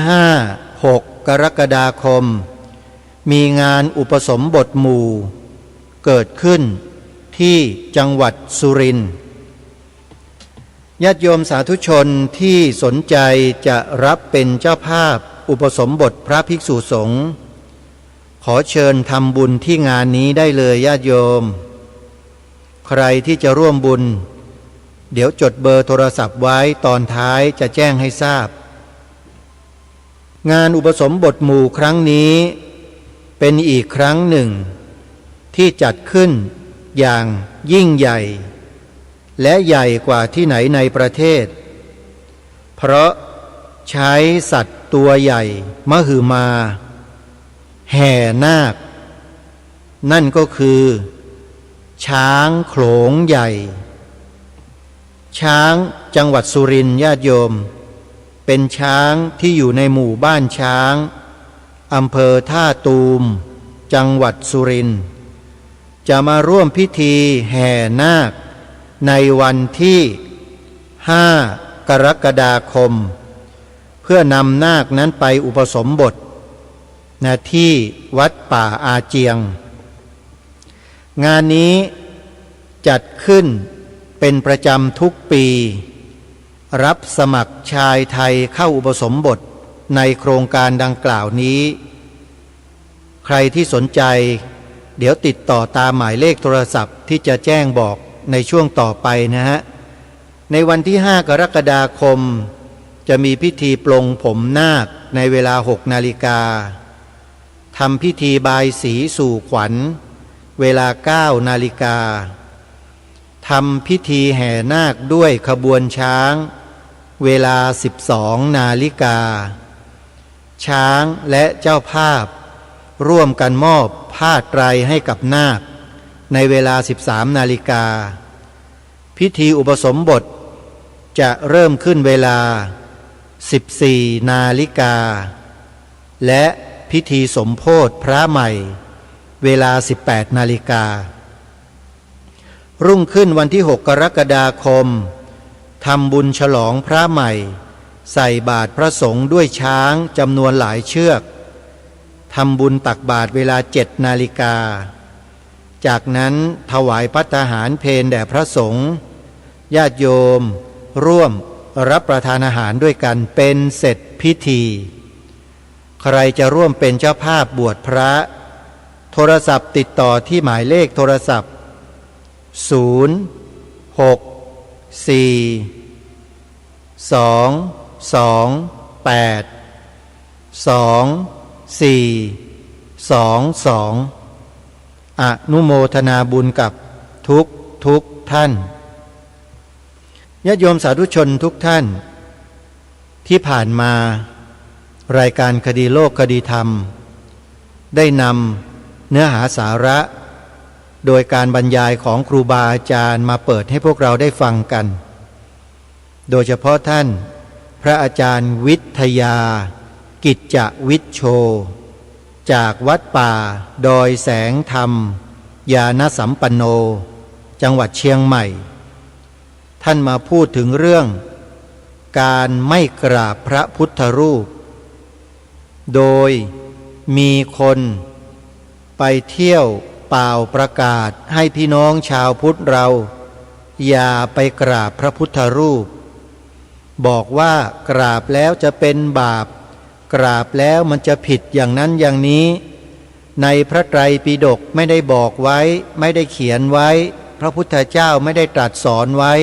5-6 กรกฎาคมมีงานอุปสมบทหมู่เกิดขึ้นที่จังหวัดสุรินทร์ญาติโยมสาธุชนที่สนใจจะรับเป็นเจ้าภาพอุปสมบทพระภิกษุสงฆ์ขอเชิญทำบุญที่งานนี้ได้เลยญาติโยมใครที่จะร่วมบุญเดี๋ยวจดเบอร์โทรศัพท์ไว้ตอนท้ายจะแจ้งให้ทราบงานอุปสมบทหมู่ครั้งนี้เป็นอีกครั้งหนึ่งที่จัดขึ้นอย่างยิ่งใหญ่และใหญ่กว่าที่ไหนในประเทศเพราะใช้สัตว์ตัวใหญ่มหึมาแห่นาคนั่นก็คือช้างโขลงใหญ่ช้างจังหวัดสุรินทร์ญาติโยมเป็นช้างที่อยู่ในหมู่บ้านช้างอำเภอท่าตูมจังหวัดสุรินทร์จะมาร่วมพิธีแห่นาคในวันที่5 กรกฎาคมเพื่อนำนาคนั้นไปอุปสมบทณที่วัดป่าอาเจียงงานนี้จัดขึ้นเป็นประจำทุกปีรับสมัครชายไทยเข้าอุปสมบทในโครงการดังกล่าวนี้ใครที่สนใจเดี๋ยวติดต่อตามหมายเลขโทรศัพท์ที่จะแจ้งบอกในช่วงต่อไปนะฮะในวันที่5 กรกฎาคมจะมีพิธีปลงผมนาคในเวลา 6 นาฬิกาทำพิธีบายสีสู่ขวัญเวลา 9 นาฬิกาทำพิธีแห่นาคด้วยขบวนช้างเวลา 12 นาฬิกาช้างและเจ้าภาพร่วมกันมอบผ้าไตรให้กับนาคในเวลา 13 นาฬิกาพิธีอุปสมบท จะเริ่มขึ้นเวลา 14 นาฬิกาและพิธีสมโภชพระใหม่เวลา 18 นาฬิการุ่งขึ้นวันที่ 6 กรกฎาคมทำบุญฉลองพระใหม่ใส่บาตรพระสงฆ์ด้วยช้างจำนวนหลายเชือกทำบุญตักบาตรเวลา 7 นาฬิกาจากนั้นถวายภัตตาหารเพลแด่พระสงฆ์ญาติโยมร่วมรับประทานอาหารด้วยกันเป็นเสร็จพิธีใครจะร่วมเป็นเจ้าภาพบวชพระโทรศัพท์ติดต่อที่หมายเลขโทรศัพท์0642422 อนุโมทนาบุญกับทุกท่านญาติโยมสาธุชนทุกท่านที่ผ่านมารายการคดีโลกคดีธรรมได้นำเนื้อหาสาระโดยการบรรยายของครูบาอาจารย์มาเปิดให้พวกเราได้ฟังกันโดยเฉพาะท่านพระอาจารย์วิทยากิจจวิชโชจากวัดป่าดอยแสงธรรมญาณสัมปันโนจังหวัดเชียงใหม่ท่านมาพูดถึงเรื่องการไม่กราบพระพุทธรูปโดยมีคนไปเที่ยวเป่าประกาศให้พี่น้องชาวพุทธเราอย่าไปกราบพระพุทธรูปบอกว่ากราบแล้วจะเป็นบาปกราบแล้วมันจะผิดอย่างนั้นอย่างนี้ในพระไตรปิฎกไม่ได้บอกไว้ไม่ได้เขียนไว้พระพุทธเจ้าไม่ได้ตรัสสอนไว้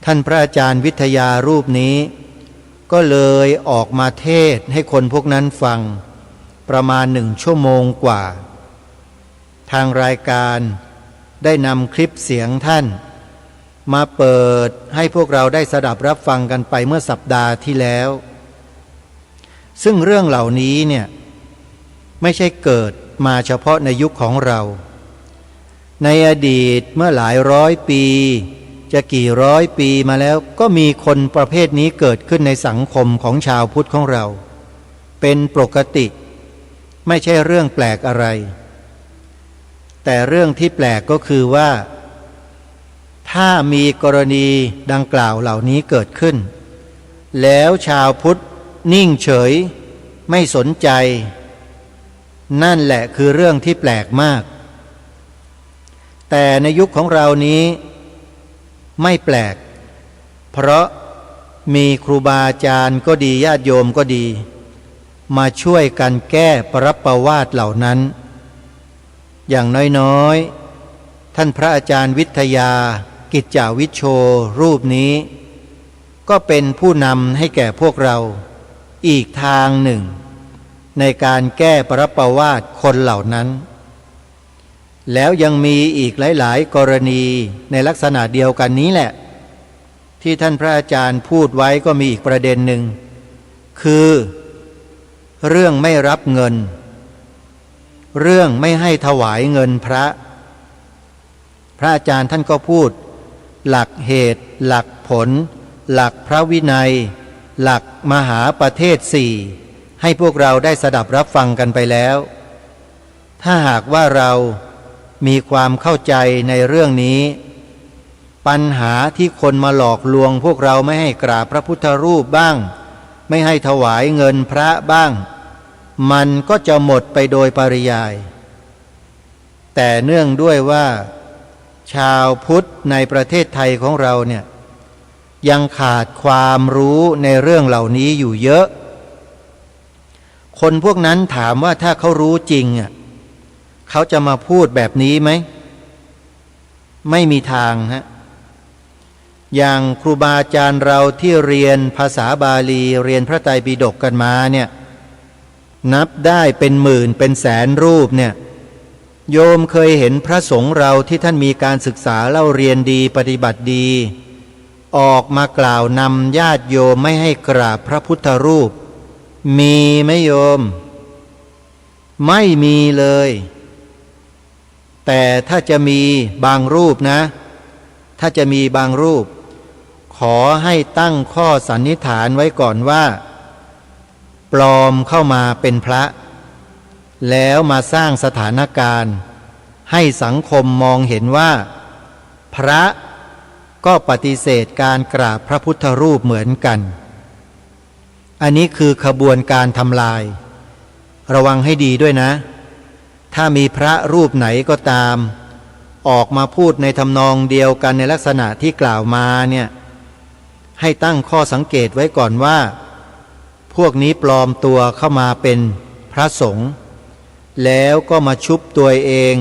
ท่านพระอาจารย์วิทยารูปนี้ก็เลยออกมาเทศให้คนพวกนั้นฟังประมาณ1 ชั่วโมงกว่าทางรายการได้นำคลิปเสียงท่านมาเปิดให้พวกเราได้สดับรับฟังกันไปเมื่อสัปดาห์ที่แล้วซึ่งเรื่องเหล่านี้เนี่ยไม่ใช่เกิดมาเฉพาะในยุคของเราในอดีตเมื่อหลายร้อยปีจะกี่ร้อยปีมาแล้วก็มีคนประเภทนี้เกิดขึ้นในสังคมของชาวพุทธของเราเป็นปกติไม่ใช่เรื่องแปลกอะไรแต่เรื่องที่แปลกก็คือว่าถ้ามีกรณีดังกล่าวเหล่านี้เกิดขึ้นแล้วชาวพุทธนิ่งเฉยไม่สนใจนั่นแหละคือเรื่องที่แปลกมากแต่ในยุคของเรานี้ไม่แปลกเพราะมีครูบาอาจารย์ก็ดีญาติโยมก็ดีมาช่วยกันแก้ปรับประวาทเหล่านั้นอย่างน้อยๆท่านพระอาจารย์วิทยากิจจวิชโชรูปนี้ก็เป็นผู้นำให้แก่พวกเราอีกทางหนึ่งในการแก้ปรับประวาทคนเหล่านั้นแล้วยังมีอีกหลายๆกรณีในลักษณะเดียวกันนี้แหละที่ท่านพระอาจารย์พูดไว้ก็มีอีกประเด็นหนึ่งคือเรื่องไม่รับเงินเรื่องไม่ให้ถวายเงินพระอาจารย์ท่านก็พูดหลักเหตุหลักผลหลักพระวินัยหลักมหาประเทศ4ให้พวกเราได้สดับรับฟังกันไปแล้วถ้าหากว่าเรามีความเข้าใจในเรื่องนี้ปัญหาที่คนมาหลอกลวงพวกเราไม่ให้กราบพระพุทธรูปบ้างไม่ให้ถวายเงินพระบ้างมันก็จะหมดไปโดยปริยายแต่เนื่องด้วยว่าชาวพุทธในประเทศไทยของเราเนี่ยยังขาดความรู้ในเรื่องเหล่านี้อยู่เยอะคนพวกนั้นถามว่าถ้าเขารู้จริงเขาจะมาพูดแบบนี้ไหมไม่มีทางฮะอย่างครูบาอาจารย์เราที่เรียนภาษาบาลีเรียนพระไตรปิฎกกันมาเนี่ยนับได้เป็นหมื่นเป็นแสนรูปเนี่ยโยมเคยเห็นพระสงฆ์เราที่ท่านมีการศึกษาเล่าเรียนดีปฏิบัติดีออกมากล่าวนำญาติโยมไม่ให้กราบพระพุทธรูปมีไหมโยมไม่มีเลยแต่ถ้าจะมีบางรูปนะถ้าจะมีบางรูป ขอให้ตั้งข้อสันนิษฐานไว้ก่อนว่าปลอมเข้ามาเป็นพระแล้วมาสร้างสถานการณ์ให้สังคมมองเห็นว่าพระก็ปฏิเสธการกราบพระพุทธรูปเหมือนกันอันนี้คือขบวนการทำลายระวังให้ดีด้วยนะถ้ามีพระรูปไหนก็ตามออกมาพูดในทำนองเดียวกันในลักษณะที่กล่าวมาเนี่ยให้ตั้งข้อสังเกตไว้ก่อนว่าพวกนี้ปลอมตัวเข้ามาเป็นพระสงฆ์แล้วก็มาชุบตัวเอง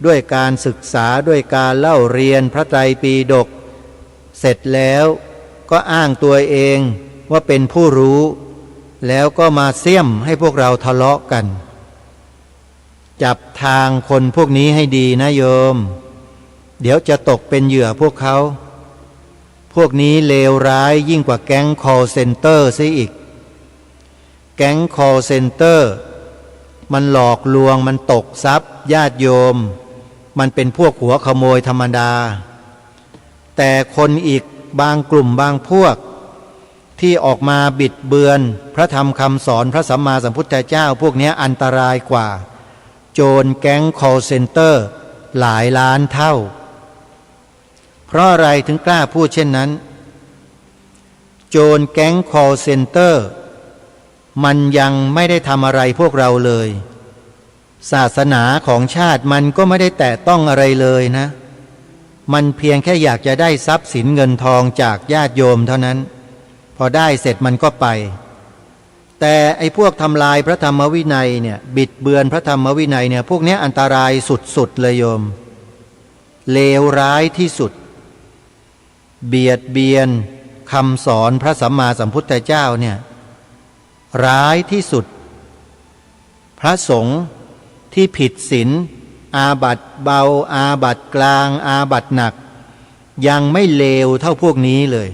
ด้วยการศึกษาด้วยการเล่าเรียนพระไตรปิฎกเสร็จแล้วก็อ้างตัวเองว่าเป็นผู้รู้แล้วก็มาเสี่ยมให้พวกเราทะเลาะกันจับทางคนพวกนี้ให้ดีนะโยมเดี๋ยวจะตกเป็นเหยื่อพวกเขาพวกนี้เลวร้ายยิ่งกว่าแก๊ง call center ซะอีกแก๊ง call center มันหลอกลวงมันตกทรัพย์ญาติโยมมันเป็นพวกหัวขโมยธรรมดาแต่คนอีกบางกลุ่มบางพวกที่ออกมาบิดเบือนพระธรรมคำสอนพระสัมมาสัมพุทธเจ้าพวกนี้อันตรายกว่าโจรแก๊ง call center หลายล้านเท่าเพราะอะไรถึงกล้าพูดเช่นนั้นโจรแก๊ง call center มันยังไม่ได้ทำอะไรพวกเราเลยศาสนาของชาติมันก็ไม่ได้แตะต้องอะไรเลยนะมันเพียงแค่อยากจะได้ทรัพย์สินเงินทองจากญาติโยมเท่านั้นพอได้เสร็จมันก็ไปแต่ไอ้พวกทำลายพระธรรมวินัยเนี่ยบิดเบือนพระธรรมวินัยเนี่ยพวกนี้อันตรายสุดๆเลยโยมเลวร้ายที่สุดเบียดเบียนคำสอนพระสัมมาสัมพุทธเจ้าเนี่ยร้ายที่สุดพระสงฆ์ที่ผิดศีลอาบัติเบาอาบัติกลางอาบัติหนักยังไม่เลวเท่าพวกนี้เลย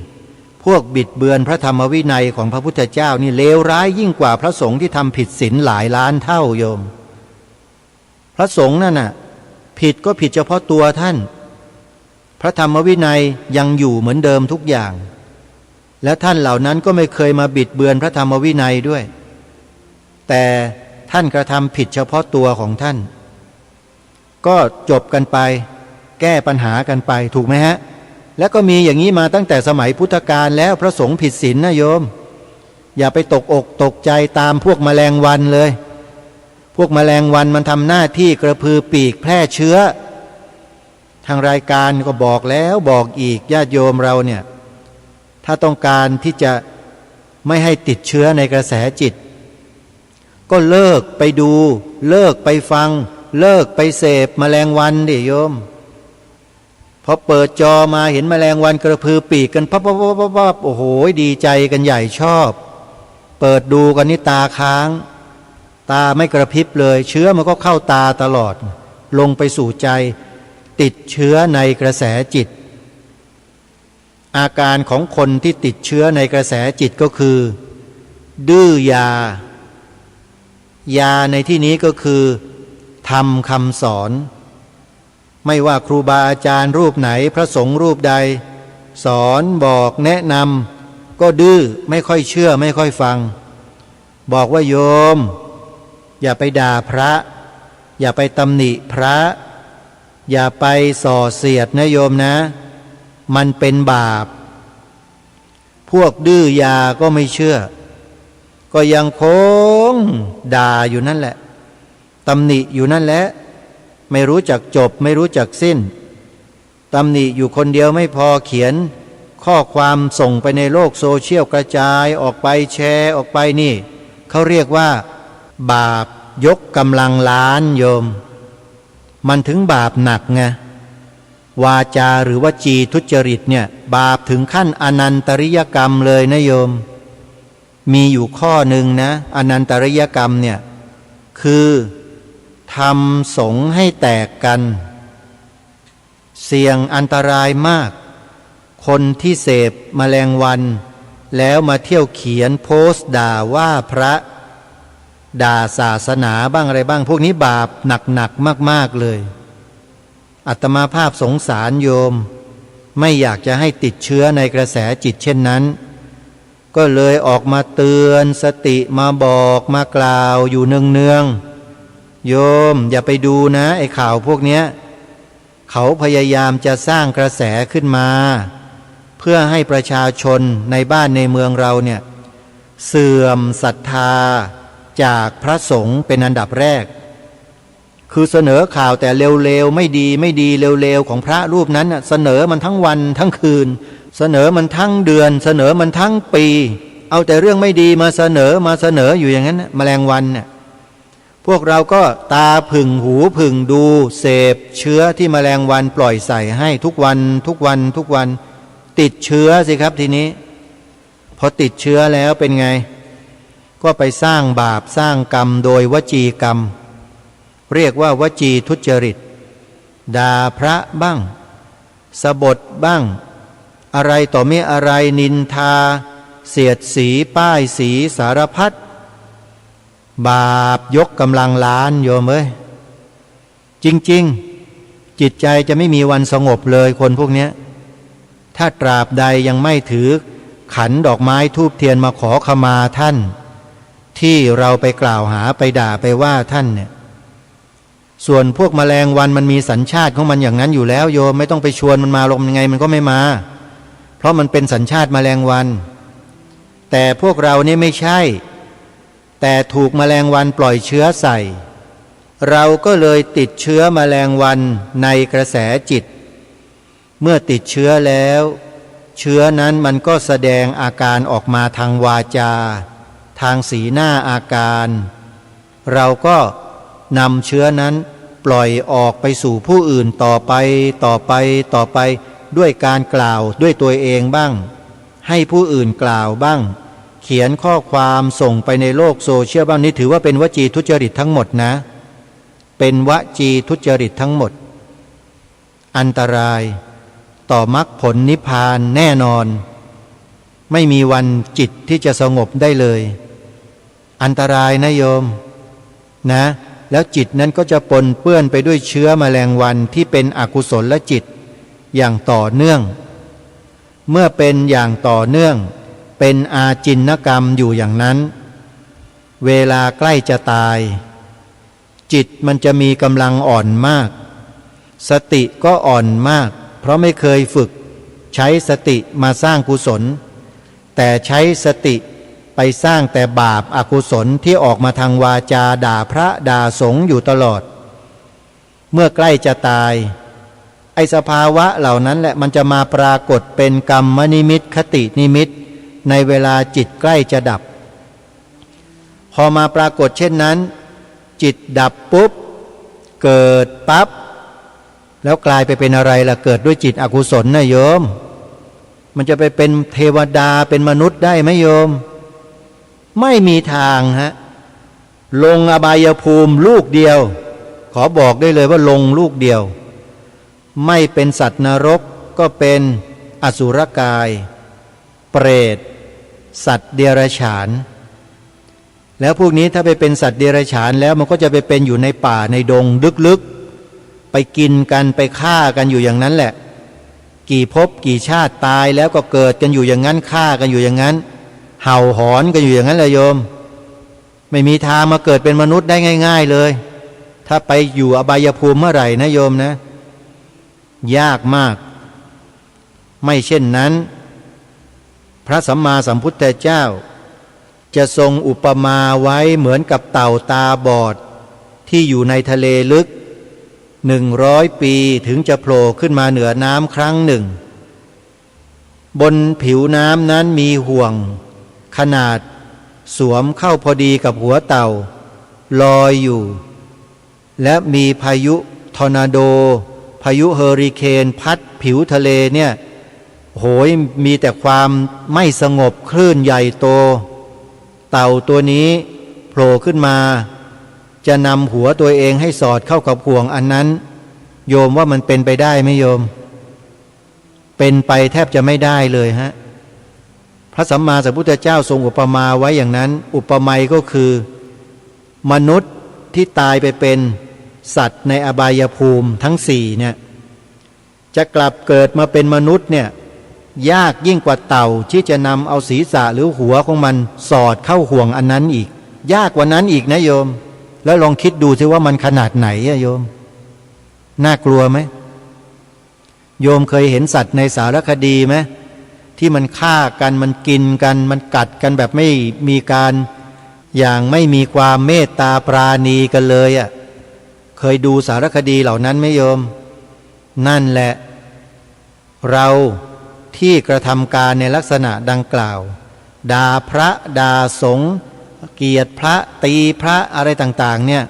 พวกบิดเบือนพระธรรมวินัยของพระพุทธเจ้านี่เลวร้ายยิ่งกว่าพระสงฆ์ที่ทำผิดศีลหลายล้านเท่าโยมพระสงฆ์นั่นน่ะผิดก็ผิดเฉพาะตัวท่านพระธรรมวินัยยังอยู่เหมือนเดิมทุกอย่างและท่านเหล่านั้นก็ไม่เคยมาบิดเบือนพระธรรมวินัยด้วยแต่ท่านกระทำผิดเฉพาะตัวของท่านก็จบกันไปแก้ปัญหากันไปถูกไหมฮะแล้วก็มีอย่างนี้มาตั้งแต่สมัยพุทธกาลแล้วพระสงฆ์ผิดศีลนะโยมอย่าไปตกอกตกใจตามพวกแมลงวันเลยพวกแมลงวันมันทำหน้าที่กระพือปีกแพร่เชื้อทางรายการก็บอกแล้วบอกอีกญาติโยมเราเนี่ยถ้าต้องการที่จะไม่ให้ติดเชื้อในกระแสจิตก็เลิกไปดูเลิกไปฟังเลิกไปเสพแมลงวันดิโยมพอเปิดจอมาเห็นแมลงวันกระพือปีกกันปั๊บโอ้โหดีใจกันใหญ่ชอบเปิดดูกันนี่ตาค้างตาไม่กระพริบเลยเชื้อมันก็เข้าตาตลอดลงไปสู่ใจติดเชื้อในกระแสจิตอาการของคนที่ติดเชื้อในกระแสจิตก็คือดื้อยายาในที่นี้ก็คือทำคำสอนไม่ว่าครูบาอาจารย์รูปไหนพระสงฆ์รูปใดสอนบอกแนะนำก็ดื้อไม่ค่อยเชื่อไม่ค่อยฟังบอกว่าโยมอย่าไปด่าพระอย่าไปตำหนิพระอย่าไปส่อเสียดนะโยมนะมันเป็นบาปพวกดื้อยาก็ไม่เชื่อก็ยังคงด่าอยู่นั่นแหละตำหนิอยู่นั่นแหละไม่รู้จักจบไม่รู้จักสิ้นตำหนิอยู่คนเดียวไม่พอเขียนข้อความส่งไปในโลกโซเชียลกระจายออกไปแชร์ออกไปนี่เขาเรียกว่าบาปยกกำลังล้านโยมมันถึงบาปหนักไงวาจาหรือว่าจีทุจริตเนี่ยบาปถึงขั้นอนันตริยกรรมเลยนะโยมมีอยู่ข้อหนึ่งนะอนันตริยกรรมเนี่ยคือทำสงฆ์ให้แตกกันเสี่ยงอันตรายมากคนที่เสพแมลงวันแล้วมาเที่ยวเขียนโพสต์ด่าว่าพระด่าศาสนาบ้างอะไรบ้างพวกนี้บาปหนักๆมากๆเลยอาตมาภาพสงสารโยม ไม่อยากจะให้ติดเชื้อในกระแสจิตเช่นนั้นก็เลยออกมาเตือนสติมาบอกมากล่าวอยู่เนืองๆโยมอย่าไปดูนะไอ้ข่าวพวกเนี้ยเขาพยายามจะสร้างกระแสขึ้นมาเพื่อให้ประชาชนในบ้านในเมืองเราเนี่ยเสื่อมศรัทธาจากพระสงฆ์เป็นอันดับแรกคือเสนอข่าวแต่เร็วๆไม่ดีเร็วๆของพระรูปนั้นน่ะเสนอมันทั้งวันทั้งคืนเสนอมันทั้งเดือนเสนอมันทั้งปีเอาแต่เรื่องไม่ดีมาเสนออยู่อย่างนั้นแมลงวันเนี่ยพวกเราก็ตาผึ่งหูผึ่งดูเสพเชื้อที่แมลงวันปล่อยใส่ให้ทุกวันติดเชื้อสิครับทีนี้พอติดเชื้อแล้วเป็นไงก็ไปสร้างบาปสร้างกรรมโดยวจีกรรมเรียกว่าวจีทุจริตด่าพระบ้างสบถบ้างอะไรต่อไม่อะไรนินทาเสียดสีป้ายสีสารพัดบาปยกกำลังล้านโยมเอ้ยจริงๆจิตใจจะไม่มีวันสงบเลยคนพวกนี้ถ้าตราบใดยังไม่ถือขันดอกไม้ธูปเทียนมาขอขมาท่านที่เราไปกล่าวหาไปด่าไปว่าท่านเนี่ยส่วนพวกแมลงวันมันมีสัญชาติของมันอย่างนั้นอยู่แล้วโยมไม่ต้องไปชวนมันมาลงยังไงมันก็ไม่มาเพราะมันเป็นสัญชาติแมลงวันแต่พวกเรานี่ไม่ใช่แต่ถูกแมลงวันปล่อยเชื้อใส่เราก็เลยติดเชื้อแมลงวันในกระแสจิตเมื่อติดเชื้อแล้วเชื้อนั้นมันก็แสดงอาการออกมาทางวาจาทางสีหน้าอาการเราก็นำเชื้อนั้นปล่อยออกไปสู่ผู้อื่นต่อไปด้วยการกล่าวด้วยตัวเองบ้างให้ผู้อื่นกล่าวบ้างเขียนข้อความส่งไปในโลกโซเชียลบ้างนี่ถือว่าเป็นวจีทุจริตทั้งหมดนะเป็นวจีทุจริตทั้งหมดอันตรายต่อมรรคผลนิพพานแน่นอนไม่มีวันจิตที่จะสงบได้เลยอันตรายนะโยมนะแล้วจิตนั้นก็จะปนเปื้อนไปด้วยเชื้อแมลงวันที่เป็นอกุศลจิตอย่างต่อเนื่องเมื่อเป็นอย่างต่อเนื่องเป็นอาจินกรรมอยู่อย่างนั้นเวลาใกล้จะตายจิตมันจะมีกำลังอ่อนมากสติก็อ่อนมากเพราะไม่เคยฝึกใช้สติมาสร้างกุศลแต่ใช้สติไปสร้างแต่บาปอกุศลที่ออกมาทางวาจาด่าพระด่าสงฆ์อยู่ตลอดเมื่อใกล้จะตายไอ้สภาวะเหล่านั้นแหละมันจะมาปรากฏเป็นกรรมนิมิตคตินิมิตในเวลาจิตใกล้จะดับพอมาปรากฏเช่นนั้นจิตดับปุ๊บเกิดปั๊บแล้วกลายไปเป็นอะไรล่ะเกิดด้วยจิตอกุศลนะโยมมันจะไปเป็นเทวดาเป็นมนุษย์ได้ไหมโยมไม่มีทางฮะลงอบายภูมิลูกเดียวขอบอกได้เลยว่าลงลูกเดียวไม่เป็นสัตว์นรกก็เป็นอสุรกายเปรตสัตว์เดรัจฉานแล้วพวกนี้ถ้าไปเป็นสัตว์เดรัจฉานแล้วมันก็จะไปเป็นอยู่ในป่าในดงลึกๆไปกินกันไปฆ่ากันอยู่อย่างนั้นแหละกี่ภพกี่ชาติตายแล้วก็เกิดกันอยู่อย่างนั้นฆ่ากันอยู่อย่างนั้นเห่าหอนกันอยู่อย่างนั้นเลยโยมไม่มีทางมาเกิดเป็นมนุษย์ได้ง่ายๆเลยถ้าไปอยู่อบายภูมิเมื่อไหร่นะโยมนะยากมากไม่เช่นนั้นพระสัมมาสัมพุทธเจ้าจะทรงอุปมาไว้เหมือนกับเต่าตาบอดที่อยู่ในทะเลลึก100 ปีถึงจะโผล่ขึ้นมาเหนือน้ำครั้งหนึ่งบนผิวน้ำนั้นมีห่วงขนาดสวมเข้าพอดีกับหัวเต่าลอยอยู่และมีพายุทอร์นาโดพายุเฮอริเคนพัดผิวทะเลเนี่ยโหยมีแต่ความไม่สงบคลื่นใหญ่โตเต่าตัวนี้โผล่ขึ้นมาจะนำหัวตัวเองให้สอดเข้ากับห่วงอันนั้นโยมว่ามันเป็นไปได้ไหมโยมเป็นไปแทบจะไม่ได้เลยฮะพระสัมมาสัมพุทธเจ้าทรงอุปมาไว้อย่างนั้นอุปไมยก็คือมนุษย์ที่ตายไปเป็นสัตว์ในอบายภูมิทั้ง4เนี่ย จะกลับเกิดมาเป็นมนุษย์เนี่ยยากยิ่งกว่าเต่าที่จะนำเอาศีรษะหรือหัวของมันสอดเข้าห่วงอันนั้นอีกยากกว่านั้นอีกนะโยมแล้วลองคิดดูสิว่ามันขนาดไหนอะโยมน่ากลัวไหมโยมเคยเห็นสัตว์ในสารคดีไหมที่มันฆ่ากันมันกินกันมันกัดกันแบบไม่มีการอย่างไม่มีความเมตตาปราณีกันเลยอะเคยดูสารคดีเหล่านั้นไหมโยมนั่นแหละเราที่กระทำการในลักษณะดังกล่าวด่าพระด่าสงฆ์เกลียดพระตีพระอะไรต่างๆเนี่ย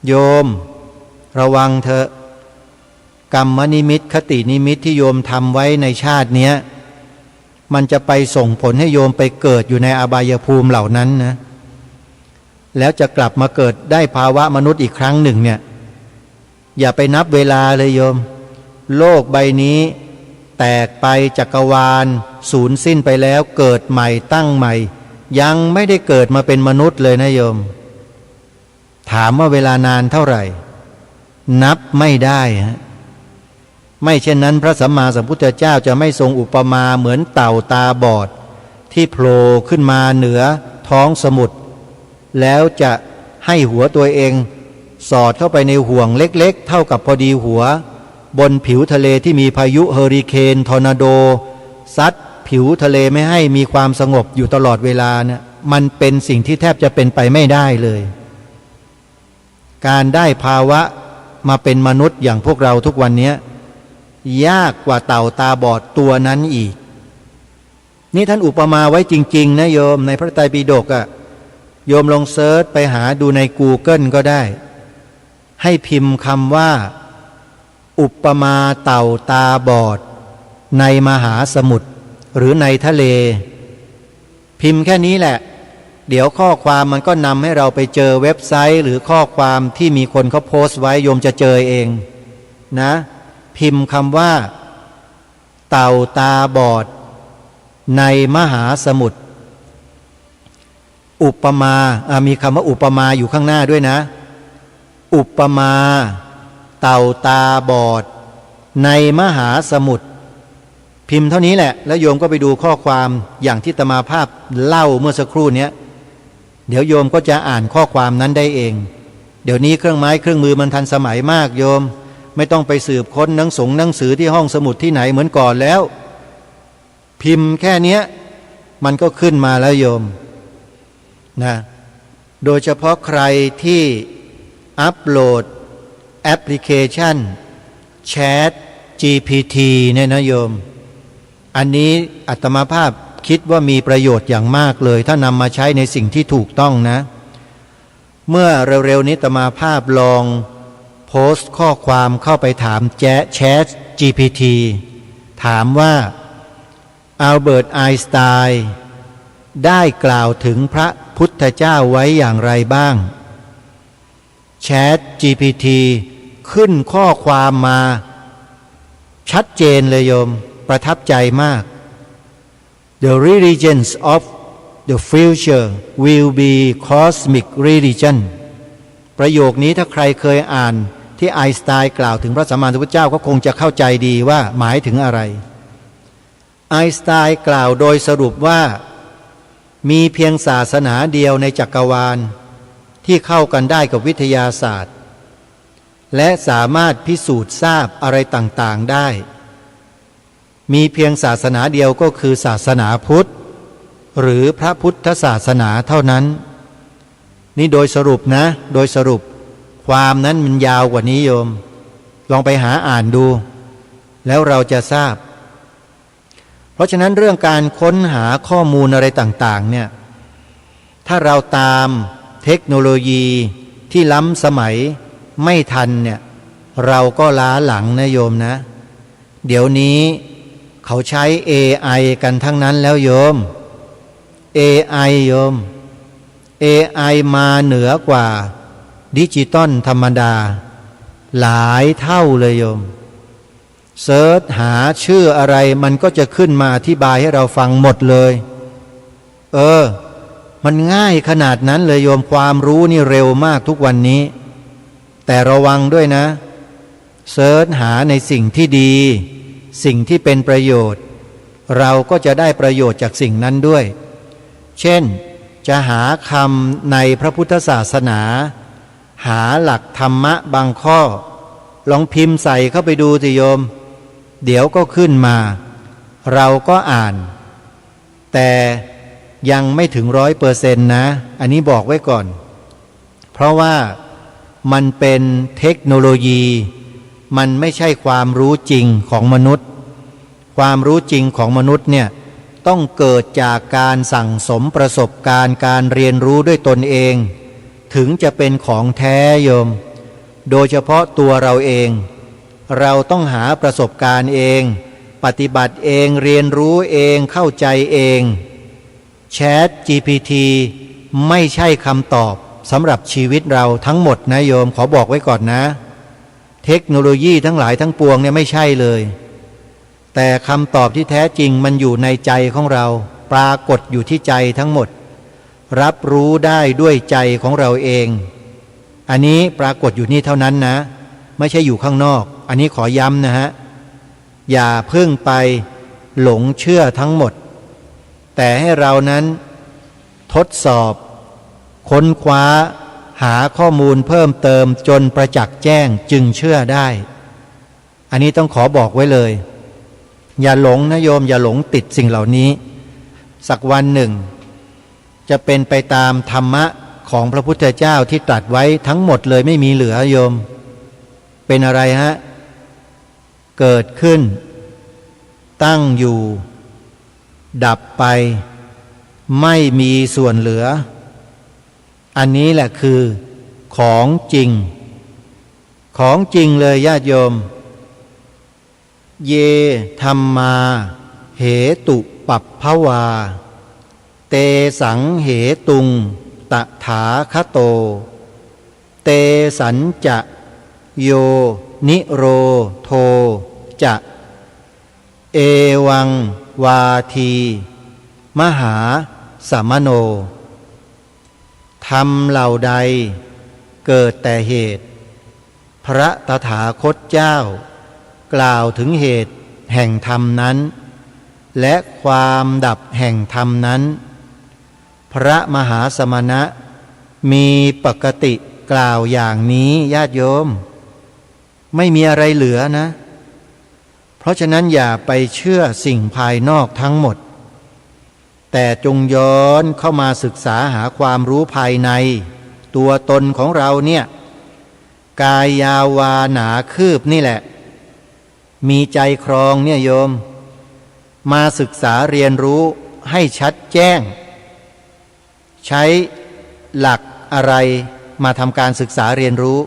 โยมระวังเถอะกรรมนิมิตคตินิมิตที่โยมทำไว้ในชาติเนี้ยมันจะไปส่งผลให้โยมไปเกิดอยู่ในอบายภูมิเหล่านั้นนะแล้วจะกลับมาเกิดได้ภาวะมนุษย์อีกครั้งหนึ่งเนี่ยอย่าไปนับเวลาเลยโยมโลกใบนี้แตกไปจักรวาลสูญสิ้นไปแล้วเกิดใหม่ตั้งใหม่ยังไม่ได้เกิดมาเป็นมนุษย์เลยนะโยมถามว่าเวลานานเท่าไหร่นับไม่ได้ฮะไม่เช่นนั้นพระสัมมาสัมพุทธเจ้าจะไม่ทรงอุปมาเหมือนเต่าตาบอดที่โผล่ขึ้นมาเหนือท้องสมุทรแล้วจะให้หัวตัวเองสอดเข้าไปในห่วงเล็กๆเท่ากับพอดีหัวบนผิวทะเลที่มีพายุเฮอริเคนทอร์นาโดซัดผิวทะเลไม่ให้มีความสงบอยู่ตลอดเวลาเนี่ยมันเป็นสิ่งที่แทบจะเป็นไปไม่ได้เลยการได้ภาวะมาเป็นมนุษย์อย่างพวกเราทุกวันนี้ยากกว่าเต่าตาบอดตัวนั้นอีกนี่ท่านอุปมาไว้จริงๆนะโยมในพระไตรปิฎกอะโยมลองเซิร์ชไปหาดูใน Google ก็ได้ให้พิมพ์คำว่าอุปมาเต่าตาบอดในมหาสมุทรหรือในทะเลพิมพ์แค่นี้แหละเดี๋ยวข้อความมันก็นำให้เราไปเจอเว็บไซต์หรือข้อความที่มีคนเขาโพสต์ไว้โยมจะเจอเองนะพิมพ์คำว่าเต่าตาบอดในมหาสมุทรอุปมามีคำว่าอุปมาอยู่ข้างหน้าด้วยนะอุปมาเต่าตาบอดในมหาสมุทรพิมพ์เท่านี้แหละแล้วโยมก็ไปดูข้อความอย่างที่อาตมาภาพเล่าเมื่อสักครู่นี้เดี๋ยวโยมก็จะอ่านข้อความนั้นได้เองเดี๋ยวนี้เครื่องไม้เครื่องมือมันทันสมัยมากโยมไม่ต้องไปสืบค้นหนังสือที่ห้องสมุดที่ไหนเหมือนก่อนแล้วพิมพ์แค่เนี้ยมันก็ขึ้นมาแล้วโยมนะโดยเฉพาะใครที่อัปโหลดแอปพลิเคชัน Chat GPT เนี่ยนะโยมอันนี้อาตมาภาพคิดว่ามีประโยชน์อย่างมากเลยถ้านำมาใช้ในสิ่งที่ถูกต้องนะเมื่อเร็วๆนี้อาตมาภาพลองโพสต์ข้อความเข้าไปถาม Chat GPT ถามว่าอัลเบิร์ตไอน์สไตน์ได้กล่าวถึงพระพุทธเจ้าไว้อย่างไรบ้าง Chat GPT ขึ้นข้อความมาชัดเจนเลยโยมประทับใจมาก The religions of the future will be cosmic religion ประโยคนี้ถ้าใครเคยอ่านที่ไอน์สไตน์กล่าวถึงพระสัมมาสัมพุทธเจ้าก็คงจะเข้าใจดีว่าหมายถึงอะไรไอน์สไตน์กล่าวโดยสรุปว่ามีเพียงศาสนาเดียวในจักรวาลที่เข้ากันได้กับวิทยาศาสตร์และสามารถพิสูจน์ทราบอะไรต่างๆได้มีเพียงศาสนาเดียวก็คือศาสนาพุทธหรือพระพุทธศาสนาเท่านั้นนี่โดยสรุปนะโดยสรุปความนั้นมันยาวกว่านี้โยมลองไปหาอ่านดูแล้วเราจะทราบเพราะฉะนั้นเรื่องการค้นหาข้อมูลอะไรต่างๆเนี่ยถ้าเราตามเทคโนโลยีที่ล้ำสมัยไม่ทันเนี่ยเราก็ล้าหลังนะโยมนะเดี๋ยวนี้เขาใช้ AI กันทั้งนั้นแล้วโยม AI โยม AI มาเหนือกว่าดิจิตอลธรรมดาหลายเท่าเลยโยมเสิร์ชหาชื่ออะไรมันก็จะขึ้นมาอธิบายให้เราฟังหมดเลยมันง่ายขนาดนั้นเลยโยมความรู้นี่เร็วมากทุกวันนี้แต่ระวังด้วยนะ เสิร์ชหาในสิ่งที่ดี สิ่งที่เป็นประโยชน์ เราก็จะได้ประโยชน์จากสิ่งนั้นด้วย เช่นจะหาคำในพระพุทธศาสนาหาหลักธรรมะบางข้อลองพิมพ์ใส่เข้าไปดูสิโยมเดี๋ยวก็ขึ้นมาเราก็อ่านแต่ยังไม่ถึง100%นะอันนี้บอกไว้ก่อนเพราะว่ามันเป็นเทคโนโลยีมันไม่ใช่ความรู้จริงของมนุษย์ความรู้จริงของมนุษย์เนี่ยต้องเกิดจากการสั่งสมประสบการณ์การเรียนรู้ด้วยตนเองถึงจะเป็นของแท้โยมโดยเฉพาะตัวเราเองเราต้องหาประสบการณ์เองปฏิบัติเองเรียนรู้เองเข้าใจเอง Chat GPT ไม่ใช่คำตอบสำหรับชีวิตเราทั้งหมดนะโยมขอบอกไว้ก่อนนะเทคโนโลยีทั้งหลายทั้งปวงเนี่ยไม่ใช่เลยแต่คำตอบที่แท้จริงมันอยู่ในใจของเราปรากฏอยู่ที่ใจทั้งหมดรับรู้ได้ด้วยใจของเราเองอันนี้ปรากฏอยู่นี่เท่านั้นนะไม่ใช่อยู่ข้างนอกอันนี้ขอย้ำนะฮะอย่าเพิ่งไปหลงเชื่อทั้งหมดแต่ให้เรานั้นทดสอบค้นคว้าหาข้อมูลเพิ่มเติมจนประจักษ์แจ้งจึงเชื่อได้อันนี้ต้องขอบอกไว้เลยอย่าหลงนะโยมอย่าหลงติดสิ่งเหล่านี้สักวันหนึ่งจะเป็นไปตามธรรมะของพระพุทธเจ้าที่ตรัสไว้ทั้งหมดเลยไม่มีเหลือโยมเป็นอะไรฮะเกิดขึ้นตั้งอยู่ดับไปไม่มีส่วนเหลืออันนี้แหละคือของจริงของจริงเลยญาติโยมเยธัมมาเหตุปัปภวาเตสังเหตุงตถาคโตเตสัญจะโยนิโรโทจะเอวังวาทีมหาสมโนธรรมเหล่าใดเกิดแต่เหตุพระตถาคตเจ้ากล่าวถึงเหตุแห่งธรรมนั้นและความดับแห่งธรรมนั้นพระมหาสมณะมีปกติกล่าวอย่างนี้ญาติโยมไม่มีอะไรเหลือนะเพราะฉะนั้นอย่าไปเชื่อสิ่งภายนอกทั้งหมดแต่จงย้อนเข้ามาศึกษาหาความรู้ภายในตัวตนของเราเนี่ยกายยาวาหนาคืบนี่แหละมีใจครองเนี่ยโยมมาศึกษาเรียนรู้ให้ชัดแจ้งใช้หลักอะไรมาทำการศึกษาเรียนรู้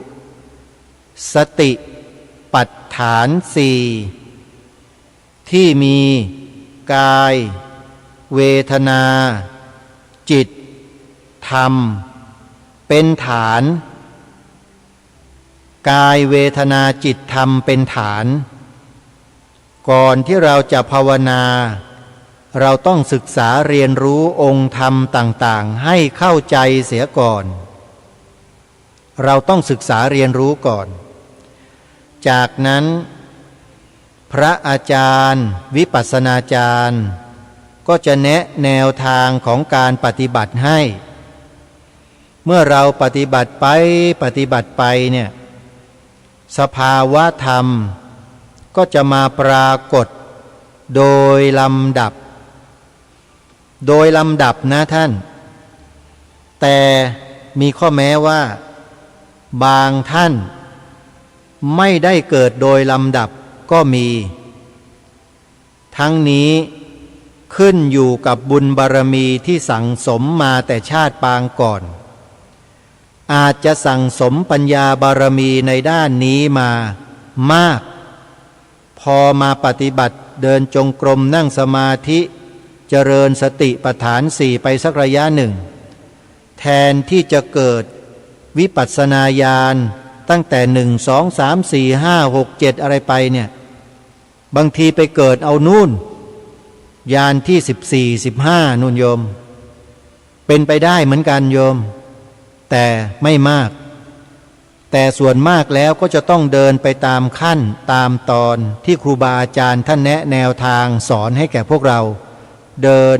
สติปัฏฐานสี่ที่มีกายเวทนาจิตธรรมเป็นฐานกายเวทนาจิตธรรมเป็นฐานก่อนที่เราจะภาวนาเราต้องศึกษาเรียนรู้องค์ธรรมต่างๆให้เข้าใจเสียก่อนเราต้องศึกษาเรียนรู้ก่อนจากนั้นพระอาจารย์วิปัสสนาจารย์ก็จะแนะแนวทางของการปฏิบัติให้เมื่อเราปฏิบัติไปเนี่ยสภาวะธรรมก็จะมาปรากฏโดยลำดับนะท่านแต่มีข้อแม้ว่าบางท่านไม่ได้เกิดโดยลำดับก็มีทั้งนี้ขึ้นอยู่กับบุญบารมีที่สั่งสมมาแต่ชาติปางก่อนอาจจะสั่งสมปัญญาบารมีในด้านนี้มามากพอมาปฏิบัติเดินจงกรมนั่งสมาธิเจริญสติปัฏฐานสี่ไปสักระยะหนึ่งแทนที่จะเกิดวิปัสสนาญาณตั้งแต่1 2 3 4 5 6 7อะไรไปเนี่ยบางทีไปเกิดเอานู่นญาณที่14 15นู่นโยมเป็นไปได้เหมือนกันโยมแต่ไม่มาก แต่ส่วนมากแล้วก็จะต้องเดินไปตามขั้นตามตอนที่ครูบาอาจารย์ท่านแนะแนวทางสอนให้แก่พวกเราเดิน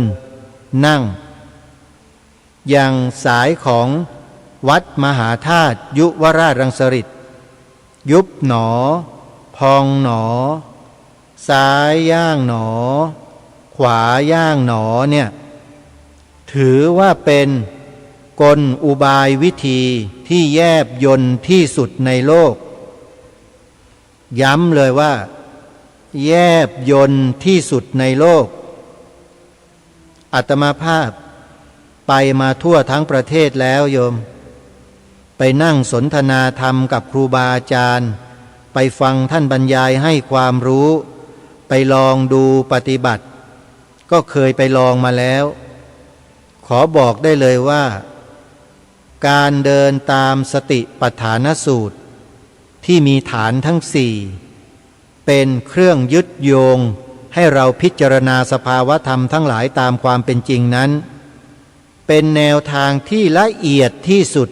นั่งอย่างสายของวัดมหาธาตุยุวราชรังสฤษฎ์ยุบหนอพองหนอซ้ายย่างหนอขวาย่างหนอเนี่ยถือว่าเป็นกลอุบายวิธีที่แยบยลที่สุดในโลกย้ำเลยว่าแยบยลที่สุดในโลกอาตมาภาพไปมาทั่วทั้งประเทศแล้วโยมไปนั่งสนทนาธรรมกับครูบาอาจารย์ไปฟังท่านบรรยายให้ความรู้ไปลองดูปฏิบัติก็เคยไปลองมาแล้วขอบอกได้เลยว่าการเดินตามสติปัฏฐานสูตรที่มีฐานทั้งสี่เป็นเครื่องยึดโยงให้เราพิจารณาสภาวธรรมทั้งหลายตามความเป็นจริงนั้นเป็นแนวทางที่ละเอียดที่สุด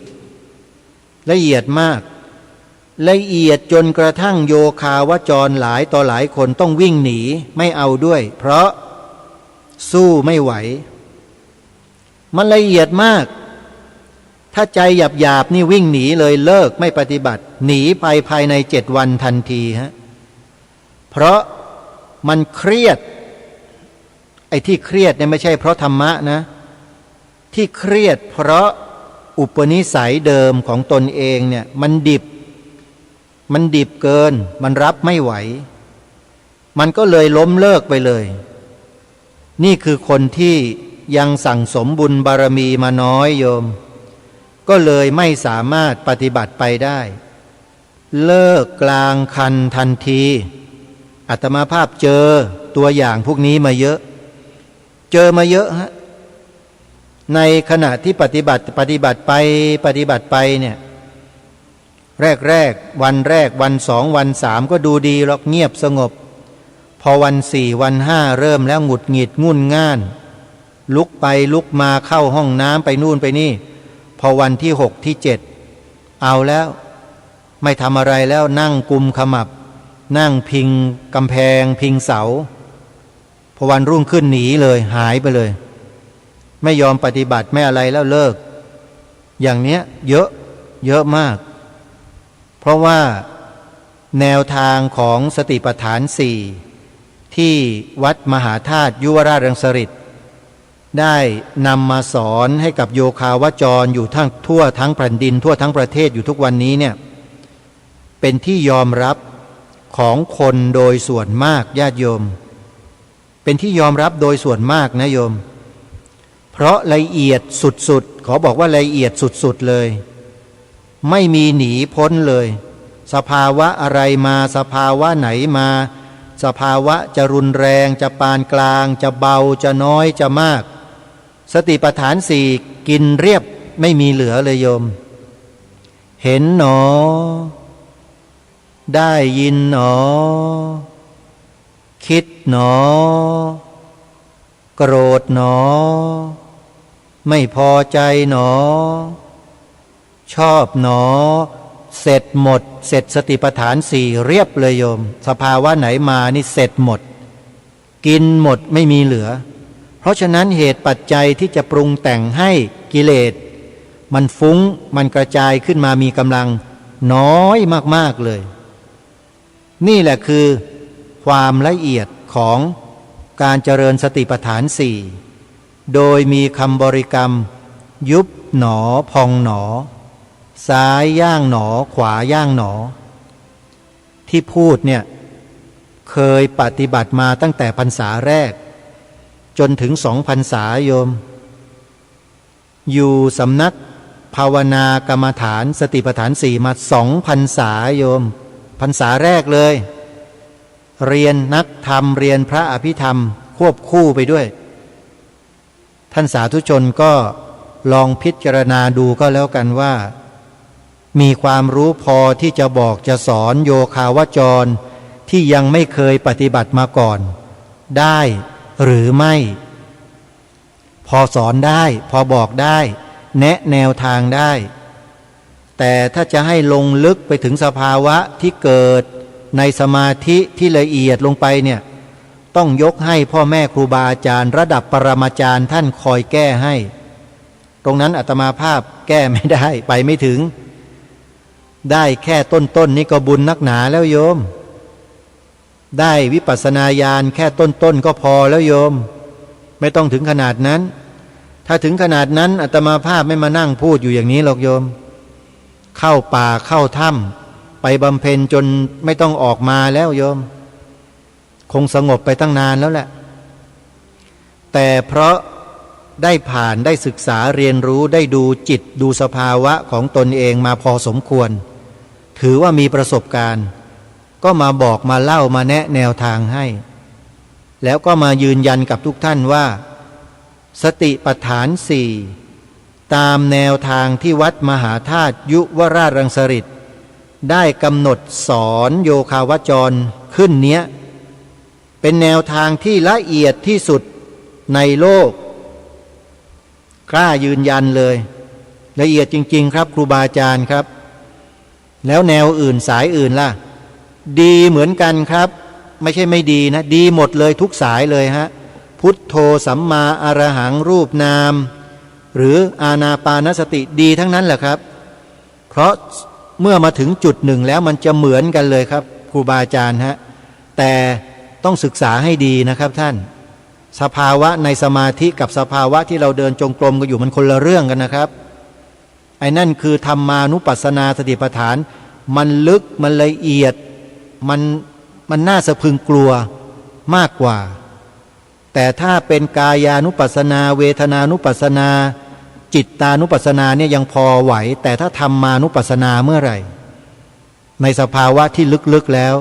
ละเอียดมากละเอียดจนกระทั่งโยคาวจรหลายต่อหลายคนต้องวิ่งหนีไม่เอาด้วยเพราะสู้ไม่ไหวมันละเอียดมากถ้าใจหยาบๆนี่วิ่งหนีเลยเลิกไม่ปฏิบัติหนีไปภายใน7 วันทันทีฮะเพราะมันเครียดไอ้ที่เครียดเนี่ยไม่ใช่เพราะธรรมะนะที่เครียดเพราะอุปนิสัยเดิมของตนเองเนี่ยมันดิบเกินมันรับไม่ไหวมันก็เลยล้มเลิกไปเลยนี่คือคนที่ยังสั่งสมบุญบารมีมาน้อยโยมก็เลยไม่สามารถปฏิบัติไปได้เลิกกลางคันทันทีอาตมาภาพเจอตัวอย่างพวกนี้มาเยอะฮะในขณะที่ปฏิบัติไปเนี่ยแรกวันแรกวัน2 วัน3ก็ดูดีหรอกเงียบสงบพอวัน4 วัน5เริ่มแล้วหงุดหงิดงุ่นง่านลุกไปลุกมาเข้าห้องน้ำไปนู่นไปนี่พอวันที่6 ที่ 7เอาแล้วไม่ทำอะไรแล้วนั่งกุมขมับนั่งพิงกำแพงพิงเสาพอวันรุ่งขึ้นหนีเลยหายไปเลยไม่ยอมปฏิบัติไม่อะไรแล้วเลิกอย่างเนี้ยเยอะมากเพราะว่าแนวทางของสติปัฏฐาน4ที่วัดมหาธาตุยุวราชรังสฤษฎ์ได้นำมาสอนให้กับโยคาวจรอยู่ทั่วทั้งแผ่นดินทั่วทั้งประเทศอยู่ทุกวันนี้เนี่ยเป็นที่ยอมรับของคนโดยส่วนมากญาติโยมเป็นที่ยอมรับโดยส่วนมากนะโยมเพราะละเอียดสุดๆขอบอกว่าละเอียดสุดๆเลยไม่มีหนีพ้นเลยสภาวะอะไรมาสภาวะไหนมาสภาวะจะรุนแรงจะปานกลางจะเบาจะน้อยจะมากสติปัฏฐาน4กินเรียบไม่มีเหลือเลยโยมเห็นหนอได้ยินหนอคิดหนอโกรธหนอไม่พอใจหนอชอบหนอเสร็จหมดเสร็จสติปัฏฐาน4เรียบเลยโยมสภาวะไหนมานี่เสร็จหมดกินหมดไม่มีเหลือเพราะฉะนั้นเหตุปัจจัยที่จะปรุงแต่งให้กิเลสมันฟุ้งมันกระจายขึ้นมามีกำลังน้อยมากๆเลยนี่แหละคือความละเอียดของการเจริญสติปัฏฐาน4โดยมีคำบริกรรมยุบหนอพองหนอซ้ายย่างหนอขวาย่างหนอที่พูดเนี่ยเคยปฏิบัติมาตั้งแต่พรรษาแรกจนถึง2 พรรษาโยมอยู่สำนักภาวนากรรมฐานสติปัฏฐาน4มา2 พรรษาโยมพรรษาแรกเลยเรียนนักธรรมเรียนพระอภิธรรมควบคู่ไปด้วยท่านสาธุชนก็ลองพิจารณาดูก็แล้วกันว่ามีความรู้พอที่จะบอกจะสอนโยคาวจรที่ยังไม่เคยปฏิบัติมาก่อนได้หรือไม่พอสอนได้พอบอกได้แนะแนวทางได้ แต่ถ้าจะให้ลงลึกไปถึงสภาวะที่เกิดในสมาธิที่ละเอียดลงไปเนี่ยต้องยกให้พ่อแม่ครูบาอาจารย์ระดับปรมาจารย์ท่านคอยแก้ให้ตรงนั้นอาตมาภาพแก้ไม่ได้ไปไม่ถึงได้แค่ต้นนี่ก็บุญนักหนาแล้วโยมได้วิปัสสนาญาณแค่ต้นก็พอแล้วโยมไม่ต้องถึงขนาดนั้นถ้าถึงขนาดนั้นอาตมาภาพไม่มานั่งพูดอยู่อย่างนี้หรอกโยมเข้าป่าเข้าถ้ำไปบำเพ็ญจนไม่ต้องออกมาแล้วโยมคงสงบไปตั้งนานแล้วแหละแต่เพราะได้ผ่านได้ศึกษาเรียนรู้ได้ดูจิตดูสภาวะของตนเองมาพอสมควรถือว่ามีประสบการณ์ก็มาบอกมาเล่ามาแนะแนวทางให้แล้วก็มายืนยันกับทุกท่านว่าสติปัฏฐานสี่ตามแนวทางที่วัดมหาธาตุยุวราชรังสฤษฎ์ได้กำหนดสอนโยคาวจรขึ้นเนี้ยเป็นแนวทางที่ละเอียดที่สุดในโลกกล้ายืนยันเลยละเอียดจริงๆครับครูบาอาจารย์ครับแล้วแนวอื่นสายอื่นล่ะดีเหมือนกันครับไม่ใช่ไม่ดีนะดีหมดเลยทุกสายเลยฮะพุทโธสัมมาอรหังรูปนามหรืออานาปานสติดีทั้งนั้นแหละครับเพราะเมื่อมาถึงจุดหนึ่งแล้วมันจะเหมือนกันเลยครับครูบาอาจารย์ฮะแต่ต้องศึกษาให้ดีนะครับท่านสภาวะในสมาธิกับสภาวะที่เราเดินจงกรมกันอยู่มันคนละเรื่องกันนะครับไอ้นั่นคือธรรมานุปัสสนาสติปัฏฐานมันลึกมันละเอียดมันน่าสะพรึงกลัวมากกว่าแต่ถ้าเป็นกายานุปัสสนาเวทนานุปัสสนาจิตตานุปัสสนาเนี่ยยังพอไหวแต่ถ้าธรรมานุปัสสนาเมื่อไหร่ในสภาวะที่ลึกๆแล้ว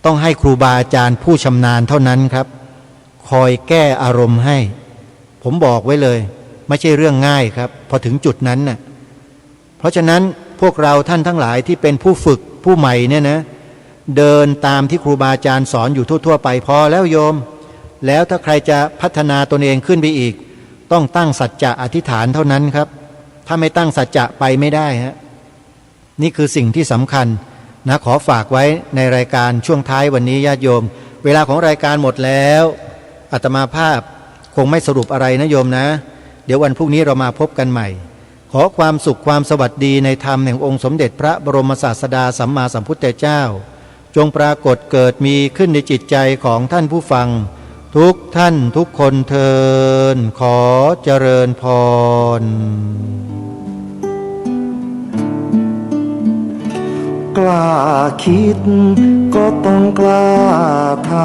ต้องให้ครูบาอาจารย์ผู้ชำนาญเท่านั้นครับคอยแก้อารมณ์ให้ผมบอกไว้เลยไม่ใช่เรื่องง่ายครับพอถึงจุดนั้นน่ะเพราะฉะนั้นพวกเราท่านทั้งหลายที่เป็นผู้ฝึกผู้ใหม่เนี่ยนะเดินตามที่ครูบาอาจารย์สอนอยู่ทั่วๆไปพอแล้วโยมแล้วถ้าใครจะพัฒนาตนเองขึ้นไปอีกต้องตั้งสัจจะอธิษฐานเท่านั้นครับถ้าไม่ตั้งสัจจะไปไม่ได้ฮะนี่คือสิ่งที่สำคัญนะขอฝากไว้ในรายการช่วงท้ายวันนี้ญาติโยมเวลาของรายการหมดแล้วอาตมาภาพคงไม่สรุปอะไรนะโยมนะเดี๋ยววันพรุ่งนี้เรามาพบกันใหม่ขอความสุขความสวัสดีในธรรมแห่งองค์สมเด็จพระบรมศาสดาสัมมาสัมพุทธเจ้าจงปรากฏเกิดมีขึ้นในจิตใจของท่านผู้ฟังทุกท่านทุกคนเทินขอเจริญพรกล้าคิดก็ต้องกล้าทำ